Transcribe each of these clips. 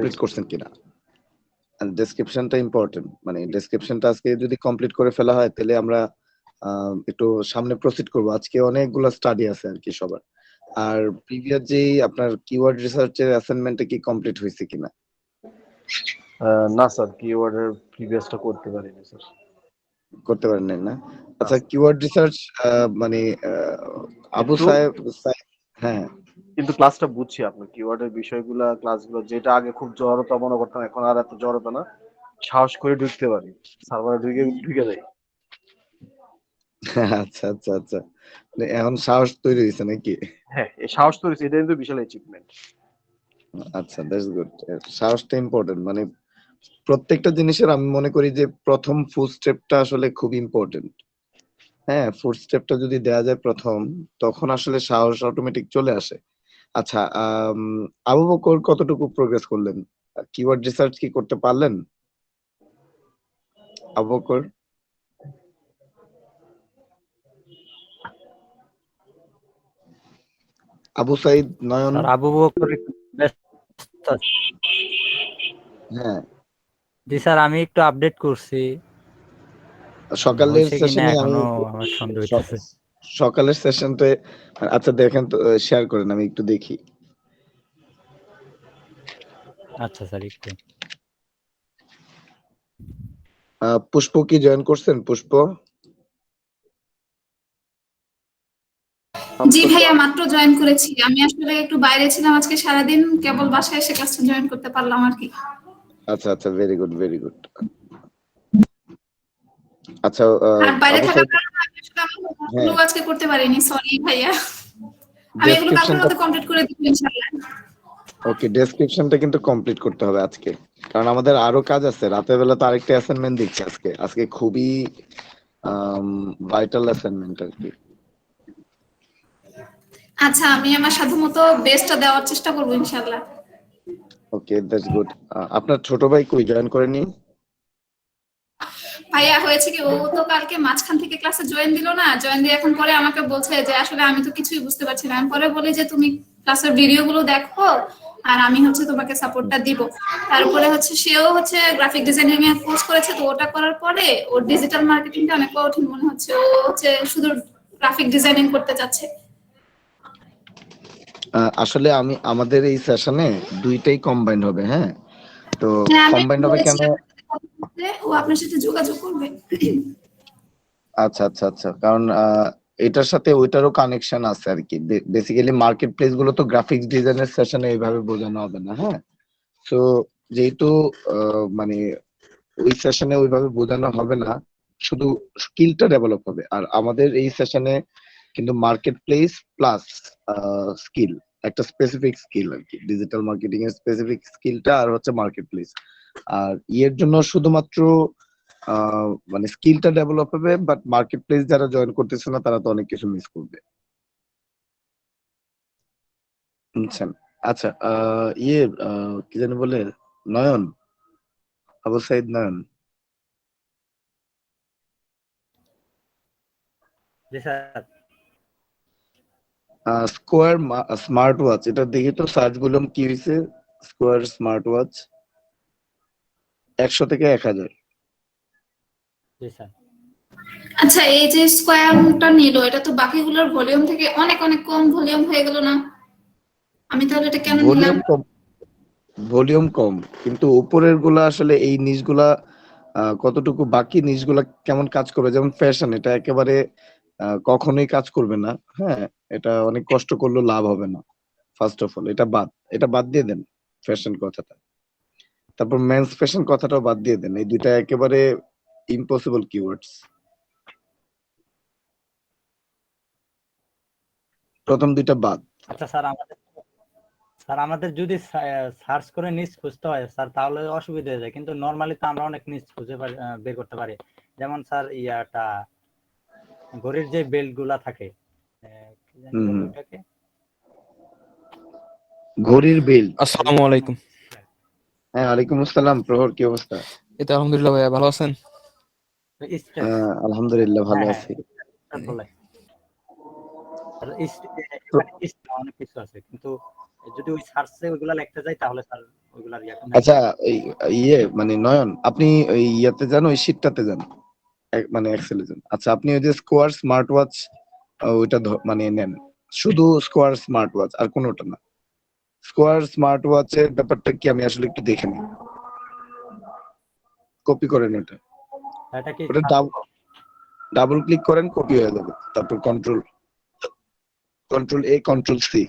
Complete করছেন কিনা। আর ডেসক্রিপশনটা important, মানে ডেসক্রিপশনটা আজকে যদি কমপ্লিট করে ফেলা হয় তাহলে আমরা একটু সামনে প্রসিড করব। আজকে অনেকগুলো স্টাডি আছে আর কি সবার। আর প্রিভিয়াস যেই আপনার কিওয়ার্ড রিসার্চের অ্যাসাইনমেন্টটা কি কমপ্লিট হয়েছে কিনা? না স্যার, কিওয়ার্ডের প্রিভিয়াসটা করতে পারিনি স্যার। করতে পারেন নাই না? আচ্ছা, কিওয়ার্ড রিসার্চ মানে আবু সাহেব, হ্যাঁ, কিন্তু ক্লাসটা বুঝছি আপনার কিওয়ার্ডের বিষয়গুলা, ক্লাসগুলো যেটা আগে খুব জড়তা মনে করতাম, এখন আর এত জড়তা না, সাহস করে ঢুকতে পারি, সার্ভারে ঢুকে যাই। আচ্ছা আচ্ছা আচ্ছা, মানে এখন সাহস তৈরি হয়েছে নাকি? হ্যাঁ, এই সাহস তৈরি, এটা কিন্তু বিশাল অ্যাচিভমেন্ট। আচ্ছা, দ্যাটস গুড। সাহসটা ইম্পর্টেন্ট, মানে প্রত্যেকটা জিনিসের আমি মনে করি যে প্রথম ফুল স্টেপটা আসলে খুব ইম্পর্টেন্ট। হ্যাঁ, ফুল স্টেপটা যদি দেয়া যায় প্রথম, তখন আসলে সাহস অটোমেটিক চলে আসে। আচ্ছা, আবু বকর কতটুকু প্রোগ্রেস করলেন? কিওয়ার্ড রিসার্চ কি করতে পারলেন আবু বকর? আবু সাইদ, নয়ন? আবু বকর, হ্যাঁ জি স্যার, আমি একটু আপডেট করছি। সকালের সেশনে আমি এখনো আমার সন্দেহ হইতেছে। সকালের সেশনতে, আচ্ছা দেখেন তো, শেয়ার করেন, আমি একটু দেখি। আচ্ছা স্যার, একটু। পুষ্প কি জয়েন করছেন? পুষ্প? জি ভাইয়া, মাত্র জয়েন করেছি। আমি আসলে একটু বাইরে ছিলাম আজকে সারাদিন, কেবল বাসায় এসে ক্লাসটা জয়েন করতে পারলাম আর কি। আচ্ছা আচ্ছা, ভেরি গুড ভেরি গুড। আচ্ছা, আর বাইরে আবু থাকার সাইদ, কারণে আমি আসলে আমার আজকে করতে পারিনি, সরি ভাইয়া। আমি এগুলো কালকের ডেসক্রিপশনটা, মধ্যে কমপ্লিট করে দিব ইনশাআল্লাহ। ওকে, ডেসক্রিপশনটা কিন্তু কমপ্লিট করতে হবে আজকে, কারণ আমাদের আরো কাজ আছে। রাতের বেলা তো আরেকটা অ্যাসাইনমেন্ট দিচ্ছি আজকে। আজকে খুবই ভাইটাল অ্যাসাইনমেন্ট আর কি। আচ্ছা, আমি আমার সাধ্যমতো বেস্টটা দেওয়ার চেষ্টা করব ইনশাআল্লাহ। ওকে, দ্যাটস গুড। আপনার ছোট ভাই কই, জয়েন করেনি? ভাইয়া হয়েছে কি, ও তো কালকে মাঝখান থেকে ক্লাসে জয়েন দিল না, জয়েন দিয়ে এখন পরে আমাকে বলছে যে আসলে আমি তো কিছুই বুঝতে পারছি না। আমি পরে বলি যে তুমি ক্লাসের ভিডিওগুলো দেখো আর আমি তোমাকে সাপোর্টটা দিব। তারপরে সেও গ্রাফিক ডিজাইনিং এর কোর্স করেছে, তো ওটা করার পরে ওর ডিজিটাল মার্কেটিংটা অনেক কঠিন মনে হচ্ছে। ও শুধু গ্রাফিক ডিজাইনিং করতে চাচ্ছে। আসলে আমাদের এই সেশনে দুইটাই কম্বাইন্ড হবে। হ্যাঁ, তো কম্বাইন্ড হবে কেন? ও আপনার সাথে যোগাযোগ করবে। আচ্ছা আচ্ছা আচ্ছা, কারণ এটার সাথে ওইটারও কানেকশন আছে আর কি। বেসিক্যালি মার্কেট প্লেস গুলো তো গ্রাফিক্স ডিজাইনের সেশনে এইভাবে বোঝানো হবে না। হ্যাঁ, তো যেহেতু মানে ওই সেশনে ওইভাবে বোঝানো হবে না, শুধু স্কিলটা ডেভেলপ হবে। আর আমাদের এই সেশনে কিন্তু মার্কেট প্লেস প্লাস স্কিল, একটা স্পেসিফিক স্কিল আর কি, ডিজিটাল মার্কেটিং এর স্পেসিফিক স্কিলটা আর মার্কেট প্লেস। আর এর জন্য শুধুমাত্র মানে স্কিলটা ডেভেলপ হবে, বাট মার্কেট প্লেস যারা জয়েন করতেছে না তারা তো অনেক কিছু মিস করবে। বুঝছেন? আচ্ছা, কি জানি বলে, নয়ন, আবু সাইদ নয়ন। জি স্যার। স্কোয়ার স্মার্ট ওয়াচ, এটা দেখি তো, সার্চ বললাম কি হয়েছে। স্কোয়ার স্মার্ট ওয়াচ 100 থেকে 1000। জি স্যার। আচ্ছা, এই যে স্কোয়ারটা নিল, এটা তো বাকিগুলোর ভলিউম থেকে অনেক অনেক কম ভলিউম হয়ে গেল না? আমি তাহলে এটা কেন নিলাম? ভলিউম কম, কিন্তু উপরের গুলা আসলে এই নিচগুলা কতটুকু, বাকি নিচগুলা কেমন কাজ করবে। যেমন ফ্যাশন, এটা একেবারে কখনোই কাজ করবে না। হ্যাঁ, এটা অনেক কষ্ট করলেও লাভ হবে না। ফার্স্ট অফ অল এটা বাদ দিয়ে দেন, ফ্যাশন কথাটা। তারপর মেন্স ফ্যাশন কথাটাও বাদ দিয়ে দেন। এই দুইটা একেবারে ইম্পসিবল কিওয়ার্ডস। প্রথম দুইটা বাদ। আচ্ছা স্যার, আমাদের যদি সার্চ করে নিচ খুঁজতে হয় স্যার, তাহলে অসুবিধা হয়ে যায়। কিন্তু নরমালি তো আমরা অনেক নিচ খুঁজে বের করতে পারি। যেমন স্যার ঘড়ির যে বেল্ট গুলা থাকে, কি জানি বলে ওটাকে, ঘড়ির বেল্ট। আসসালামু আলাইকুম। হ্যাঁ, ওয়ালাইকুম আসসালাম। প্রহর, কি অবস্থা? এই তো আলহামদুলিল্লাহ ভাইয়া, ভালো আছেন? আলহামদুলিল্লাহ ভালো আছি। আর তো অনেক কিছু আছে, কিন্তু যদি ওই সার্চে ওইগুলা লিখতে যাই তাহলে স্যার ওইগুলার আচ্ছা, এই ইয়ে মানে নয়ন, আপনি ওই ইয়াতে যান, ওই শীটটাতে যান, মানে এক্সেলে যান। আচ্ছা, আপনি ওই যে স্কোয়ার স্মার্ট ওয়াচ ওইটা মানে নেন, শুধু স্কোয়ার স্মার্ট ওয়াচ, আর কোনোটা না। স্কোয়ার স্মার্ট ওয়াচের ব্যাপারটা কি আমি আসলে একটু দেখে নিই। কপি করেন ওটা, এটা কি ওটা ডাবল ক্লিক করেন, কপি হয়ে যাবে। তারপর কন্ট্রোল এ, কন্ট্রোল সি।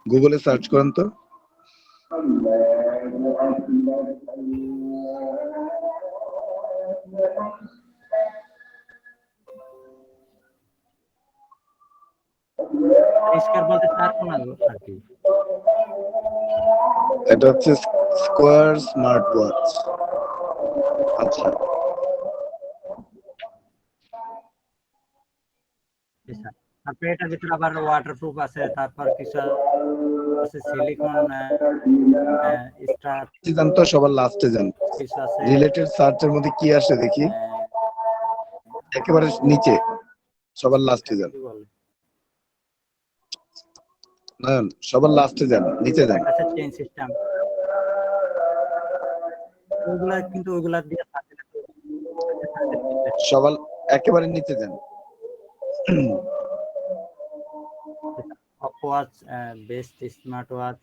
গুগলে সার্চ করেন তো। পরিষ্কার বলতে স্যার কোন আর কি? এটা হচ্ছে স্কোয়ার স্মার্ট ওয়াচ। আচ্ছা, জি স্যার। তারপরে এটার ভিতরে আবার ওয়াটারপ্রুফ আছে, তারপর কিছু আছে সিলিকন স্টার, যান তো, সবার লাস্টে যান। কিছু আছে রিলেটেড সার্চের মধ্যে কি আসে দেখি, একেবারে নিচে, সবার লাস্টে যান। কি বলে নয়ন, সবার লাস্টে যান, নিচে যান। একটা আছে চেইন সিস্টেম, ওইগুলা কিন্তু ওইগুলা দিয়ে সবার একেবারে নিচে যান। Oppo watch, best smart watch,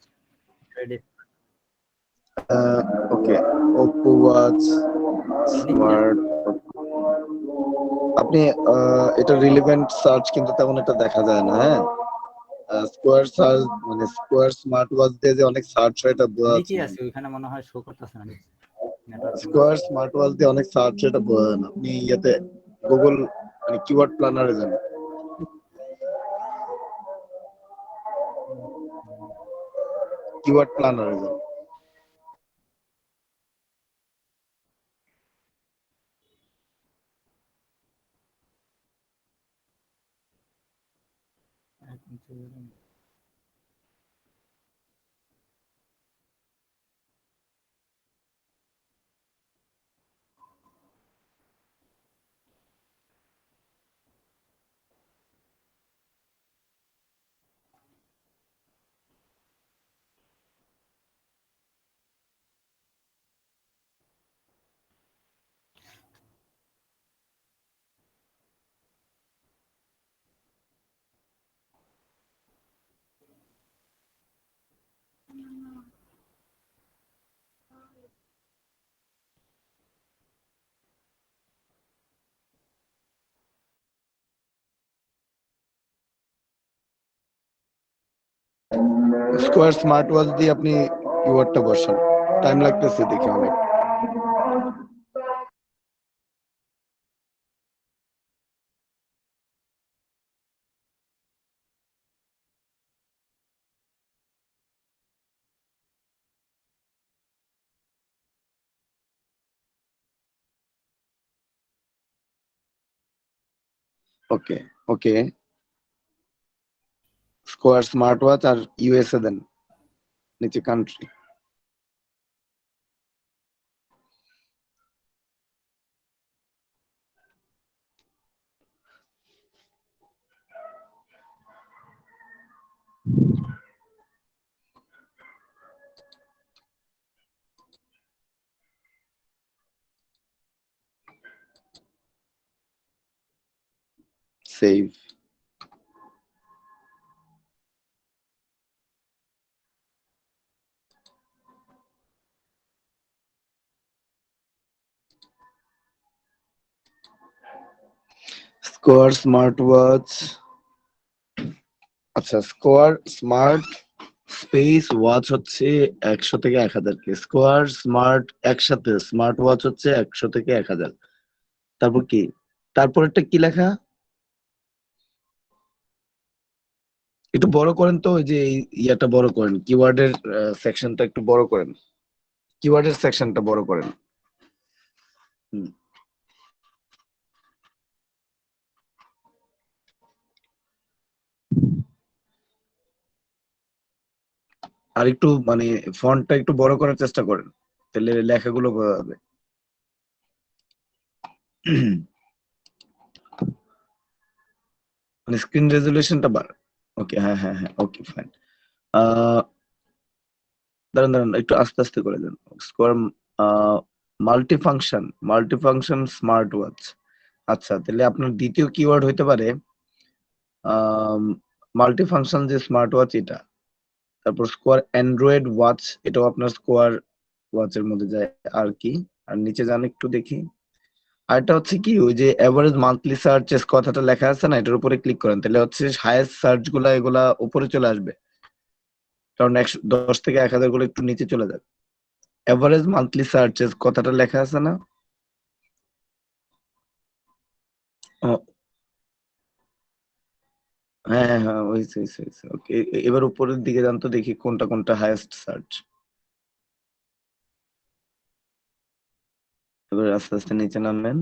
okay, Oppo watch smart. আপনি এটা রিলেভেন্ট সার্চ কিন্তু তেমন একটা দেখা যায় না, হ্যাঁ। স্কোয়ার সার্চ মানে স্কোয়ার স্মার্ট ওয়াচ দিয়ে যে অনেক সার্চ হয় এটা বোঝা যাচ্ছে লিখি না। আছে ওইখানে মনে হয় শো করতেছে না নেটওয়ার্ক। স্কোয়ার স্মার্ট ওয়াচ দিয়ে অনেক সার্চ হয় এটা বোঝা যায় না। আপনি ইয়াতে গুগল মানে কিওয়ার্ড প্ল্যানারে যান। কিওয়ার্ড প্ল্যানারে যান। স্কোয়ার স্মার্ট ওয়াচ দিয়ে আপনি কিওয়ার্ডটা বসান, টাইম লাগতেছে দেখে অনেক। ওকে, ওকে, স্কোয়ার স্মার্ট ওয়াচ আর ইউএসএ দেন, নিচে country. Save. Square smart watch. আচ্ছা, স্কোয়ার স্মার্ট স্পেস ওয়াচ হচ্ছে 100 থেকে 1000 কে। স্কোয়ার স্মার্ট একসাথে স্মার্ট ওয়াচ হচ্ছে 100 থেকে 1000। তারপর কি, তারপরেরটা কি লেখা? একটু বড় করেন তো, ওই যে ইয়াটা বড় করেন, কিওয়ার্ডের সেকশনটা একটু বড় করেন, কিওয়ার্ডের সেকশনটা বড় করেন। হুম। আর একটু মানে ফন্টটা একটু বড় করার চেষ্টা করেন, তাহলে লেখাগুলো বোঝা যাবে। মানে স্ক্রিন রেজুলেশনটা বাড়ান। ওকে, হ্যাঁ হ্যাঁ হ্যাঁ, ওকে ফাইন। দাঁড়ান দাঁড়ান, একটু আস্তে আস্তে করে দেন। Square multifunction smart watch. আচ্ছা, তাহলে আপনার দ্বিতীয় কিওয়ার্ড হইতে পারে মাল্টিফাংশন যে স্মার্ট ওয়াচ এটা। তারপর স্কোয়ার অ্যান্ড্রয়েড ওয়াচ, এটাও আপনার স্কোয়ার ওয়াচের মধ্যে যায়। আর কি, আর নিচে যান একটু দেখি। আর এটা হচ্ছে কি, ওই যে এভারেজ মান্থলি সার্চেস কথাটা লেখা আছে না, এটার উপরে ক্লিক করেন, তাহলে হচ্ছে হাইয়েস্ট সার্চ গুলা এগুলা উপরে চলে আসবে, কারণ 110 থেকে 1000 গুলো একটু নিচে চলে যাবে। এভারেজ মান্থলি সার্চেস কথাটা লেখা আছে না? ও, হ্যাঁ হ্যাঁ হ্যাঁ, হয়েছে ওকে। এবার উপরের দিকে যান তো দেখি কোনটা কোনটা হাইয়েস্ট সার্চ। এবার আস্তে আস্তে নিচে নামবেন,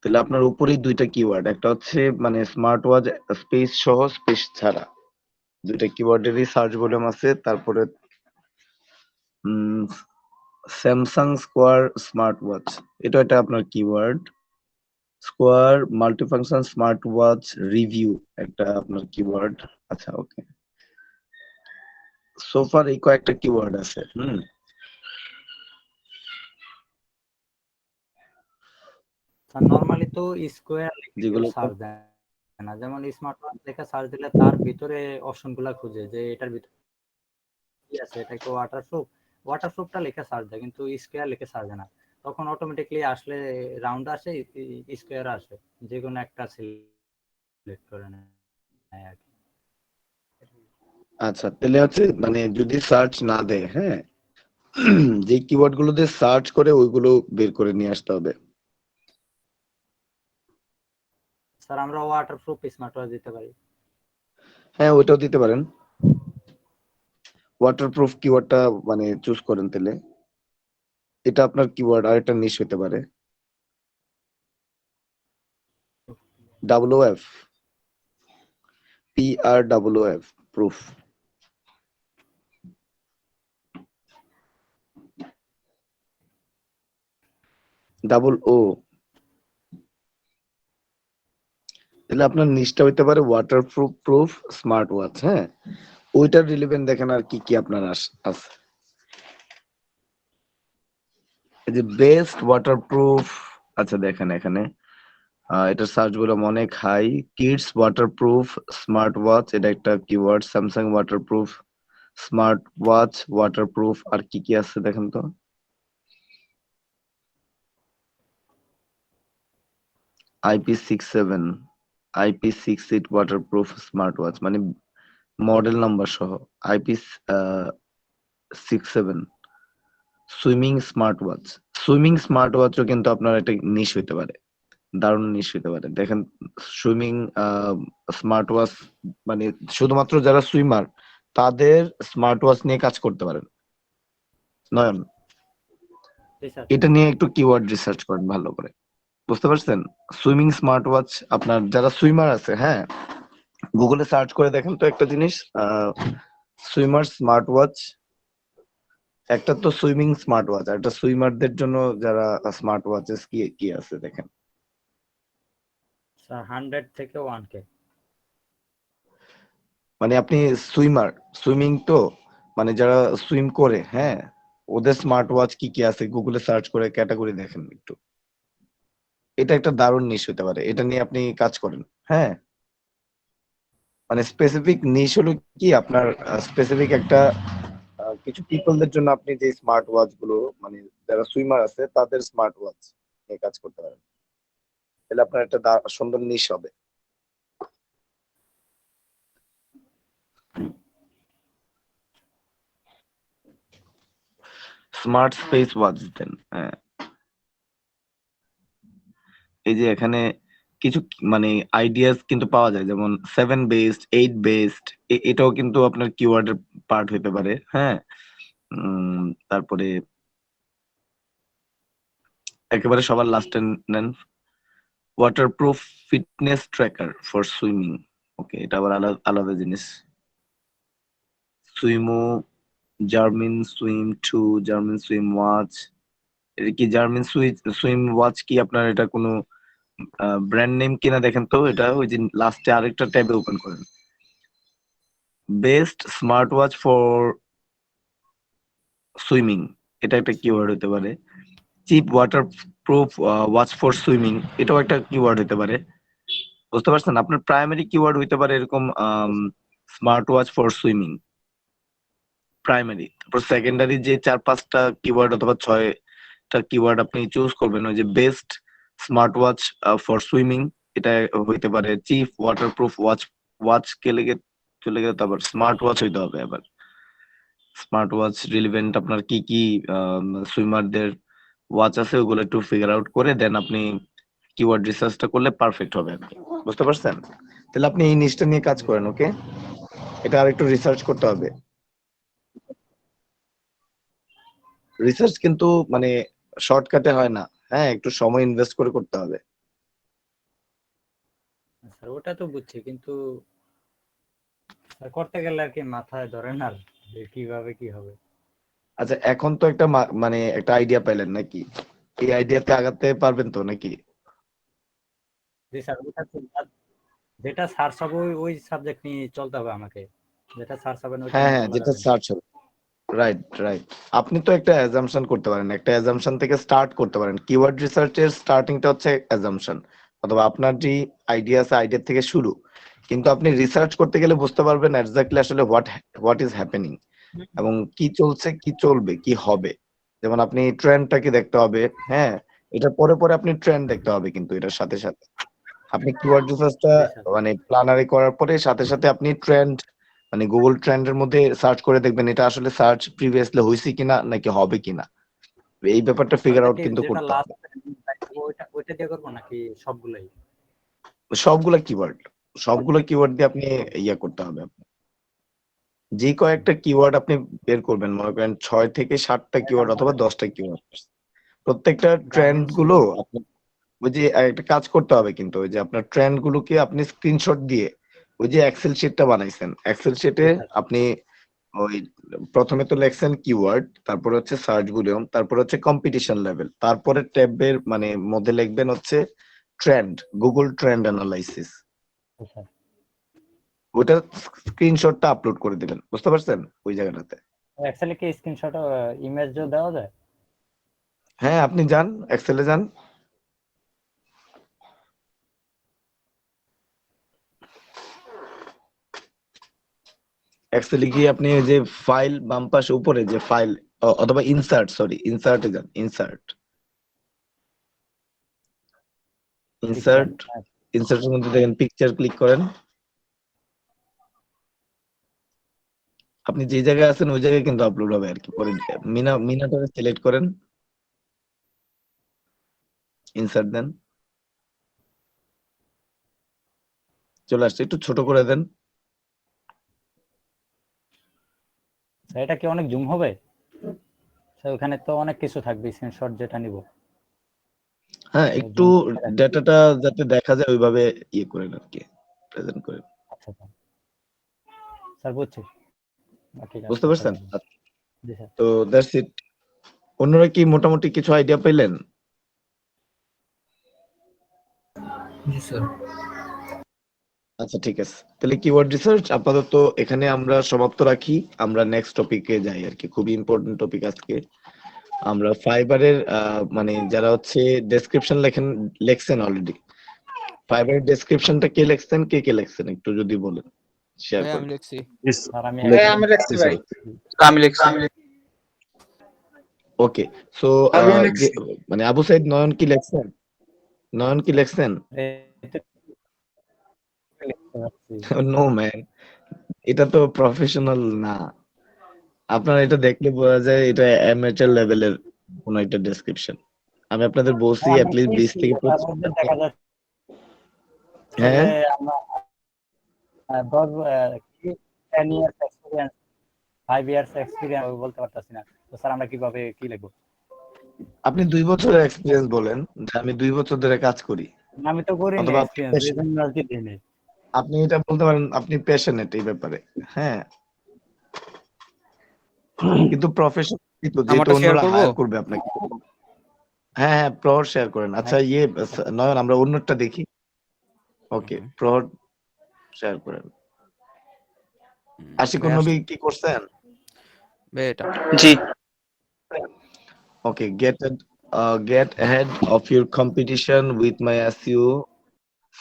তাহলে আপনার উপরেই দুইটা কিওয়ার্ড, একটা হচ্ছে মানে স্মার্ট ওয়াচ স্পেস সহ স্পেস ছাড়া, দুইটা কিওয়ার্ডেরই সার্চ ভলিউম আছে। তারপরে স্যামসাং স্কোয়ার স্মার্ট ওয়াচ, এটা একটা আপনার keyword. Square multifunction smart watch review একটা আপনার কিওয়ার্ড। আচ্ছা ওকে, সোফার এই কয়েকটা কিওয়ার্ড আছে। স্যার নরমালি তো স্কোয়ার লিখে কেউ যেগুলো সার্চ দেয় না, যেমন স্মার্ট ওয়াচ লেখা সার্চ দিলে তার ভিতরে অপশন গুলা খুঁজে যে এটার ভিতরে কি আছে, এটা কি ওয়াটারপ্রুফটা লিখে সার্চ দেয়, কিন্তু স্কোয়ার লিখে সার্চ দেয় না। তখন অটোমেটিকলি আসলে রাউন্ড আসে, স্কোয়ার আসে, যে কোনো একটা সিলেক্ট করে নেয় আর কি। আচ্ছা, তাহলে হচ্ছে মানে যদি সার্চ না দেয়, হ্যাঁ, যে কিওয়ার্ড গুলো দিয়ে সার্চ করে ওইগুলো বের করে নিয়ে আসতে হবে। স্যার আমরা ওয়াটারপ্রুফ স্মার্ট ওয়াচ দিতে পারি। হ্যাঁ, ওইটাও দিতে পারেন। ওয়াটারপ্রুফ কিওয়ার্ডটা মানে চুজ করেন, তাহলে এটা আপনার কিওয়ার্ড, আর একটা নিশ হতে পারে WF PRWF প্রুফ। OO, তাহলে আপনার নিচটা হইতে পারে প্রুফ স্মার্ট ওয়াচ। হ্যাঁ, ওইটার রিলেভেন্ট দেখেন আর কি কি আপনার আছে। এই যে বেস্ট ওয়াটারপ্রুফ, আচ্ছা দেখেন এখানে এটার সার্চ ভলিউম অনেক high. Kids waterproof smart watch, এটা একটা keyword. Samsung waterproof smart watch waterproof, আর কি কি আছে দেখেন তো। IP67 IP68 waterproof smart watch, মানে মডেল নাম্বার সহ IP67 swimming smart watch. Swimming smart ওয়াচও কিন্তু আপনার একটা নিশ হইতে পারে, দারুণ নিশ হইতে পারে। দেখেন সুইমিং স্মার্ট ওয়াচ, মানে শুধুমাত্র যারা সুইমার তাদের স্মার্ট ওয়াচ নিয়ে কাজ করতে পারেন। নয়ন, এটা নিয়ে একটু কিওয়ার্ড রিসার্চ করেন ভালো করে, বুঝতে পারছেন? সুইমিং স্মার্ট ওয়াচ, আপনার যারা সুইমার আছে, হ্যাঁ, গুগলে সার্চ করে দেখেন তো একটা জিনিস, সুইমার স্মার্ট ওয়াচ। একটা তো সুইমিং স্মার্ট ওয়াচ, আর একটা সুইমারদের জন্য যারা স্মার্ট ওয়াচেস কি কি আছে দেখেন। স্যার 100 থেকে 1K। মানে আপনি সুইমিং তো, মানে যারা সুইম করে, হ্যাঁ, ওদের স্মার্ট ওয়াচ কি কি আছে গুগলে সার্চ করে ক্যাটাগরি দেখেন একটু। এটা একটা দারুণ নিশ হতে পারে, এটা নিয়ে আপনি কাজ করেন। হ্যাঁ, মানে স্পেসিফিক নিশ হলো কি আপনার স্পেসিফিক একটা কিছু পিপলদের জন্য আপনি যে স্মার্ট ওয়াচ গুলো, মানে যারা সুইমার আছে তাদের স্মার্ট ওয়াচ নিয়ে কাজ করতে পারেন, তাহলে আপনার একটা সুন্দর নিশ হবে। স্মার্ট স্পেস ওয়াচ দেন। হ্যাঁ, এই যে এখানে কিছু মানে আইডিয়াস কিন্তু পাওয়া যায়, যেমন 7 বেসড 8 বেসড, এটাও কিন্তু আপনার কিওয়ার্ডের পার্ট হতে পারে। হ্যাঁ, তারপরে একেবারে সবার লাস্টে নেন waterproof fitness tracker for swimming. Okay, এটা আবার আলাদা আলাদা জিনিস। সুইমো, Garmin swim 2, Garmin swim watch. এটা কি জার্মিন সুইম ওয়াচ কি আপনার এটা কোনো ব্র্যান্ড নেম কিনা দেখেন তো। এটা ওই যে লাস্টে আরেকটা ট্যাবে ওপেন করেন, best smart watch for swimming, এটা একটা কিওয়ার্ড হতে পারে। Cheap water proof watch for swimming, এটাও একটা কিওয়ার্ড হতে পারে। বুঝতে পারছেন, আপনার প্রাইমারি কিওয়ার্ড হইতে পারে এরকম smart watch for swimming, primary. তারপর সেকেন্ডারি যে 4-5টা কিওয়ার্ড অথবা 6টা কিওয়ার্ড আপনি চুজ করবেন, ওই যে best smart watch for swimming, এটা হইতে পারে। চিফ ওয়াটারপ্রুফ ওয়াচ চলে গেলে তারপর স্মার্ট ওয়াচ হইতে হবে। আবার স্মার্ট ওয়াচ রিলেভেন্ট আপনার কি কি সুইমারদের ওয়াচ আছে ওগুলো একটু ফিগার আউট করে দেন আপনি কিওয়ার্ড রিসার্চটা করলে পারফেক্ট হবে আর কি। বুঝতে পারছেন? তাহলে আপনি এই নিচটা নিয়ে কাজ করেন, ওকে? এটা আর একটু রিসার্চ করতে হবে। রিসার্চ কিন্তু মানে শর্টকাটে হয় না, হ্যাঁ, একটু সময় ইনভেস্ট করে করতে হবে। স্যার ওটা তো বুঝছি, কিন্তু স্যার করতে গেলে আর কি মাথায় ধরে না যে কিভাবে কি হবে। আচ্ছা, এখন তো একটা মানে একটা আইডিয়া পাইলেন নাকি? এই আইডিয়াতে আগাতে পারবেন তো নাকি? জি স্যার, ওটা তো যেটা সার্চ হবে ওই সাবজেক্ট নিয়ে চলতে হবে আমাকে, যেটা সার্চ হবে ওইটা হ্যাঁ নিয়ে হ্যাঁ, চলা যেটা যাবে না। সার্চ হবে। Right right. আপনি তো একটা অ্যাজাম্পশন করতে পারেন, একটা অ্যাজাম্পশন থেকে স্টার্ট করতে পারেন। কিওয়ার্ড রিসার্চের স্টার্টিংটা হচ্ছে অ্যাজাম্পশন, অথবা আপনার যে আইডিয়া আছে আইডিয়া থেকে শুরু। কিন্তু আপনি রিসার্চ করতে গেলে বুঝতে পারবেন এক্স্যাক্টলি আসলে হোয়াট ইজ হ্যাপেনিং, এবং কি চলছে, কি চলবে, কি হবে। যেমন আপনি ট্রেন্ডটাকে দেখতে হবে, হ্যাঁ, এটার পরে পরে আপনি ট্রেন্ড দেখতে হবে, কিন্তু এটার সাথে সাথে আপনি কিওয়ার্ড রিসার্চটা জি স্যার। মানে প্ল্যানারে করার পরে সাথে সাথে আপনি ট্রেন্ড মানে গুগল ট্রেন্ডের মধ্যে সার্চ করে দেখবেন এটা আসলে সার্চ প্রিভিয়াসলি হয়েছে কিনা নাকি হবে কিনা। এই ব্যাপারটা ফিগার ওটা আউট কি কিন্তু যেটা করতে লাস্ট হবে। ওইটা দিয়ে করবো নাকি সবগুলাই? সবগুলা কিওয়ার্ড দিয়ে আপনি ইয়া করতে হবে। যে কয়েকটা কিওয়ার্ড আপনি বের করবেন, মনে করেন 6 থেকে 7টা কিওয়ার্ড অথবা 10টা কিওয়ার্ড, প্রত্যেকটা ট্রেন্ড গার্মেন্টস। গুলো আপনি ওই যে একটা কাজ করতে হবে, কিন্তু ওই যে আপনার ট্রেন্ড গুলোকে আপনি স্ক্রিনশট দিয়ে ওই যে এক্সেল শিটটা বানাইছেন, এক্সেল শিটে আপনি ওই প্রথমে তো লেখছেন কিওয়ার্ড, তারপরে হচ্ছে সার্চ ভলিউম, তারপরে হচ্ছে কম্পিটিশন লেভেল, তারপরে ট্যাবের মানে মধ্যে লিখবেন হচ্ছে ট্রেন্ড, গুগল ট্রেন্ড অ্যানালাইসিস। ওটা স্ক্রিনশটটা আপলোড করে দিবেন, বুঝতে পারছেন? ওই জায়গাটাতে এক্সেলে কি স্ক্রিনশট ইমেজও দেওয়া যায়? হ্যাঁ, আপনি যান এক্সেলে যান, এক্সেলে গিয়ে আপনি যে ফাইল বাম পাশে উপরে যে ফাইল অথবা ইনসার্টে যান, ইনসার্টের মধ্যে দেখেন পিকচার, ক্লিক করেন। আপনি যে জায়গায় আছেন ওই জায়গায় কিন্তু আপলোড হবে আর কি। পরে মিনাটাকে সিলেক্ট করেন, ইনসার্ট দেন, চলে আসছে। একটু ছোট করে দেন। এটা কি অনেক জুম হবে? ওখানে তো অনেক কিছু থাকবে, স্ক্রিনশট যেটা নিব। হ্যাঁ, একটু ডেটাটা যাতে দেখা যায় ওইভাবে ইয়ে করেন আর কি, প্রেজেন্ট করেন। আচ্ছা স্যার, বুঝছি। বুঝতে পারছেন? জি স্যার। তো দ্যাটস ইট। অন্যরা কি মোটামুটি কিছু আইডিয়া পেলেন? জি স্যার। আচ্ছা, ঠিক আছে। তাহলে কিওয়ার্ড রিসার্চ আপাতত এখানে আমরা সমাপ্ত রাখি। আমরা নেক্সট টপিকে যাই আর কি। খুবই ইম্পর্টেন্ট টপিক আজকে। আমরা ফাইবারের মানে যারা হচ্ছে ডেসক্রিপশন লেখছেন অলরেডি, ফাইবারের ডেসক্রিপশনটা কে লেখছেন একটু যদি বলেন, শেয়ার ভাই করেন। আমি লিখছি। স্যার আমি লিখছি ভাই। আমি লিখছি। ওকে, সো আমিও লিখছি। মানে আবু সাইদ নয়ন কি লেখছেন? নো ম্যান, এটা তো প্রফেশনাল না। আপনারা এটা দেখলে বোঝা যায় এটা অ্যামেচার লেভেলের কোন একটা ডেসক্রিপশন। আমি আপনাদের বলছি হ্যাঁ, at least 20 থেকে 25 দেখা যাচ্ছে হ্যাঁ, যে আমরা 10 years experience, 5 years experience বলতে পারতাছি না। তো স্যার আমরা কিভাবে কি লিখবো? আপনি 2 বছরের এক্সপেরিয়েন্স বলেন যে আমি 2 বছর ধরে কাজ করি, আমি তো করি না অথবা এক্সপেরিয়েন্স, এজন্য আর কি দিই নাই। আপনি এটা বলতে পারেন আপনি প্যাশনেট এই ব্যাপারে। হ্যাঁ, কিন্তু প্রফেশন তো যেহেতু আমারটা শেয়ার অন্যরা করবো? হায়ার করবে আপনাকে। হ্যাঁ হ্যাঁ, প্রহর শেয়ার করেন। আচ্ছা ইয়ে নয়ন, আমরা অন্যটা দেখি। ওকে, প্রহর শেয়ার করেন। আশিকুর নবী কি করছেন? বেটা জি Okay, get ahead of your competition with my SEO,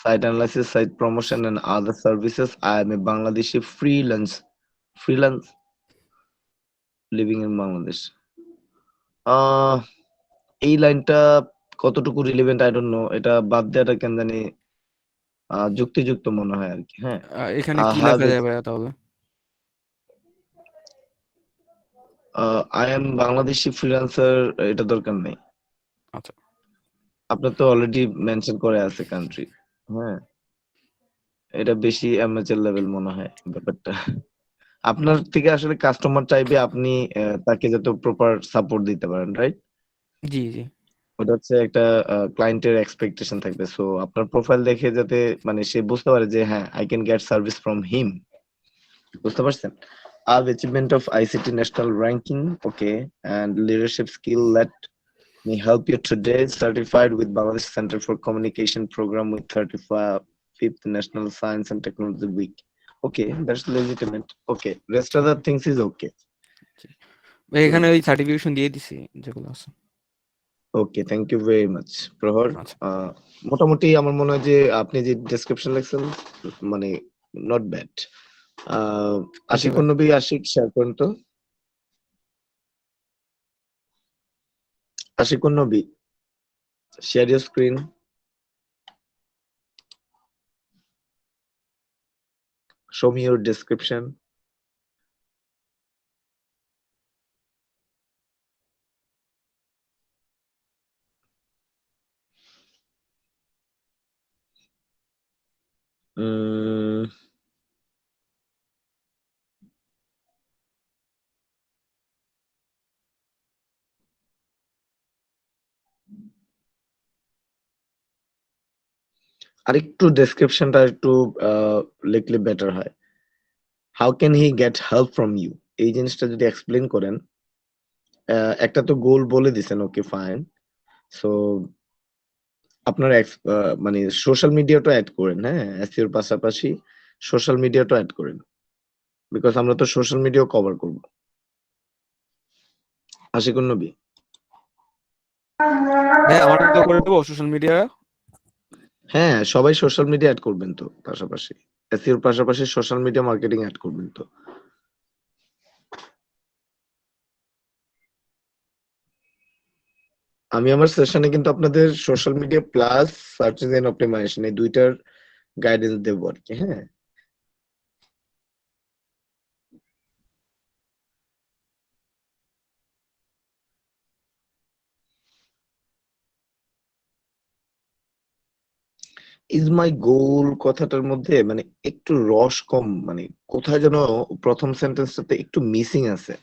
site analysis, site promotion, and other services. I am a Bangladeshi freelance living in Bangladesh. এই লাইনটা কতটুকু রিলেভেন্ট আই ডোন্ট নো, এটা বাদ দেওয়াটা কেন জানি যুক্তিযুক্ত মনে হয় আর কি। হ্যাঁ, এখানে কি have লেখা it, যায় ভাইয়া তাহলে? I am Bangladeshi freelancer, এটা দরকার নেই। আচ্ছা আপনার তো অলরেডি মেনশন করে আছে কান্ট্রি। হ্যাঁ, এটা বেশি অ্যামেচার লেভেল মনে হয় ব্যাপারটা। আপনার থেকে আসলে কাস্টমার চাইবে আপনি তাকে যাতে প্রপার সাপোর্ট দিতে পারেন, রাইট? জি জি ওটা হচ্ছে একটা ক্লায়েন্টের এক্সপেকটেশন থাকবে। সো আপনার প্রোফাইল দেখে যাতে মানে সে বুঝতে পারে যে হ্যাঁ, I can get service from him. বুঝতে পারছেন? Achievement of ICT national ranking, okay, and leadership skill. Let me help you today. Certified with Bangladesh Center for Communication program with 35th National Science and Technology Week. Okay, that's legitimate. Okay, rest of the things is okay. ভাই এখানে ওই certification দিয়ে দিছি যেগুলো আছে। ওকে, thank you very much প্রহর। আচ্ছা মোটামুটি আমার মনে হয় যে আপনি যে ডেসক্রিপশন লিখছেন মানে নট ব্যাড। আশিক ভাই। নবী, আশিক শেয়ার করেন তো। Ashik Nabi, share your screen. Show me your description. Um, আরেকটু ডেসক্রিপশনটা একটু লিখলে বেটার হয়। How can he get help from you, এই জিনিসটা যদি এক্সপ্লেন করেন। একটা তো গোল বলে দিছেন, ওকে ফাইন। সো আপনার মানে সোশ্যাল মিডিয়াটা অ্যাড করেন। হ্যাঁ, এসইওর পাশাপাশি সোশ্যাল মিডিয়াটা অ্যাড করেন, বিকজ আমরা তো সোশ্যাল মিডিয়াও কভার করব। আশিকুন নবী, ভাই আমারটা তো করে দেবো সোশ্যাল মিডিয়া। হ্যাঁ সবাই সোশ্যাল মিডিয়া অ্যাড করবেন তো, পাশাপাশি এসইওর পাশাপাশি সোশ্যাল মিডিয়া মার্কেটিং অ্যাড করবেন তো। আমি আমার সেশনে কিন্তু আপনাদের social media plus search engine optimisation এই দুইটার গাইডেন্স দেবো আর কি। হ্যাঁ, ইজ মাই গোল কথাটার মধ্যে মানে একটু রস কম, মানে কোথায় যেন প্রথম সেন্টেন্সটাতে একটু মিসিং আছে।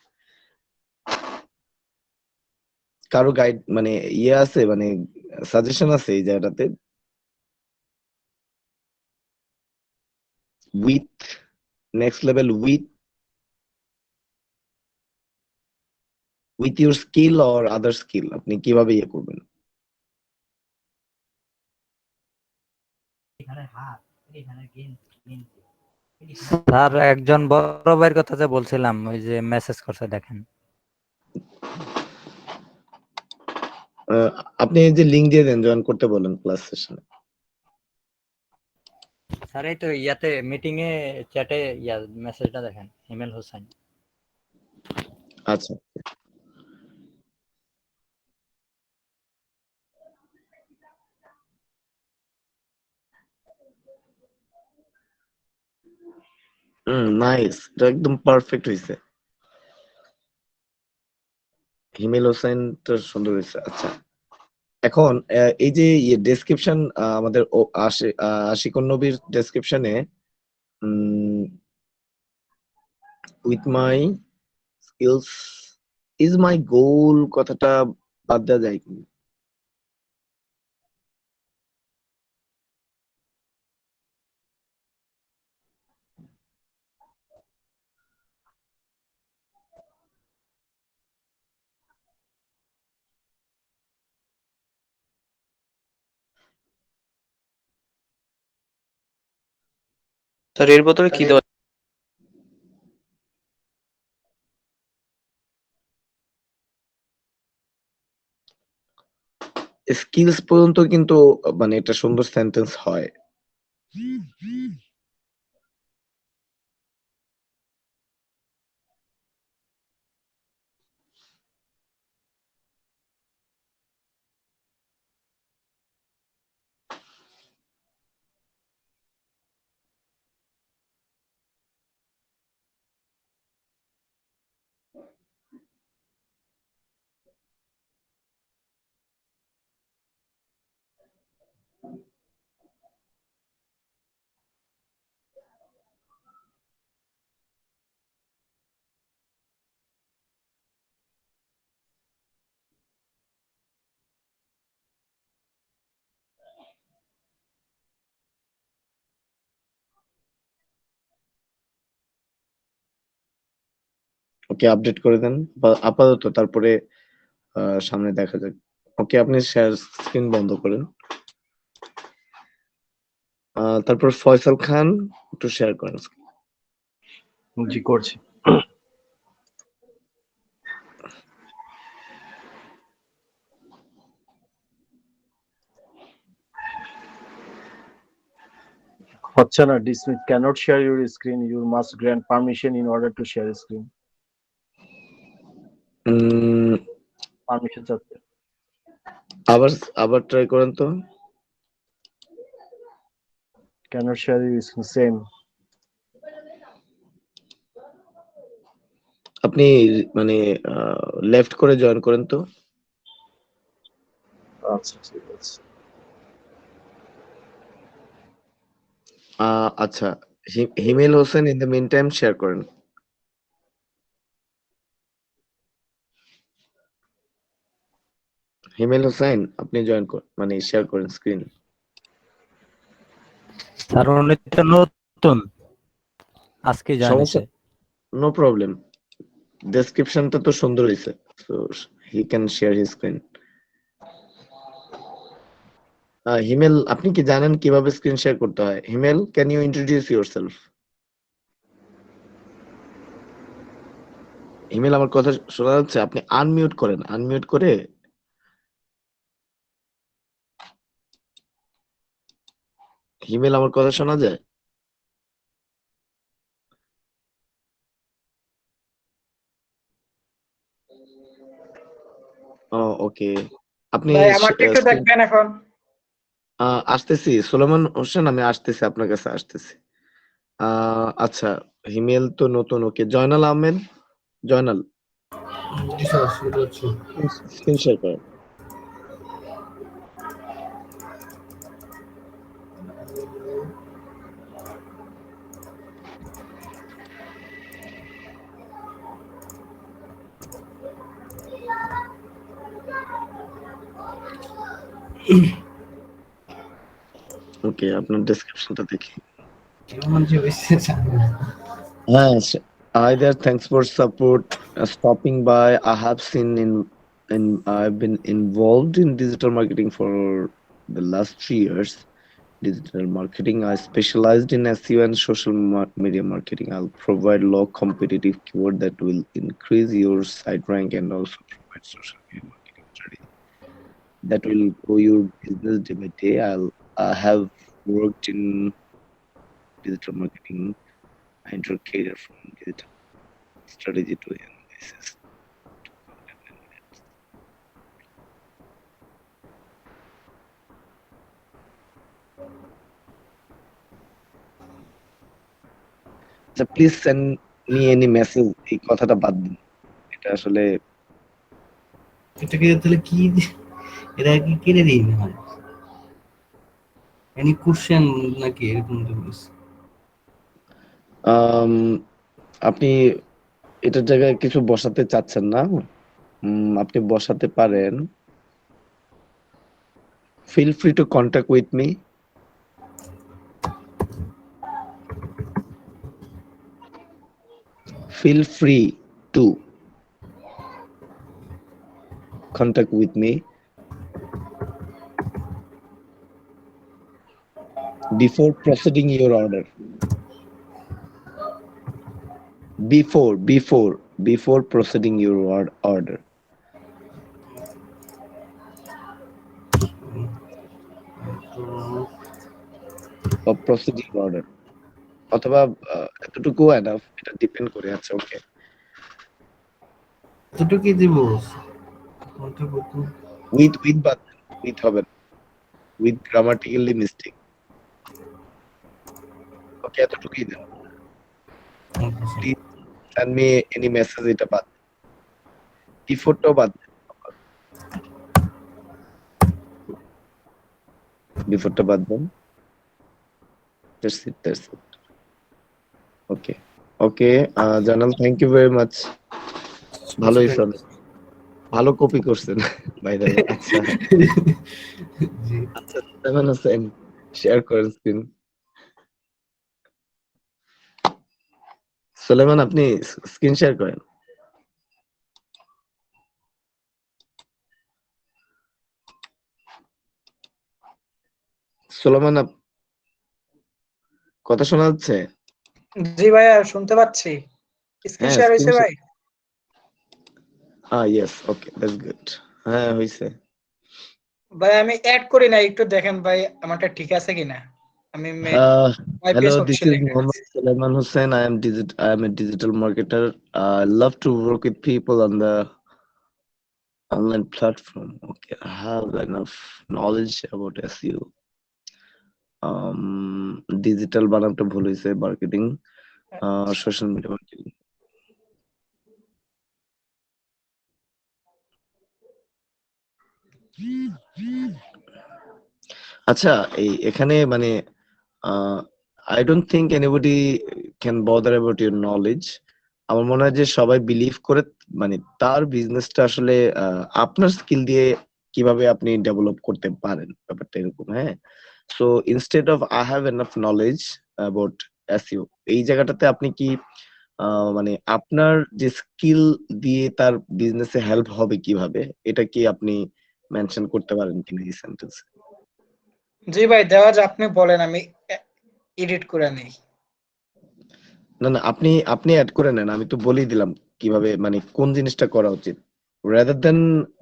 কারো গাইড মানে ইয়ে আছে, মানে সাজেশন আছে এই জায়গাটাতে? With, next level with your skill or other skill, আপনি কিভাবে ইয়ে করবেন? স্যার একজন বড় ভাইয়ের কথা যে বলছিলাম, ওই যে মেসেজ করছে দেখেন। আপনি এই যে লিংক দিয়ে দেন, জয়েন করতে বলেন ক্লাস সেশনে। স্যার এই তো ইয়াতে মিটিং এ চ্যাটে ইয়া মেসেজটা দেখেন, ইমেল হোসেন। আচ্ছা, নাইস, এটা একদম পারফেক্ট হয়েছে। হিমেল হোসেনটা সুন্দর হয়েছে। আচ্ছা, এখন এই যে ডেসক্রিপশন আমাদের আশিকুন নবীর ডেসক্রিপশনে with my skills is my goal কথাটা বাদ দেওয়া যায় কি? স্যার এর বদলে কি দেওয়া স্কিলস পর্যন্ত কিন্তু মানে এটা সুন্দর সেন্টেন্স হয়। ওকে, আপডেট করে দেন বা আপাতত, তারপরে সামনে দেখা যাক। ওকে, আপনি শেয়ার স্ক্রিন বন্ধ করেন। তারপর ফয়সাল খান একটু শেয়ার করেন। জি করছি। হচ্ছে না, dismiss cannot share your screen, you must grant permission in order to share screen. Permission চাচ্ছে। আবার আবার ট্রাই করেন তো। Cannot share your screen, same. আপনি মানে লেফট করে জয়েন করেন তো। আচ্ছা ঠিক আছে। আচ্ছা, Himel Hossain in the meantime share করেন। হিমেল হোসেন আপনি জয়েন করেন, মানে শেয়ার করেন স্ক্রিন। স্যার উনি তো নতুন, আজকে জয়েন সমস্যা, হয়েছে। No problem. ডেসক্রিপশনটা তো সুন্দর হয়েছে, so he can share his screen. Himel, আপনি কি জানেন কিভাবে স্ক্রিন শেয়ার করতে হয়? Himel, can you introduce yourself? Himel, আমার কথা শোনা যাচ্ছে? আপনি আনমিউট করেন, আনমিউট করে। হিমেল, আমার কথা শোনা যায়? ওকে, আপনি ভাই আমাকে একটু দেখবেন এখন। আসতেছি সুলেমান হোসেন, আমি আসতেছি, আপনার কাছে আসতেছি। আচ্ছা, হিমেল তো নতুন। ওকে, জয়নাল আহমেদ, জয়নাল জি স্যার, শুরু হচ্ছে। স্ক্রিন শেয়ার করেন। ওকে, আপনার ডেসক্রিপশনটা দেখি। কেমন যে হয়েছে জানি না। হ্যাঁ, hi there, thanks for support, stopping by. I have seen in I've been involved in digital marketing for the last 3 years. Digital marketing, I specialized in SEO and social media marketing. I'll provide low competitive keyword that will increase your site rank and also provide social media marketing strategy that will grow your business day by day. I have worked in digital marketing. I entered career from digital strategy to analysis. আচ্ছা, please send me any message. এই কথাটা বাদ দিন, এটা আসলে এটাকে তাহলে কি এটা কি কেড়ে দিই না হয় এনি কোশ্চেন নাকি এরকম তো বলছে। আম, আপনি এটার জায়গায় কিছু বসাতে চাচ্ছেন না? আপনি বসাতে পারেন, feel free to contact with me. Feel free to contact with me before proceeding your order. before proceeding your order or proceeding order অথবা এতটুকু এনাফ, এটা ডিপেন্ড করে। আচ্ছা ওকে, এতটুকুই দিব কতটুকু উইথ বাদ, উইথ হবে না, উইথ গ্রামাটিক্যালি মিস্টেক। ওকে, এতটুকুই দেন। Please send me any message, এটা বাদ, বিফোরটাও বাদ, বিফোরটা বাদ দেন। That's it. ওকে ওকে, জানাল, থ্যাংক ইউ ভেরি মাচ। ভালোই শোন, ভালো কপি করছেন বাই দ্য ওয়ে। আচ্ছা জি আচ্ছা, সুলাইমান হোসেন শেয়ার করেন স্ক্রিন। সুলাইমান, আপনি স্ক্রিন শেয়ার করেন। সুলাইমান, কথা শোনা যাচ্ছে? জি ভাইয়া, শুনতে পাচ্ছি। স্ক্রিন হ্যাঁ, শেয়ার হয়েছে স্ক্রিন ভাই? Yes, okay, that's good. হ্যাঁ হইছে। ভাই আমি অ্যাড করি না, একটু দেখেন ভাই আমারটা ঠিক আছে কিনা। আমি Hello, ওয়াইপিএস this অপশনে is Mohammed Sulaiman Hussain. I am a digital marketer. I love to work with people on the online platform. Okay, I have enough knowledge about SEO. Digital বানানটা ভুল হয়েছে, মার্কেটিং, সোশ্যাল মিডিয়া মার্কেটিং। আচ্ছা, এখানে মানে I don't think anybody can bother about your knowledge. আমার মনে হয় যে সবাই বিলিভ করে মানে তার বিজনেসটা আসলে আপনার স্কিল দিয়ে কিভাবে আপনি ডেভেলপ করতে পারেন, ব্যাপারটা এরকম। হ্যাঁ, so instead of I have enough knowledge about SEO, এই জায়গাটাতে আপনি কি মানে আপনার যে স্কিল দিয়ে তার বিজনেসে হেল্প হবে কিভাবে, এটা কি আপনি মেনশন করতে পারেন কিনা এই সেন্টেন্সে? জি ভাই, দেওয়া যায়, আপনি বলেন, আমি এডিট করে নেই। না না, আপনি অ্যাড করে নেন, আমি তো বলেই দিলাম কিভাবে, মানে কোন জিনিসটা করা উচিত। rather than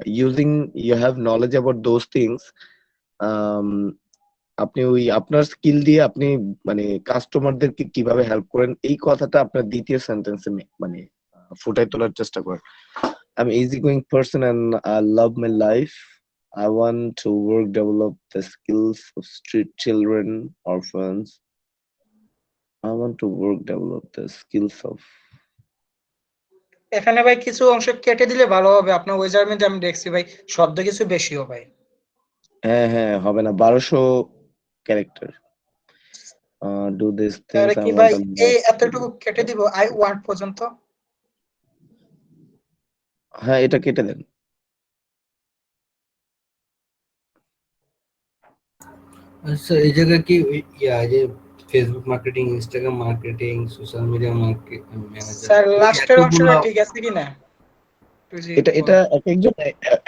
using you have knowledge about those things, আপনি ওই আপনার স্কিল দিয়ে আপনি মানে কাস্টমারদেরকে কিভাবে হেল্প করেন, এই কথাটা আপনার দ্বিতীয় সেন্টেন্সে মানে ফুটাই তোলার চেষ্টা করেন। I'm an easygoing person and I love my life. I want to work, develop the skills of street children, orphans. I want to work, develop the skills of এখানে ভাই কিছু অংশ কেটে দিলে ভালো হবে, আপনার ওয়েজারমেন্টে আমি দেখছি ভাই শব্দ কিছু বেশিও ভাই। হ্যাঁ হবে না, 1200 ক্যারেক্টার। Do these things তাহলে I কি want ভাই a এই lot to এতটুকু কেটে দিব, আই ওয়ান্ট পর্যন্ত? হ্যাঁ, এটা কেটে দেন। আচ্ছা এই জায়গায় কি যে Facebook marketing, Instagram marketing, social media marketing manager sir লাস্টের এতগুলো অংশটা ঠিক আছে কিনা একটু জি এটা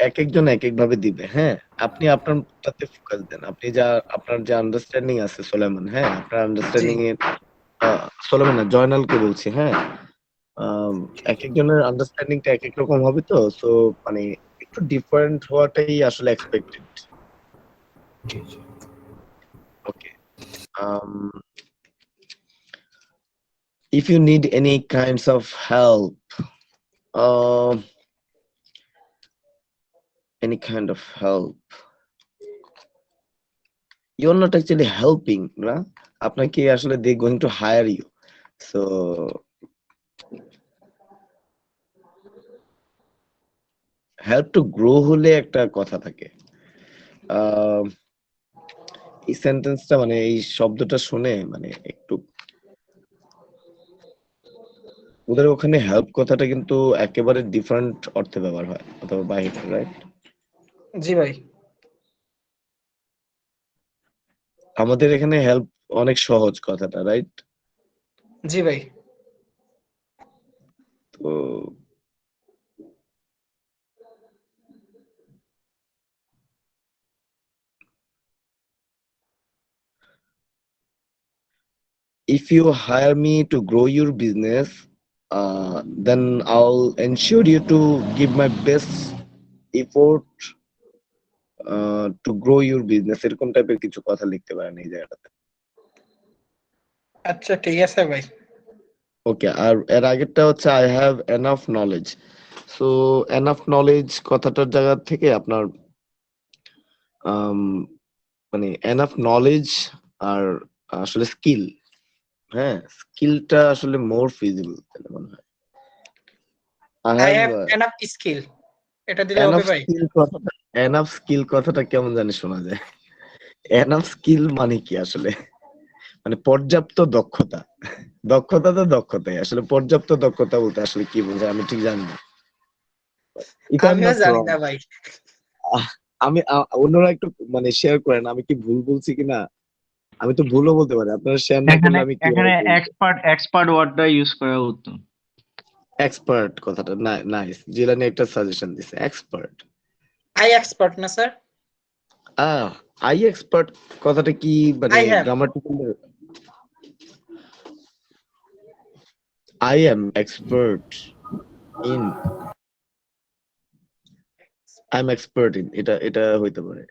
এক একজন এক এক ভাবে দিবে। হ্যাঁ, আপনি আপনারটাতে ফোকাস দেন। আপনি যা আপনার যে আন্ডারস্ট্যান্ডিং আছে সোলেমান, হ্যাঁ আপনার জি আন্ডারস্ট্যান্ডিং এর সোলেমান না, জয়নালকে বলছি। হ্যাঁ, এক একজনের আন্ডারস্ট্যান্ডিংটা এক এক রকম হবে, তো সো মানে একটু ডিফারেন্ট হওয়াটাই আসলে expected. G, G. Okay, if you need any kinds of help, any kind of help, you're not actually helping, না? আপনাকে আসলে they going to hire you, so help to grow হলে একটা কথা থাকে। এই সেন্টেন্সটা মানে এই শব্দটা শুনে মানে একটু ওদের ওখানে হেল্প কথাটা কিন্তু একেবারে ডিফারেন্ট অর্থে ব্যবহার হয় অথবা বাহিরে, রাইট? জি ভাই। আমাদের এখানে হেল্প অনেক সহজ কথাটা, রাইট? জি ভাই। তো if you hire me to grow your business, then I'll ensure you to give my best effort to grow your business, এরকম টাইপের কিছু কথা লিখতে পারেন এই জায়গাটাতে। আচ্ছা ঠিক আছে ভাই। ওকে, আর এর আগেরটা হচ্ছে I have enough knowledge. So enough knowledge কথাটার জায়গা থেকে আপনার মানে এনাফ নলেজ আর আসলে স্কিল, হ্যাঁ স্কিলটা আসলে মোর ফিজিবল মনে হয়। আই হ্যাভ এনাফ স্কিল, এটা দিলে হবে ভাই? এনাফ স্কিল কথাটা কেমন জানি শোনা যায়। এনাফ স্কিল মানে কি আসলে? মানে পর্যাপ্ত দক্ষতা। দক্ষতা তো দক্ষতাই, আসলে পর্যাপ্ত দক্ষতা বলতে আসলে কি বোঝায় আমি ঠিক জানি না। আমিও জানি না ভাই। আমি অন্যরা একটু মানে শেয়ার করেন, আমি কি ভুল বলছি কিনা। আমি তো ভুলও বলতে পারি, আপনারা শেয়ার না করলে আমি কি এখানে এক্সপার্ট ওয়ার্ডটা ইউজ করা উত্তম। এক্সপার্ট কথাটা নাইস, জিলানি একটা সাজেশন দিছে এক্সপার্ট। আই এক্সপার্ট না স্যার? আই এক্সপার্ট কথাটা কি মানে I have. Grammatical? I am expert in, I'm expert in, এটা হইতে পারে।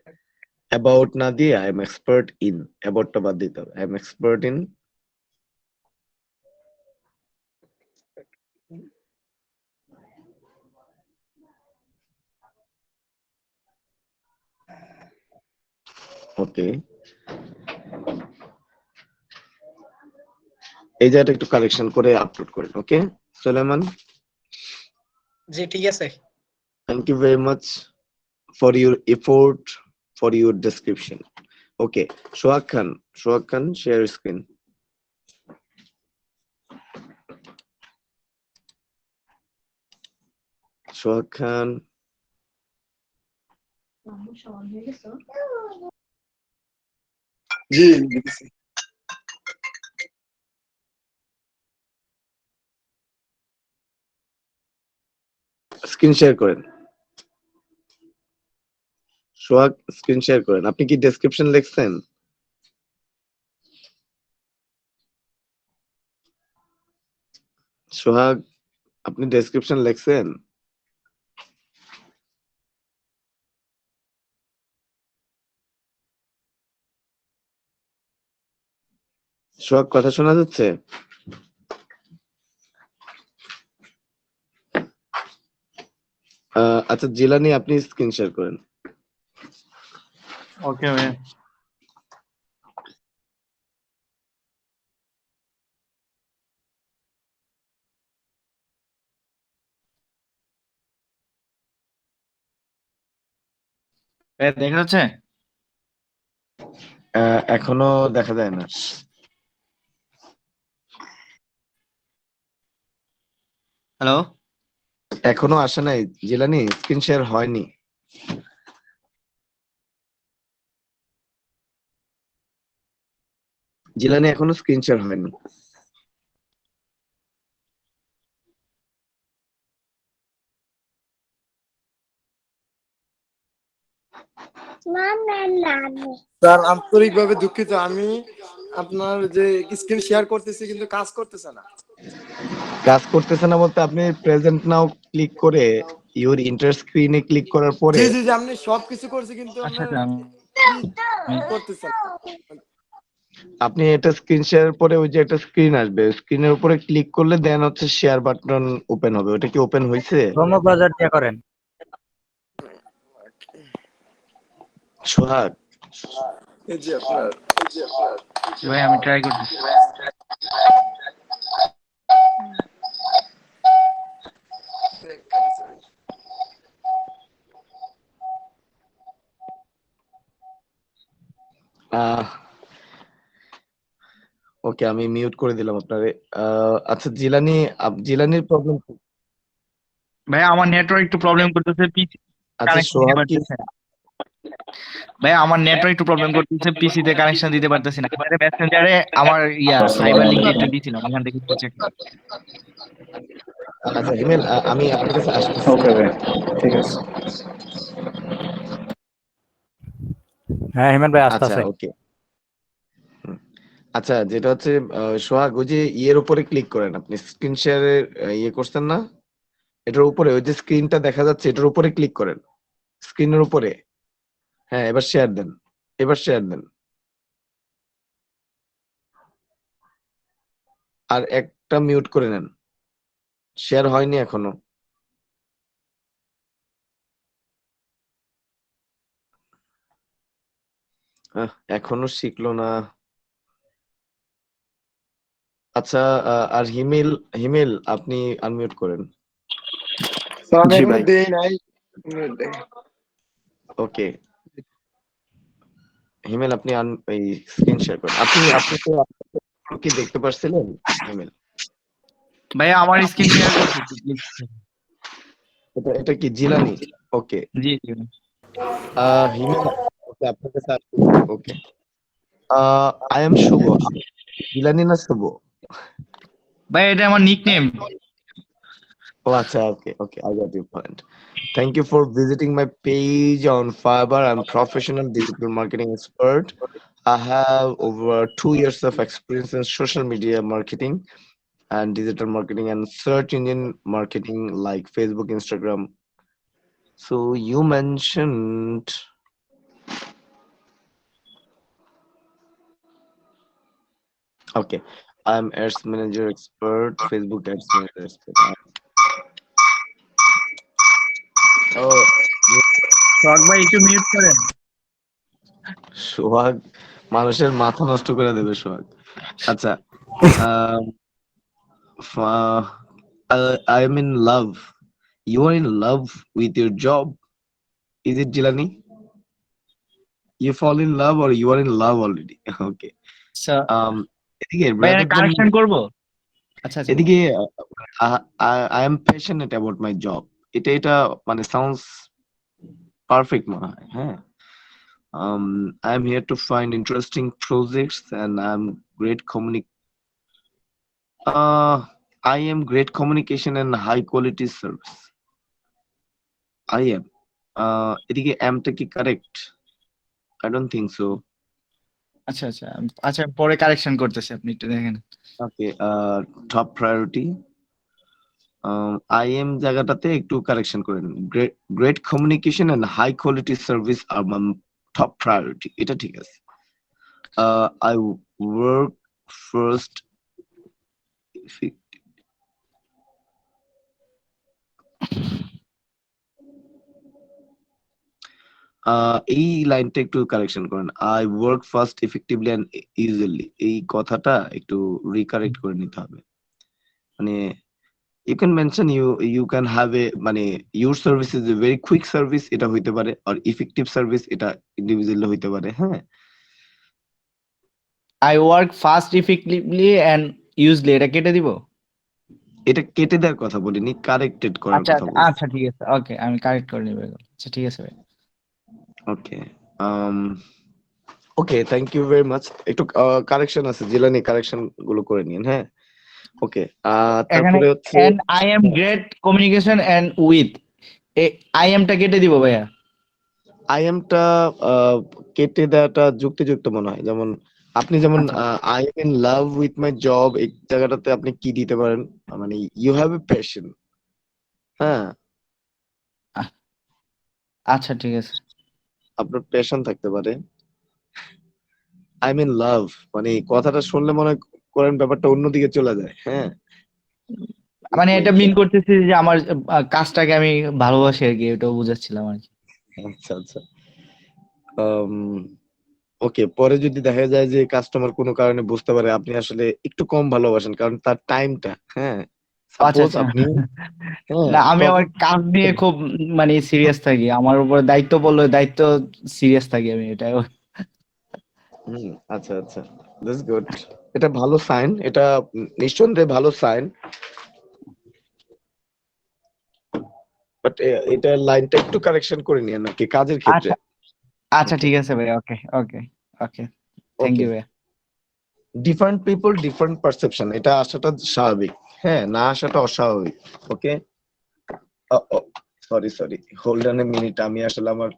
About না দিয়ে I am expert in, about টা বাদ দিতে হবে। I am expert in ওকে, এই জায়গাটা একটু কালেকশন করে আপলোড করেন। ওকে সুলাইমান, জি ঠিক আছে। thank you very much for your effort, for your description. Okay, Shoaib Khan, share your screen. Shoaib Khan, G screen share করেন। সোহাগ স্ক্রিন শেয়ার করেন। আপনি কি ডেসক্রিপশন লিখছেন? সোহাগ আপনি ডেসক্রিপশন লিখছেন? সোহাগ কথা শোনা যাচ্ছে? আচ্ছা জিলানি আপনি স্ক্রিন শেয়ার করেন। ওকে ভাই। দেখা যাচ্ছে? এখনো দেখা যায় না। হ্যালো, এখনো আসে নাই জিলানি, স্ক্রিন শেয়ার হয়নি। জিলানি এখনো স্ক্রিন শেয়ার হয়নি। স্যার আন্তরিকভাবে দুঃখিত, আমি আপনার যে স্ক্রিন শেয়ার করতেছি কিন্তু কাজ করতেছে না। কাজ করতেছে না বলতে আপনি প্রেজেন্ট নাও ক্লিক করে ইউর ইন্টার স্ক্রিনে ক্লিক করার পরে জি জি জি আমি সবকিছু করছি কিন্তু আপনার করতেছে না। আপনি এটা স্ক্রিন শেয়ারের পরে ওই যে একটা স্ক্রিন আসবে, স্ক্রিনের উপরে ক্লিক করলে দেন হচ্ছে শেয়ার বাটন ওপেন হবে। ওটা কি ওপেন হয়েছে? ক্রোম ব্রাউজার দিয়ে করেন। সোহাগ এই যে আপনার ভাই আমি ট্রাই করতেছি। ওকে আমি মিউট করে দিলাম আপনারে। আচ্ছা জিলানির প্রবলেম কি? ভাই আমার নেটওয়ার্ক একটু প্রবলেম করতেছে, পিসি আচ্ছা কানেকশন দিতে সোহাগ কি পারতেছি না। ভাই আমার নেটওয়ার্ক একটু প্রবলেম করতেছে, পিসি তে কানেকশন দিতে পারতেছি না। আমাদের মেসেঞ্জারে আমার সাইবার লিংক একটা দিয়েছিলাম, ওখান থেকে একটু চেক করুন। আচ্ছা হিমেল আমি আপনার কাছে আসতেছি। ওকে ভাই ঠিক আছে। হ্যাঁ হিমেল ভাই আচ্ছা আসতেছে। ওকে আচ্ছা, যেটা হচ্ছে সোহাগ, ওই যে ইয়ের উপরে ক্লিক করেন, আপনি স্ক্রিন শেয়ারের ইয়ে করছেন না, এটার উপরে ওই যে স্ক্রিনটা দেখা যাচ্ছে এটার উপরে ক্লিক করেন, স্ক্রিনের উপরে। হ্যাঁ, এবার শেয়ার দেন, এবার শেয়ার দেন। আর একটা মিউট করে নেন, শেয়ার হয়নি এখনো। এখনো শিখলো না। আচ্ছা, আর হিমেল, হিমেল আপনি আনমিউট করেন। স্যার আমি জি এখনো ভাই। দেই নাই। ওকে, হিমেল আপনি এই স্ক্রিন শেয়ার করেন। আপনি তো কি দেখতে পারছিলেন হিমেল? ভাইয়া আমার স্ক্রিন শেয়ার করছি। এটা কি জিলানি? ওকে, জি জি ভাই। হিমেল, ওকে আপনাকে স্যার। ওকে, আই এম শুভ। জিলানি না শুভ? ভাই এটা আমার nickname. Oh, acha, okay, I got your point. Thank you for visiting my page on Fiverr. I'm professional digital marketing expert. I have over 2 years of experience in social media marketing and digital marketing and search engine marketing like Facebook, Instagram. So you mentioned, okay, I'm ads manager expert, Facebook ads manager expert. Oh, সোহাগ ভাই একটু mute করেন। সোহাগ মানুষের মাথা নষ্ট করে দেবে সোহাগ। আচ্ছা, um, I'm in love. You are in love with your job. Is it Jilani? You fall in love or you are in love already? Okay. আচ্ছা এদিকে ভাই আমি rather than কারেকশন করব। আচ্ছা আচ্ছা এদিকে I am passionate about my job. এটা মানে sounds perfect মনে হয়, হ্যাঁ। I'm here to find interesting projects and I am great communication and high quality service. I am. এদিকে am টা কি correct? I don't think so. আচ্ছা আচ্ছা আচ্ছা পরে কারেকশন করতেছি, আপনি একটু দেখেন। Okay, top priority. I am জায়গাটাতে একটু কারেকশন করেন। Great communication and high quality service are my top priority. এটা ঠিক আছে। I work first. এই লাইনটা একটু কারেকশন করেন। I work fast, effectively and easily. এই কথাটা একটু রিকারেক্ট করে নিতে হবে। মানে you can mention you can have a মানে your service is a very quick service, এটা হইতে পারে, or effective service, এটা ইন্ডিভিজুয়ালি হইতে পারে, হ্যাঁ। I work fast effectively and usefully, এটা কেটে দিব। এটা কেটে দেওয়ার কথা বলিনি, কারেক্টেড করার আচ্ছা কথা বলছি। আচ্ছা ঠিক আছে, ওকে আমি কারেক্ট করে নিব এগুলো। আচ্ছা ঠিক আছে ভাই। Okay, okay, thank you very much. একটু কারেকশন আছে, জিলানি কারেকশন গুলো করে নিন, হ্যাঁ। ওকে, এখানে তারপরে হচ্ছে and I am great communication and with, I এমটা কেটে দিব ভাইয়া। আই এমটা কেটে দেওয়াটা যুক্তিযুক্ত মনে হয়। যেমন আপনি যেমন আচ্ছা I am in love with my job, এই জায়গাটাতে আপনি কি দিতে পারেন, মানে ইউ হ্যাভ এ প্যাশন, হ্যাঁ। আচ্ছা ঠিক আছে। আপনার প্যাশন থাকতে পারে। আই এম ইন লাভ মানে কথাটা শুনলে মনে করেন ব্যাপারটা অন্যদিকে চলে যায়, হ্যাঁ। মানে এটা মিন করতেছি যে আমার কাজটাকে আমি ভালোবাসি আর কি, এটাও বুঝাচ্ছিলাম আর কি। আচ্ছা আচ্ছা, ওকে। পরে যদি দেখা যায় যে কাস্টমার কোনো কারণে বুঝতে পারে আপনি আসলে একটু কম ভালোবাসেন, কারণ তার টাইমটা, হ্যাঁ, আচ্ছা সাপোজ আচ্ছা আপনি, হ্যাঁ, না আমি আমার তখন কাজ নিয়ে খুব মানে সিরিয়াস থাকি, আমার উপর দায়িত্ব পড়লে দায়িত্ব সিরিয়াস থাকি আমি, এটাই। আচ্ছা আচ্ছা, দ্যাটস গুড। এটা ভালো সাইন, এটা নিঃসন্দেহে ভালো সাইন। বাট এটা লাইনটা একটু কারেকশন করে নিয়ে নাকি কাজের ক্ষেত্রে। আচ্ছা আচ্ছা ওকে, ঠিক আছে ভাই, okay okay okay, thank okay. You ভাই। ডিফারেন্ট পিপল ডিফারেন্ট পারসেপশন, এটা আসাটা স্বাভাবিক, হ্যাঁ, না আসাটা অস্বাভাবিক। Okay, sorry sorry, hold on a minute, আমি আসলে আমার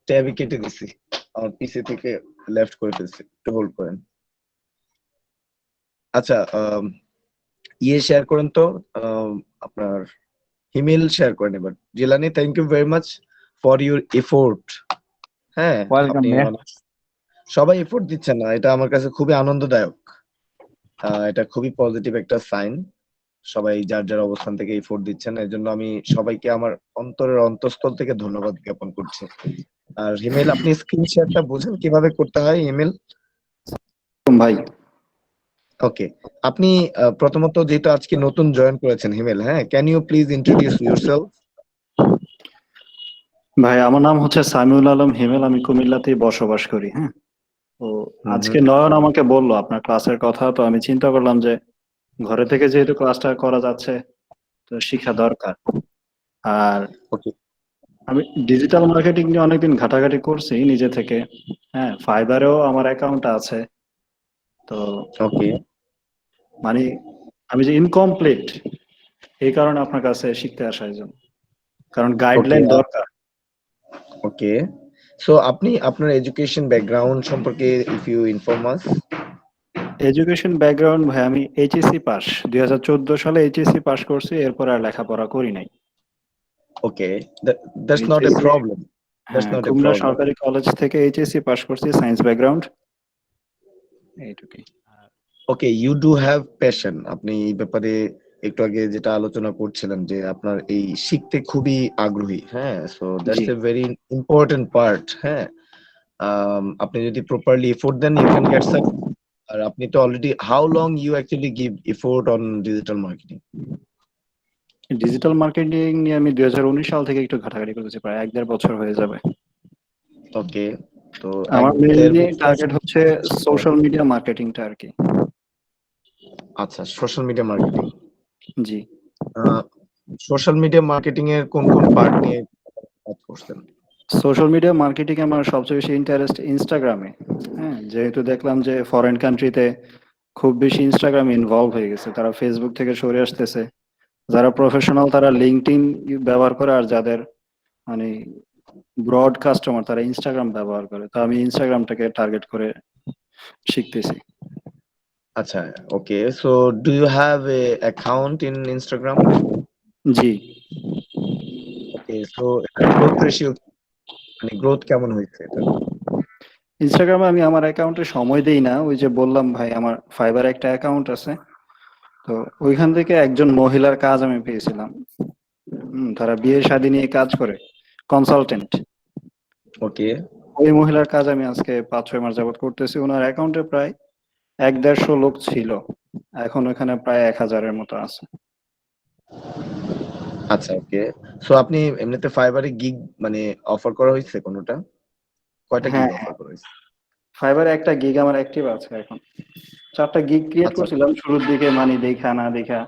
ট্যাবই কেটে দিছি, আমার পিসি থেকে লেফট করে ফেলছি, একটু হোল্ড করেন। আচ্ছা, ইয়ে শেয়ার করেন তো, আপনার ইমেল শেয়ার করেন এবার। Jilani, thank you very much for your effort. হ্যাঁ, ওয়েলকাম আপনি ভাইয়া। সবাই এফোর্ট দিচ্ছেন না, এটা আমার কাছে খুবই আনন্দদায়ক। এটা খুবই পজিটিভ একটা সাইন। সবাই যার যার অবস্থান থেকে এফোর্ট দিচ্ছেন, এর জন্য আমি সবাইকে আমার অন্তরের অন্তঃস্থল থেকে ধন্যবাদ জ্ঞাপন করছি। আর ইমেল, আপনি স্ক্রিন শেয়ারটা বুঝেন কিভাবে করতে হয় ইমেল? ভাই ওকে, আপনি প্রথমত যেহেতু আজকে নতুন জয়েন করেছেন হিমেল, হ্যাঁ, can you please introduce yourself? ভাই আমার নাম হচ্ছে সামিউল আলম হিমেল, আমি কুমিল্লাতেই বসবাস করি। হ্যাঁ, তো আজকে নয়ন আমাকে বললো আপনার ক্লাসের কথা, তো আমি চিন্তা করলাম যে ঘরে থেকে যেহেতু ক্লাসটা করা যাচ্ছে তো শিখা দরকার। আর ওকে, আমি ডিজিটাল মার্কেটিং নিয়ে অনেকদিন ঘাটাঘাটি করছি নিজে থেকে। হ্যাঁ, ফাইবারেও আমার অ্যাকাউন্ট আছে। তো ওকে, মানে আমি যে ইনকমপ্লিট, এই কারণে আপনার কাছে শিখতে আসা, এই জন্য, কারণ গাইডলাইন দরকার। ওকে। সো আপনি আপনার এডুকেশন ব্যাকগ্রাউন্ড সম্পর্কে if you inform us. Education background ভাই, আমি এইচএসসি পাস 2014 সালে এইচএসসি পাস করছি, এরপর আর লেখাপড়া করি নাই। Okay, that's not a HSC problem, that's হ্যাঁ, নট এ কুমিল্লা প্রবলেম। সরকারি কলেজ থেকে এইচএসসি পাস করছি, সায়েন্স ব্যাকগ্রাউন্ড, এইটুকুই। Okay, you do have passion. আপনি এই ব্যাপারে একটু আগে যেটা আলোচনা করছিলেন যে আপনার এই শিখতে খুবই আগ্রহী, হ্যাঁ, সো দ্যাটস জি এ ভেরি ইম্পর্টেন্ট পার্ট। হ্যাঁ, আপনি যদি প্রপারলি এফোর্ট দেন ইউ ক্যান গেট সাকসেস। আর আপনি তো already, how long you actually give effort on digital marketing? Digital marketing নিয়ে আমি 2019 সাল থেকে একটু ঘাটাঘাটি করতেছি, প্রায় 1-1.5 বছর হয়ে যাবে। ওকে, তো আমার 1-1.5 মেইনলি বছর। টার্গেট হচ্ছে সোশ্যাল মিডিয়া মার্কেটিংটা আর কি। আচ্ছা, সোশ্যাল মিডিয়া মার্কেটিং। জি, সোশ্যাল মিডিয়া মার্কেটিং এর কোন কোন পার্ট নিয়ে কাজ করছেন? সোশ্যাল মিডিয়া মার্কেটিং আমার সবচেয়ে বেশি ইন্টারেস্ট ইনস্টাগ্রামে। হ্যাঁ, যেহেতু দেখলাম যে ফরেন কান্ট্রিতে খুব বেশি ইনস্টাগ্রাম ইনভলভ হয়ে গেছে, তারা ফেসবুক থেকে সরে আসতেছে। যারা প্রফেশনাল তারা লিঙ্কডইন ব্যবহার করে, আর যাদের মানে ব্রড কাস্টমার তারা ইনস্টাগ্রাম ব্যবহার করে। তো আমি ইনস্টাগ্রামটাকে টার্গেট করে শিখতেছি। আচ্ছা, okay, so do you have a account in Instagram? জি, ওকে, সো এটার গ্রোথ রেশিও, মানে গ্রোথ কেমন হয়েছে এটা? ইনস্টাগ্রামে আমি আমার অ্যাকাউন্টে সময় দেই না। ওই যে বললাম ভাই, আমার ফাইবার একটা অ্যাকাউন্ট আছে, তো ওইখান থেকে একজন মহিলার কাজ আমি পেয়েছিলাম। তারা বিয়ে শাদী নিয়ে কাজ করে, কনসালটেন্ট। ওকে, ওই মহিলার কাজ আমি আজকে 5-6 মাস যাবত করতেছি। ওনার অ্যাকাউন্টে প্রায় 1-150 লোক ছিল, এখন ওখানে প্রায় 1000-এর মতো আছে। আচ্ছা, ওকে, সো আপনি এমনিতে ফাইবারে গিগ মানে অফার করা হয়েছে কোনোটা? কয়টা গিগ হ্যাঁ হ্যাঁ, অফার করা হয়েছে? ফাইবারে একটা গিগ আমার অ্যাক্টিভ আছে এখন। 4টা গিগ ক্রিয়েট আচ্ছা, করছিলাম শুরুর দিকে, মানে দেখা না দেখা,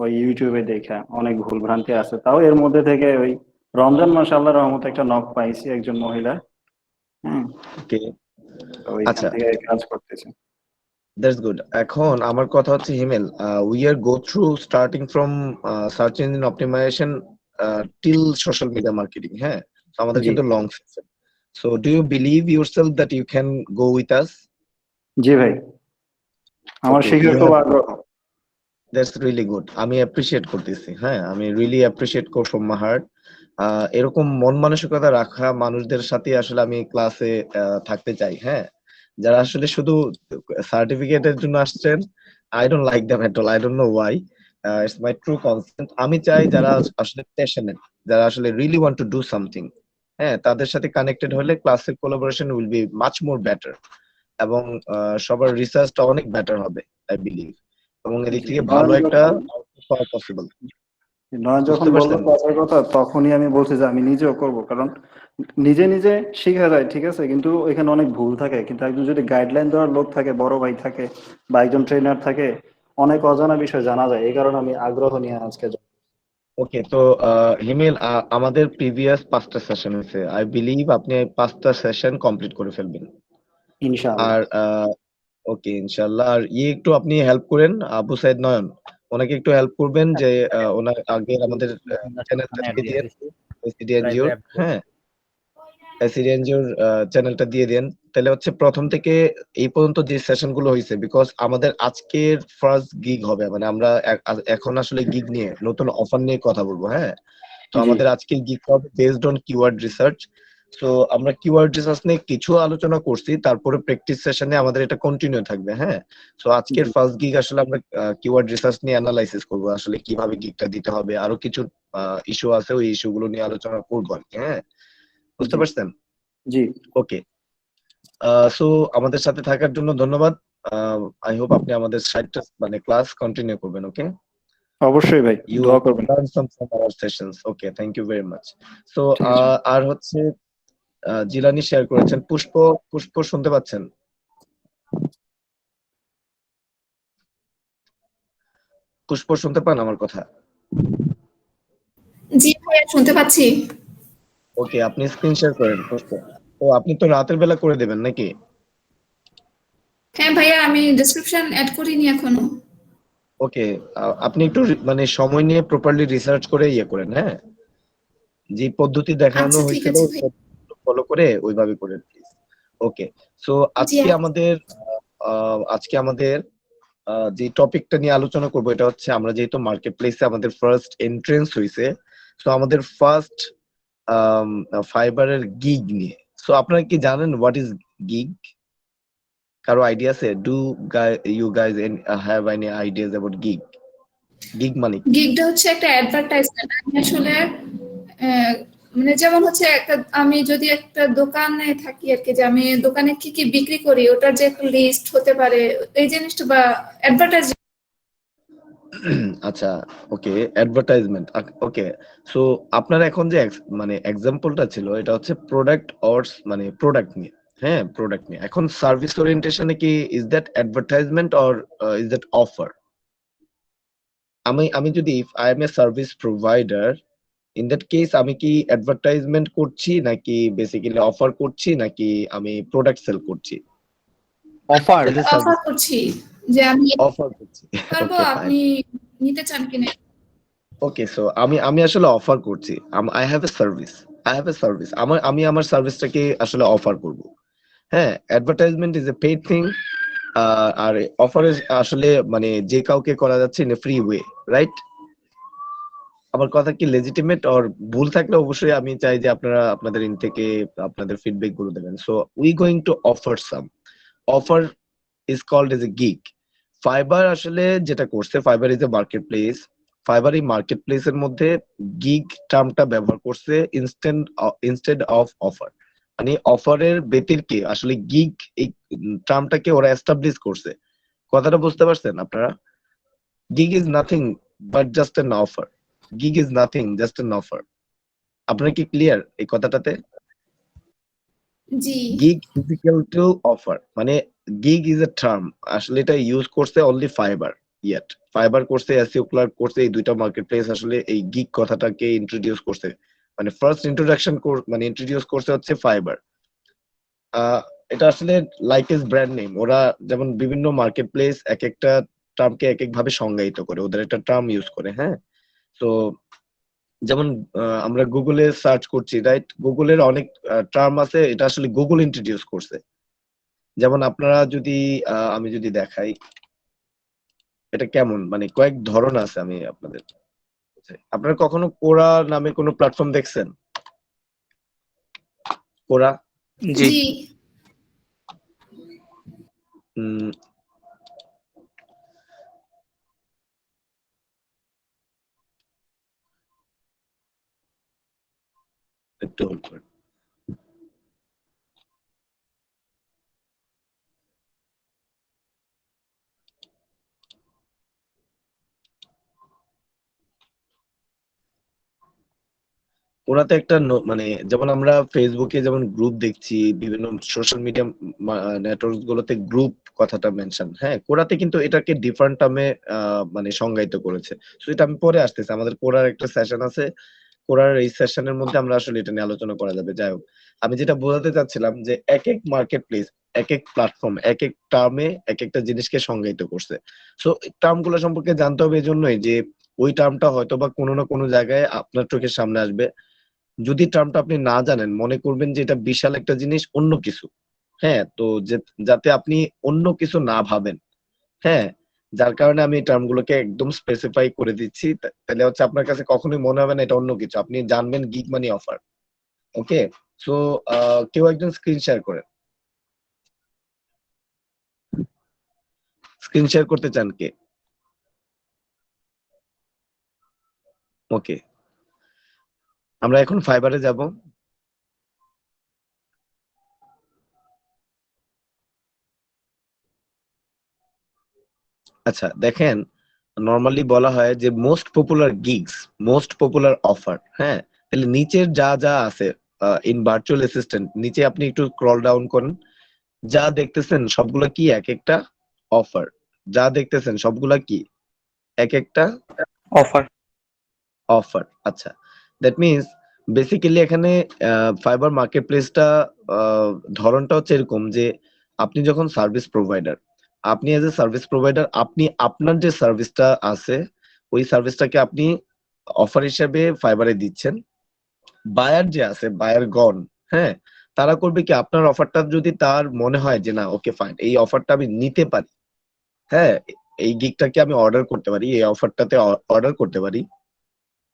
ওই ইউটিউবে দেখা অনেক ভুল ভ্রান্তি আছে। তাও এর মধ্যে থেকে ওই রমজান মাসে আল্লাহর রহমতে একটা নক পাইছি একজন মহিলা। হ্যাঁ, ওকে, তো ওইখান আচ্ছা, থেকে কাজ করতেছি। That's good. এখন আমার কথা হচ্ছে Himel, we are go through starting from search engine optimisation till social media marketing, হ্যাঁ, তো আমাদের জি কিন্তু long session. So do you believe yourself that you can go with us? জি ভাই, আমার ওকে, শিখার ইউ খুব হ্যাভ, আগ্রহ। That's really good. আমি অ্যাপ্রিসিয়েট করতেছি, হ্যাঁ, আমি রিয়েলি অ্যাপ্রিসিয়েট করি ফ্রম মাই হার্ট। এরকম মন মানসিকতা রাখা মানুষদের সাথে আসলে আমি ক্লাসে থাকতে চাই, হ্যাঁ, যারা আসলে শুধু সার্টিফিকেটের জন্য আসছেন। I don't like them at all, I don't know Y. It's my true concept. আমি চাই যারা আসলে প্যাশনেট, যারা আসলে really want to do something, হ্যাঁ, তাদের সাথে কানেক্টেড হলে ক্লাসের collaboration will be much more better, এবং সবার রিসার্চটা অনেক বেটার হবে আই বিলিভ, এবং এদিক জি, থেকে ভালো নয়ন একটা যখন আউটপুট পাওয়া পসিবল। নয়ন যখন বুঝতে বললো পারছেন? ক্লাসের কথা, তখনই আমি বলছি যে আমি নিজেও করব, কারণ নিজে নিজে শিখা যায় ঠিক আছে, কিন্তু এখানে অনেক ভুল থাকে। কিন্তু একজন যদি গাইডলাইন দেওয়ার লোক থাকে, বড় ভাই থাকে বা একজন ট্রেনার থাকে, অনেক অজানা বিষয় জানা যায়। এই কারণে আমি আগ্রহ নিয়ে আজকে ওকে, তো হিমেল, আমাদের প্রিভিয়াস 5টা সেশন হয়েছে, আই বিলিভ আপনি 5টা সেশন কমপ্লিট করে ফেলবেন। ইনশাআল্লাহ। আর ওকে, ইনশাল্লাহ। আর একটু আপনি হেল্প করেন, আবু সাইদ নয়ন, ওনাকে একটু হেল্প করবেন যে ওনার আগে আমাদের চ্যানেলটা দিয়ে দিয়ে দিছি ওসিডি প্রাইভেট এনজিওর, অ্যাপ। হ্যাঁ, অ্যাসিরিয়ানজোর চ্যানেলটা দিয়ে দেন, তাহলে হচ্ছে প্রথম থেকে এই পর্যন্ত যে সেশন গুলো হয়েছে, বিকজ আমাদের আজকের ফার্স্ট গিগ হবে, মানে আমরা এখন আসলে গিগ নিয়ে নতুন অফার নিয়ে কথা বলবো। হ্যাঁ, তো জি আমাদের আজকের গিগ হবে based on keyword research. So আমরা কিওয়ার্ড রিসার্চ নিয়ে কিছু আলোচনা করছি, তারপরে প্র্যাকটিস সেশনে আমাদের এটা কন্টিনিউ থাকবে। হ্যাঁ, সো আজকের জি ফার্স্ট গিগ আসলে আমরা কিওয়ার্ড রিসার্চ নিয়ে অ্যানালাইসিস করবো, আসলে কিভাবে গিগটা দিতে হবে, আরো কিছু ইস্যু আছে, ওই ইস্যু গুলো নিয়ে আলোচনা করবো আর কি। হ্যাঁ, বুঝতে জি পারছেন? জি ওকে, সো আমাদের সাথে থাকার জন্য ধন্যবাদ। আই হোপ আপনি আমাদের সাইটটা মানে ক্লাস কন্টিনিউ করবেন। ওকে, অবশ্যই ভাই, ইউ দোয়া করবেন। Learn some from our sessions. Okay, thank you very much. So ঠিক আছে। আর হচ্ছে জিলানি শেয়ার করেছেন। পুষ্প, পুষ্প শুনতে পাচ্ছেন? পুষ্প শুনতে পান আমার কথা? জি ভাইয়া, শুনতে পাচ্ছি। ওকে, আপনি স্ক্রিন শেয়ার করেন পুষ্প। ও, আপনি তো রাতের বেলা করে দেবেন নাকি? হ্যাঁ ভাইয়া, আমি ডেসক্রিপশন অ্যাড করিনি এখনো। ওকে, আপনি একটু মানে সময় নিয়ে প্রপারলি রিসার্চ করে ইয়ে করেন। হ্যাঁ, যে পদ্ধতি দেখানো আচ্ছা ঠিক হয়েছিল আছে ভাই। ফলো করে ওইভাবে করেন প্লিজ। ওকে, সো জি আজকে আমাদের যে টপিকটা নিয়ে আলোচনা করব, এটা হচ্ছে আমরা যেহেতু মার্কেট প্লেসে আমাদের ফার্স্ট এন্ট্রেন্স হয়েছে, সো আমাদের ফার্স্ট ফাইবারের গিগ নিয়ে। সো আপনারা কি জানেন হোয়াট ইজ গিগ? কারো আইডিয়া আছে? You guys have any ideas about gig? Gig মানে কি? গিগটা হচ্ছে একটা অ্যাডভার্টাইজমেন্ট। আমি আসলে আহ, মানে যেমন হচ্ছে একটা, আমি যদি একটা দোকানে থাকি আর কি, যে আমি দোকানে কি কি বিক্রি করি ওটার যে একটা লিস্ট হতে পারে, এই জিনিসটা বা অ্যাডভার্টাইজ। আচ্ছা, ওকে, অ্যাডভার্টাইজমেন্ট। ওকে, সো আপনার এখন যে মানে এক্সাম্পলটা ছিল, এটা হচ্ছে প্রোডাক্ট অর মানে প্রোডাক্ট নিয়ে। হ্যাঁ, প্রোডাক্ট নিয়ে। এখন সার্ভিস ওরিয়েন্টেশনে কি is that advertisement or is that offer? আমি যদি if I M a service provider, in that case আমি কি অ্যাডভার্টাইজমেন্ট করছি, নাকি বেসিক্যালি অফার করছি, নাকি আমি প্রোডাক্ট সেল করছি? Offer. As a offer service করছি যে আমি অফার করছি। পারবো, ওকে, ফাইন। আপনি নিতে চান কিনা। ওকে, সো আমি আসলে অফার করছি। আই হ্যাভ এ সার্ভিস, আমি আমার সার্ভিসটাকে আসলে অফার করব। হ্যাঁ, advertisement is a paid thing. আর অফার আসলে মানে যে কাউকে করা যাচ্ছে in a free way, right? আমার কথা কি লেজিটিমেট? অর ভুল থাকলে অবশ্যই আমি চাই যে আপনারা আপনাদের ইন থেকে আপনাদের ফিডব্যাক গুলো দেবেন। So we going to offer some offer is called as a gig. Fibre আসলে যেটা করছে, fibre is a market place. Fibre এই মার্কেট প্লেসের মধ্যে গিগ টার্মটা ব্যবহার করছে ইনস্টেড অফ অফার। মানে অফারের ব্যতিরকে আসলে গিগ এই টার্মটাকে ওরা এস্টাবলিশ করছে। কথাটা বুঝতে পারছেন আপনারা? Gig is nothing but just an offer. Gig is nothing just an offer. আপনারা কি ক্লিয়ার এই কথাটাতে? জি gig is equal to offer, মানে গিগ ইজ এ টার্ম। আসলে এটা ইউজ করছে অনলি ফাইবার। ফাইবার করছে, এসইও ক্লার্ক করছে, এই দুইটা মার্কেট প্লেস আসলে এই গিগ কথাটাকে ইন্ট্রোডিউস করছে। মানে ফার্স্ট ইন্ট্রোডাকশন মানে ইন্ট্রোডিউস করছে হচ্ছে ফাইবার। এটা আসলে লাইক ইজ ব্র্যান্ড নেম। ওরা যেমন বিভিন্ন মার্কেট প্লেস এক একটা টার্মকে এক এক ভাবে সংজ্ঞায়িত করে, ওদের একটা টার্ম ইউজ করে। হ্যাঁ, তো যেমন আমরা গুগলে সার্চ করছি, রাইট? গুগলের অনেক টার্ম আছে, এটা আসলে গুগল ইন্ট্রোডিউস করছে। যেমন আপনারা যদি আমি যদি দেখাই এটা কেমন, মানে কয়েক ধরন আছে। আমি আপনারা কখনো কোরা নামে কোনো প্ল্যাটফর্ম দেখছেন? কোরা? জি। জি উম, একটু hold করেন। ওরাতে একটা মানে যেমন আমরা ফেসবুকে যেমন গ্রুপ দেখছি, বিভিন্ন সোশ্যাল মিডিয়া নেটওয়ার্ক গুলোতে গ্রুপ কথাটা মেনশন। হ্যাঁ, কোরাতে কিন্তু এটাকে ডিফারেন্ট টার্মে মানে সংজ্ঞায়িত করেছে। তো এটা আমি পরে আসতেছি, আমাদের কোরার একটা সেশন আছে। কোরার এই সেশনের মধ্যে আমরা আসলে এটা নিয়ে আলোচনা করা যাবে। যাই হোক, আমি যেটা বোঝাতে চাচ্ছিলাম যে এক এক মার্কেট প্লেস, এক এক প্ল্যাটফর্ম, এক এক টার্মে এক একটা জিনিসকে সংজ্ঞায়িত করছে। সো টার্ম গুলো সম্পর্কে জানতে হবে, এই জন্যই যে ওই টার্মটা হয়তো বা কোনো না কোনো জায়গায় আপনার চোখের সামনে আসবে। যদি টার্মটা আপনি না জানেন মনে করবেন যে এটা বিশাল একটা জিনিস অন্য কিছু। হ্যাঁ, তো যাতে আপনি অন্য কিছু না ভাবেন। হ্যাঁ, যার কারণে আমি টার্ম গুলোকে একদম স্পেসিফাই করে দিচ্ছি। তাহলে হচ্ছে আপনার কাছে কখনোই মনে হবে না এটা অন্য কিছু। আপনি জানবেন গিগ মানি অফার। ওকে, সো কেউ একজন স্ক্রিন শেয়ার করেন। স্ক্রিন শেয়ার করতে চান কে? ওকে, আমরা এখন ফাইবারে যাব। আচ্ছা দেখেন, নরমালি বলা হয় যে most popular gigs, most popular offer. হ্যাঁ, তাহলে নিচের যা যা আছে ইন ভার্চুয়াল অ্যাসিস্ট্যান্ট, নিচে আপনি একটু স্ক্রল ডাউন করেন। যা দেখতেছেন সবগুলা কি এক একটা অফার। যা দেখতেছেন সবগুলা কি এক একটা অফার। অফার। আচ্ছা, দ্যাট মিনস বেসিক্যালি এখানে ফাইবার মার্কেট প্লেসটা ধরনটা হচ্ছে এরকম যে আপনি যখন সার্ভিস প্রোভাইডার, আপনি এজ এ সার্ভিস প্রোভাইডার আপনি আপনার যে সার্ভিসটা আছে ওই সার্ভিসটাকে আপনি অফার হিসেবে ফাইবারে দিচ্ছেন। বায়ার যে আছে, বায়ার গণ, হ্যাঁ, তারা করবে কি আপনার অফারটা যদি তার মনে হয় যে না ওকে ফাইন এই অফারটা আমি নিতে পারি, হ্যাঁ, এই গিগটাকে আমি অর্ডার করতে পারি, এই অফারটাতে অর্ডার করতে পারি,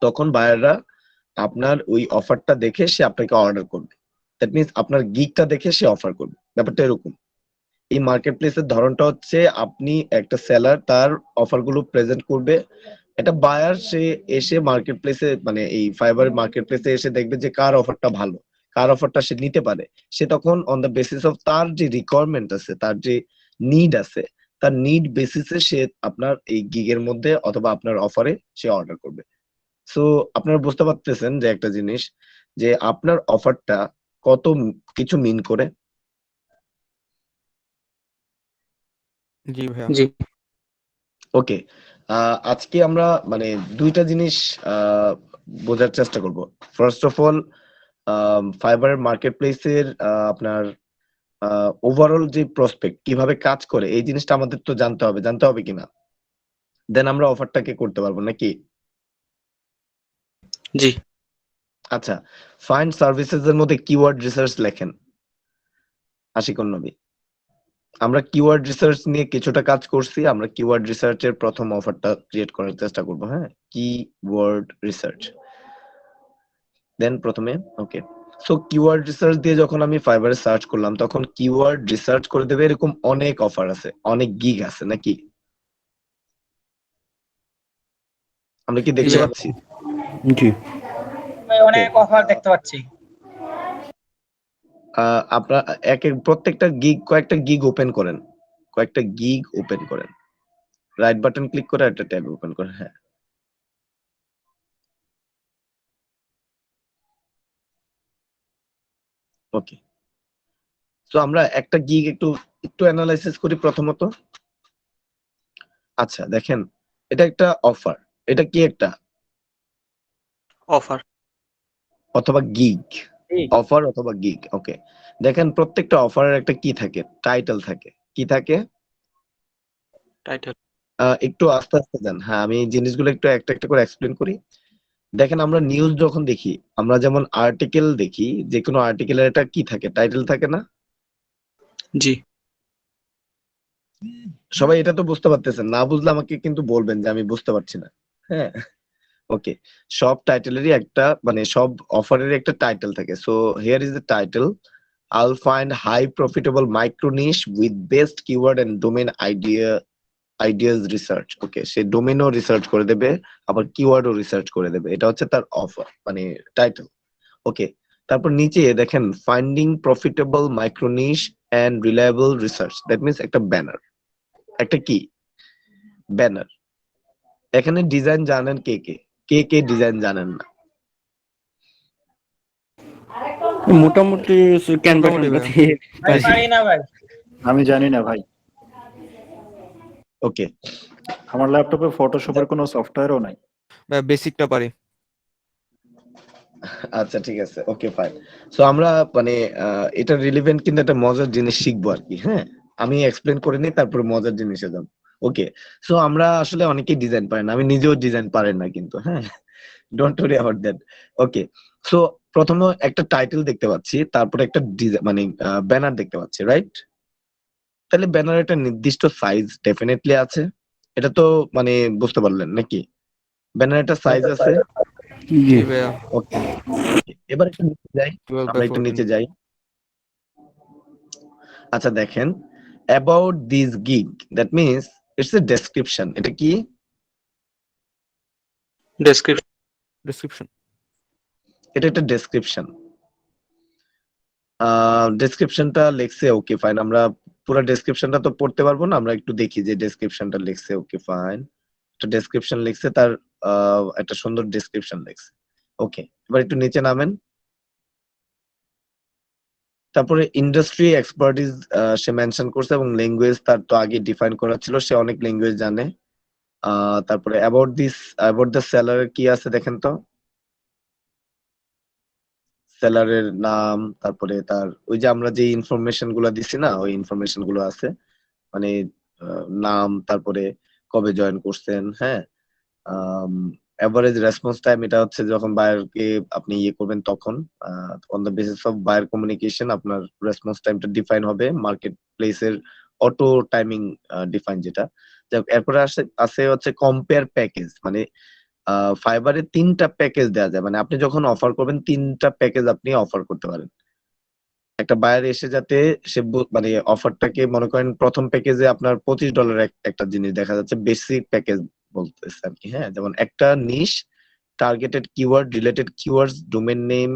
তখন বায়াররা আপনার ওই অফারটা দেখে সে আপনাকে অর্ডার করবে। দ্যাট মিনস আপনার গিগটা দেখে সে অফার করবে। ব্যাপারটা এরকম। এই মার্কেট প্লেসের ধরনটা হচ্ছে আপনি একটা সেলার তার অফার গুলো প্রেজেন্ট করবে, একটা বায়ার সে এসে মার্কেট প্লেসে মানে এই ফাইবার মার্কেট প্লেসে এসে দেখবে যে কার অফারটা ভালো, কার অফারটা সে নিতে পারে। সে তখন অন দ্য বেসিস অফ তার যে রিকোয়ারমেন্ট আছে, তার যে নিড আছে, তার নিড বেসিসে সে আপনার এই গিগের মধ্যে অথবা আপনার অফারে সে অর্ডার করবে। সো আপনারা বুঝতে পারতেছেন যে একটা জিনিস, যে আপনার অফারটা কত কিছু মিন করে। জি ভাইয়া। জি ওকে, আজকে আমরা মানে দুইটা জিনিস বোঝার চেষ্টা করব। ফার্স্ট অফ অল ফাইবারের মার্কেট প্লেসের আপনার ওভারঅল যে প্রসপেক্ট কিভাবে কাজ করে এই জিনিসটা আমাদের তো জানতে হবে কিনা, দেন আমরা অফারটাকে করতে পারবো নাকি। জি। আচ্ছা, ফাইন্ড সার্ভিসেস এর মধ্যে কিওয়ার্ড রিসার্চ লেখেন আশিকুন নবী। আমরা কিওয়ার্ড রিসার্চ নিয়ে কিছুটা কাজ করছি, আমরা কিওয়ার্ড রিসার্চের প্রথম অফারটা ক্রিয়েট করার চেষ্টা করব। হ্যাঁ, কিওয়ার্ড রিসার্চ, দেন প্রথমে ওকে। সো কিওয়ার্ড রিসার্চ দিয়ে যখন আমি ফাইবারে সার্চ করলাম তখন কিওয়ার্ড রিসার্চ করে দেবে এরকম অনেক অফার আছে, অনেক গিগ আছে নাকি, আমরা কি দেখতে পাচ্ছি? জি। অনেক অফার দেখতে পাচ্ছি। আপনার প্রত্যেকটা গিগ কয়েকটা গিগ ওপেন করেন, কয়েকটা গিগ ওপেন করেন, রাইট বাটন ক্লিক করে একটা ট্যাব ওপেন করেন। হ্যাঁ, ওকে। তো আমরা একটা গিগ একটু অ্যানালাইসিস করি প্রথমত। আচ্ছা দেখেন, এটা একটা অফার, এটা কি একটা অফার অথবা গিগ, অফার অথবা গিগ। ওকে, দেখেন প্রত্যেকটা অফারের একটা কি থাকে, টাইটেল থাকে। কি থাকে? টাইটেল। একটু আস্তে আস্তে যান। হ্যাঁ, আমি জিনিসগুলো একটু একটা একটা করে এক্সপ্লেন করি। দেখেন আমরা নিউজ যখন দেখি, আমরা যেমন আর্টিকেল দেখি, যে কোনো আর্টিকেলের একটা কি থাকে, টাইটেল থাকে না? জি। সবাই এটা তো বুঝতে পারতেছেন, না বুঝলে আমাকে কিন্তু বলবেন যে আমি বুঝতে পারছি না। হ্যাঁ, ওকে। সব টাইটেলেরই একটা মানে সব অফারের একটা টাইটেল থাকে। So here is the title, I'll find high profitable micro niche with best keyword and domain ideas research. Okay, সে ডোমেনও রিসার্চ করে দেবে, আবার কিওয়ার্ডও রিসার্চ করে দেবে। এটা হচ্ছে তার অফার মানে টাইটেল। ওকে, তারপর নিচে দেখেন finding profitable micro niche and reliable research, that means একটা ব্যানার, একটা কি ব্যানার। এখানে ডিজাইন জানেন কে কে? কে কে ডিজাইন জানেন না? মোটামুটি ক্যানভা ভাই পারি না ভাই। আমি জানি না ভাই, ওকে, আমার ল্যাপটপে ফটোশপের কোনো সফটওয়্যারও নাই। বেসিকটা পারি। আচ্ছা ঠিক আছে, ওকে ফাইন। সো আমরা মানে এটা রিলেভেন্ট কিন্তু একটা মজার জিনিস শিখবো আর কি। হ্যাঁ, আমি এক্সপ্লেন করে নিই তারপরে মজার জিনিসে যাব। ওকে, সো আমরা আসলে অনেকেই ডিজাইন পারি না, আমি নিজেও ডিজাইন পারেন না কিন্তু। হ্যাঁ, don't worry about that. Okay, so প্রথমে একটা টাইটেল দেখতে পাচ্ছি, তারপরে একটা মানে ব্যানার দেখতে পাচ্ছি, রাইট? তাহলে ব্যানার একটা নির্দিষ্ট সাইজ ডেফিনেটলি আছে, এটা তো মানে বুঝতে পারলেন নাকি? ব্যানার একটা সাইজ আছে। জি ভাইয়া, ওকে, এবার একটু নিচে যাই, 12 আমরা by একটু 14। নিচে যাই। আচ্ছা দেখেন, about this gig, that means it's a description. এটা কি? ডেসক্রিপশন। এটা একটা ডেসক্রিপশন। ডেসক্রিপশনটা লিখছে, ওকে ফাইন। আমরা পুরো ডেসক্রিপশনটা তো পড়তে পারবো না, আমরা একটু দেখি যে ডেসক্রিপশনটা লিখছে। ওকে ফাইন, একটা ডেসক্রিপশন লিখছে, তার একটা সুন্দর ডেসক্রিপশন লিখছে। ওকে, এবার একটু নিচে নামেন। তারপরে ইন্ডাস্ট্রি এক্সপার্টিস সে মেনশন করছে, এবং ল্যাঙ্গুয়েজ তার তো আগে ডিফাইন করা ছিল, সে অনেক ল্যাঙ্গুয়েজ জানে। তারপরে অ্যাবাউট দ্য সেলার কি আছে দেখেন তো, সেলারের নাম, তারপরে তার ওই যে আমরা যে ইনফরমেশন গুলো দিছি না, ওই ইনফরমেশন গুলো আছে, মানে নাম, তারপরে কবে জয়েন করছেন, হ্যাঁ। এভারেজ রেসপন্স টাইম, এটা হচ্ছে যখন বায়ারকে আপনি ইয়ে করবেন তখন, on the basis of buyer communication আপনার রেসপন্স টাইমটা ডিফাইন হবে, মার্কেট প্লেসের অটো টাইমিং ডিফাইন যেটা। এরপরে আছে হচ্ছে কম্পেয়ার প্যাকেজ, মানে ফাইবারে 3টা প্যাকেজ দেওয়া যায়, মানে আপনি যখন অফার করবেন 3টা প্যাকেজ আপনি অফার করতে পারেন। একটা বায়ার এসে যাতে সে মানে অফারটাকে মনে করেন, প্রথম প্যাকেজে আপনার $25 একটা জিনিস দেখা যাচ্ছে, বেসিক প্যাকেজ বলতেছে আর কি, হ্যাঁ। যেমন একটা niche targeted keyword, related keywords, domain name,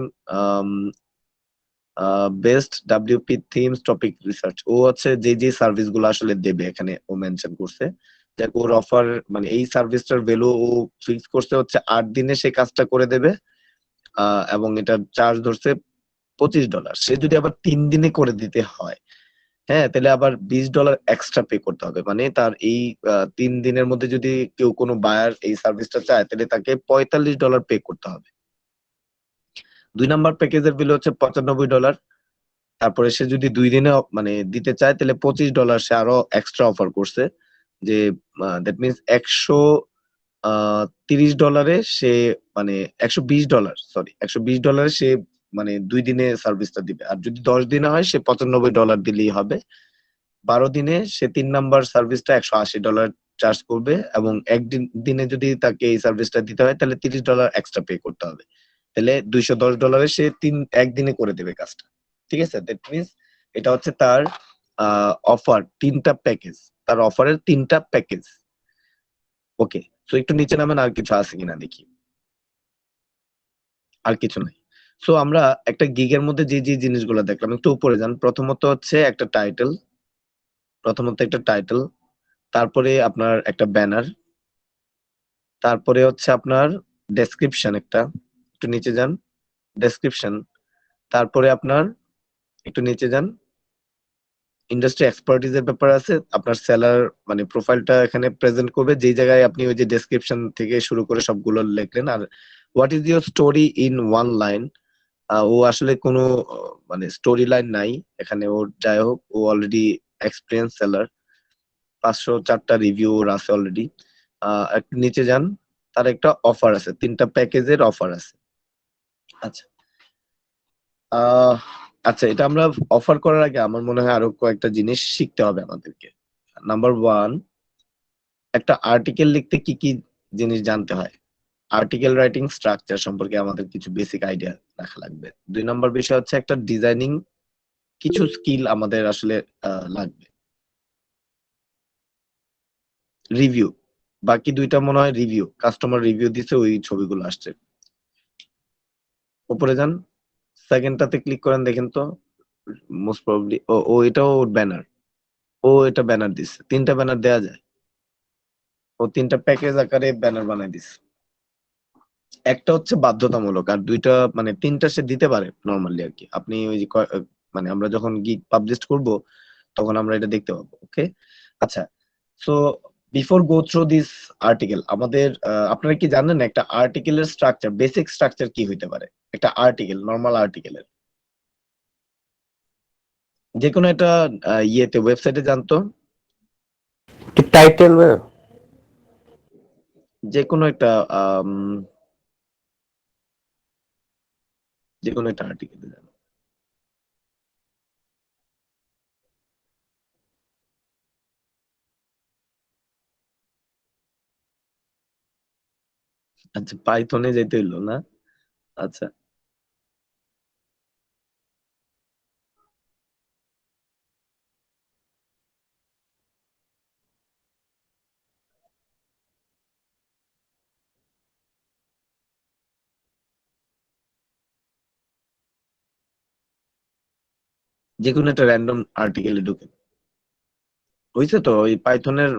best WP themes, topic research. ও হচ্ছে যে সার্ভিস গুলো আসলে দেবে, এখানে ও মেনশন করছে যে ওর অফার, মানে এই সার্ভিসটার ভ্যালু ও ফিক্স করছে হচ্ছে 8 দিনে সে কাজটা করে দেবে, এবং এটা চার্জ ধরছে $25। সে যদি আবার 3 দিনে করে দিতে হয়, হ্যাঁ, তাহলে আবার $20 এক্সট্রা পে করতে হবে। মানে তার এই 3 দিনের মধ্যে যদি কেউ কোনো বায়ার এই সার্ভিসটা চায়, তাহলে তাকে $45 পে করতে হবে। 2 নাম্বার প্যাকেজের বিল হচ্ছে $95। তারপরে সে যদি 2 দিনে মানে দিতে চায়, তাহলে $25 সে আরো এক্সট্রা অফার করছে, যে দ্যাট মিনস $130 সে মানে $120, সরি $120 সে মানে 2 দিনে সার্ভিসটা দিবে। আর যদি 10 দিনে হয় সে $95 দিলেই হবে। 12 দিনে সে 3 নাম্বার সার্ভিসটা $180 চার্জ করবে, এবং দিনে যদি তাকে এই সার্ভিসটা দিতে হয় তাহলে $30 এক্সট্রা পে করতে হবে। তাহলে $210 সে একদিনে করে দেবে কাজটা। ঠিক আছে? দ্যাট মিনস এটা হচ্ছে তার অফার, 3টা প্যাকেজ, তার অফারের 3টা প্যাকেজ। ওকে, সো একটু নিচে নামেন, আর কিছু আছে কিনা দেখি। আর কিছু নাই। সো আমরা একটা গিগের মধ্যে যে জিনিসগুলো দেখলাম, একটু উপরে যান। প্রথমত হচ্ছে একটা টাইটেল, তারপরে আপনার একটা ব্যানার, তারপরে হচ্ছে আপনার ডেসক্রিপশন একটা, একটু নিচে যান, ডেসক্রিপশন, তারপরে আপনার একটু নিচে যান, ইন্ডাস্ট্রি এক্সপার্টিজ এর ব্যাপার আছে, আপনার সেলার মানে প্রোফাইলটা এখানে প্রেজেন্ট করবে, যেই জায়গায় আপনি ওই যে ডেসক্রিপশন থেকে শুরু করে সবগুলো লিখলেন। আর what is your story in one line, ও আসলে কোনো মানে স্টোরি লাইন নাই এখানে ওর, যাই হোক ও অলরেডি এক্সপিরিয়েন্স সেলার, 504টা রিভিউ ওর আছে অলরেডি। একটু নিচে যান, তার একটা অফার আছে, 3টা প্যাকেজের অফার আছে। আচ্ছা, আহ আচ্ছা, এটা আমরা অফার করার আগে আমার মনে হয় আরো কয়েকটা জিনিস শিখতে হবে আমাদেরকে। নাম্বার 1, একটা আর্টিকেল লিখতে কি কি জিনিস জানতে হয়। আর্টিকেল রাইটিং স্ট্রাকচার সম্পর্কে আমাদের কিছু বেসিক আইডিয়া রাখা লাগবে। 2 নম্বর বিষয় হচ্ছে একটা ডিজাইনিং কিছু স্কিল আমাদের আসলে লাগবে। রিভিউ, বাকি 2টা মনে হয় রিভিউ, কাস্টমার রিভিউ দিছে, ওই ছবিগুলো আসছে। উপরে যান, সেকেন্ডটাতে ক্লিক করেন, দেখেন তো মোস্ট প্রবাবলি ও এটাও ব্যানার, ও এটা ব্যানার দিছে, 3টা ব্যানার দেয়া যায়, ও 3টা প্যাকেজ আকারে ব্যানার বানাই দিছে। একটা হচ্ছে বাধ্যতামূলক, আর 2টা মানে 3টা সে দিতে পারে নরমালি আর কি। আপনি ওই যে মানে আমরা যখন গিগ পাবলিশ করব তখন আমরা এটা দেখতে পাবো। ওকে, আচ্ছা, so before go through this article, আমাদের আপনারা কি জানেন একটা আর্টিকেলের স্ট্রাকচার, বেসিক স্ট্রাকচার কি হইতে পারে? একটা আর্টিকেল, নরমাল আর্টিকেলের যে কোনো একটা ইয়েতে ওয়েবসাইটে জানতো, টাইটেল যে কোনো একটা যে কোনো একটা আর্টিকেলে যান। আচ্ছা, পাইথনে যেতে হইলো না? আচ্ছা, যে কোনো একটা র্যান্ডম আর্টিকেলে ঢুকেন। হয়েছে তো, ওই পাইথনের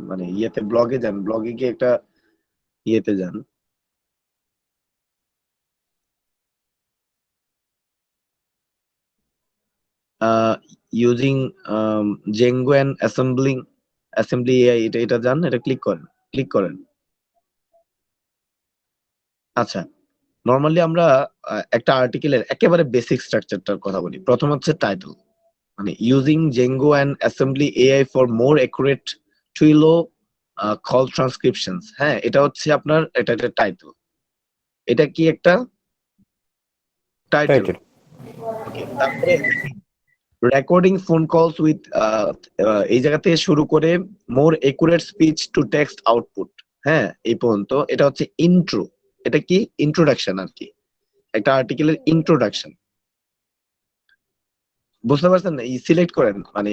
মানে ইয়েতে ব্লগে যান, ব্লগে গিয়ে একটা ইয়েতে যান। Using Django and Assembly AI, এটা যান, এটা ক্লিক করেন। আচ্ছা, নর্মালি আমরা একটা আর্টিকেলের একেবারে বেসিক স্ট্রাকচারটার কথা বলি। প্রথম হচ্ছে টাইটেল, মানে using Django and Assembly AI for more accurate Twilio call transcriptions. হ্যাঁ, এটা হচ্ছে আপনার এটা একটা টাইটেল। এটা কি একটা টাইটেল? তারপরে রেকর্ডিং ফোন কলস উইথ, এই জায়গা থেকে শুরু করে more accurate speech to text output. হ্যাঁ, এই পর্যন্ত এটা হচ্ছে ইন্ট্রো। এটা কি ইন্ট্রোডাকশন আর কি, একটা আর্টিকেলের ইন্ট্রোডাকশন। বুঝতে পারছেন? এই সিলেক্ট করেন মানে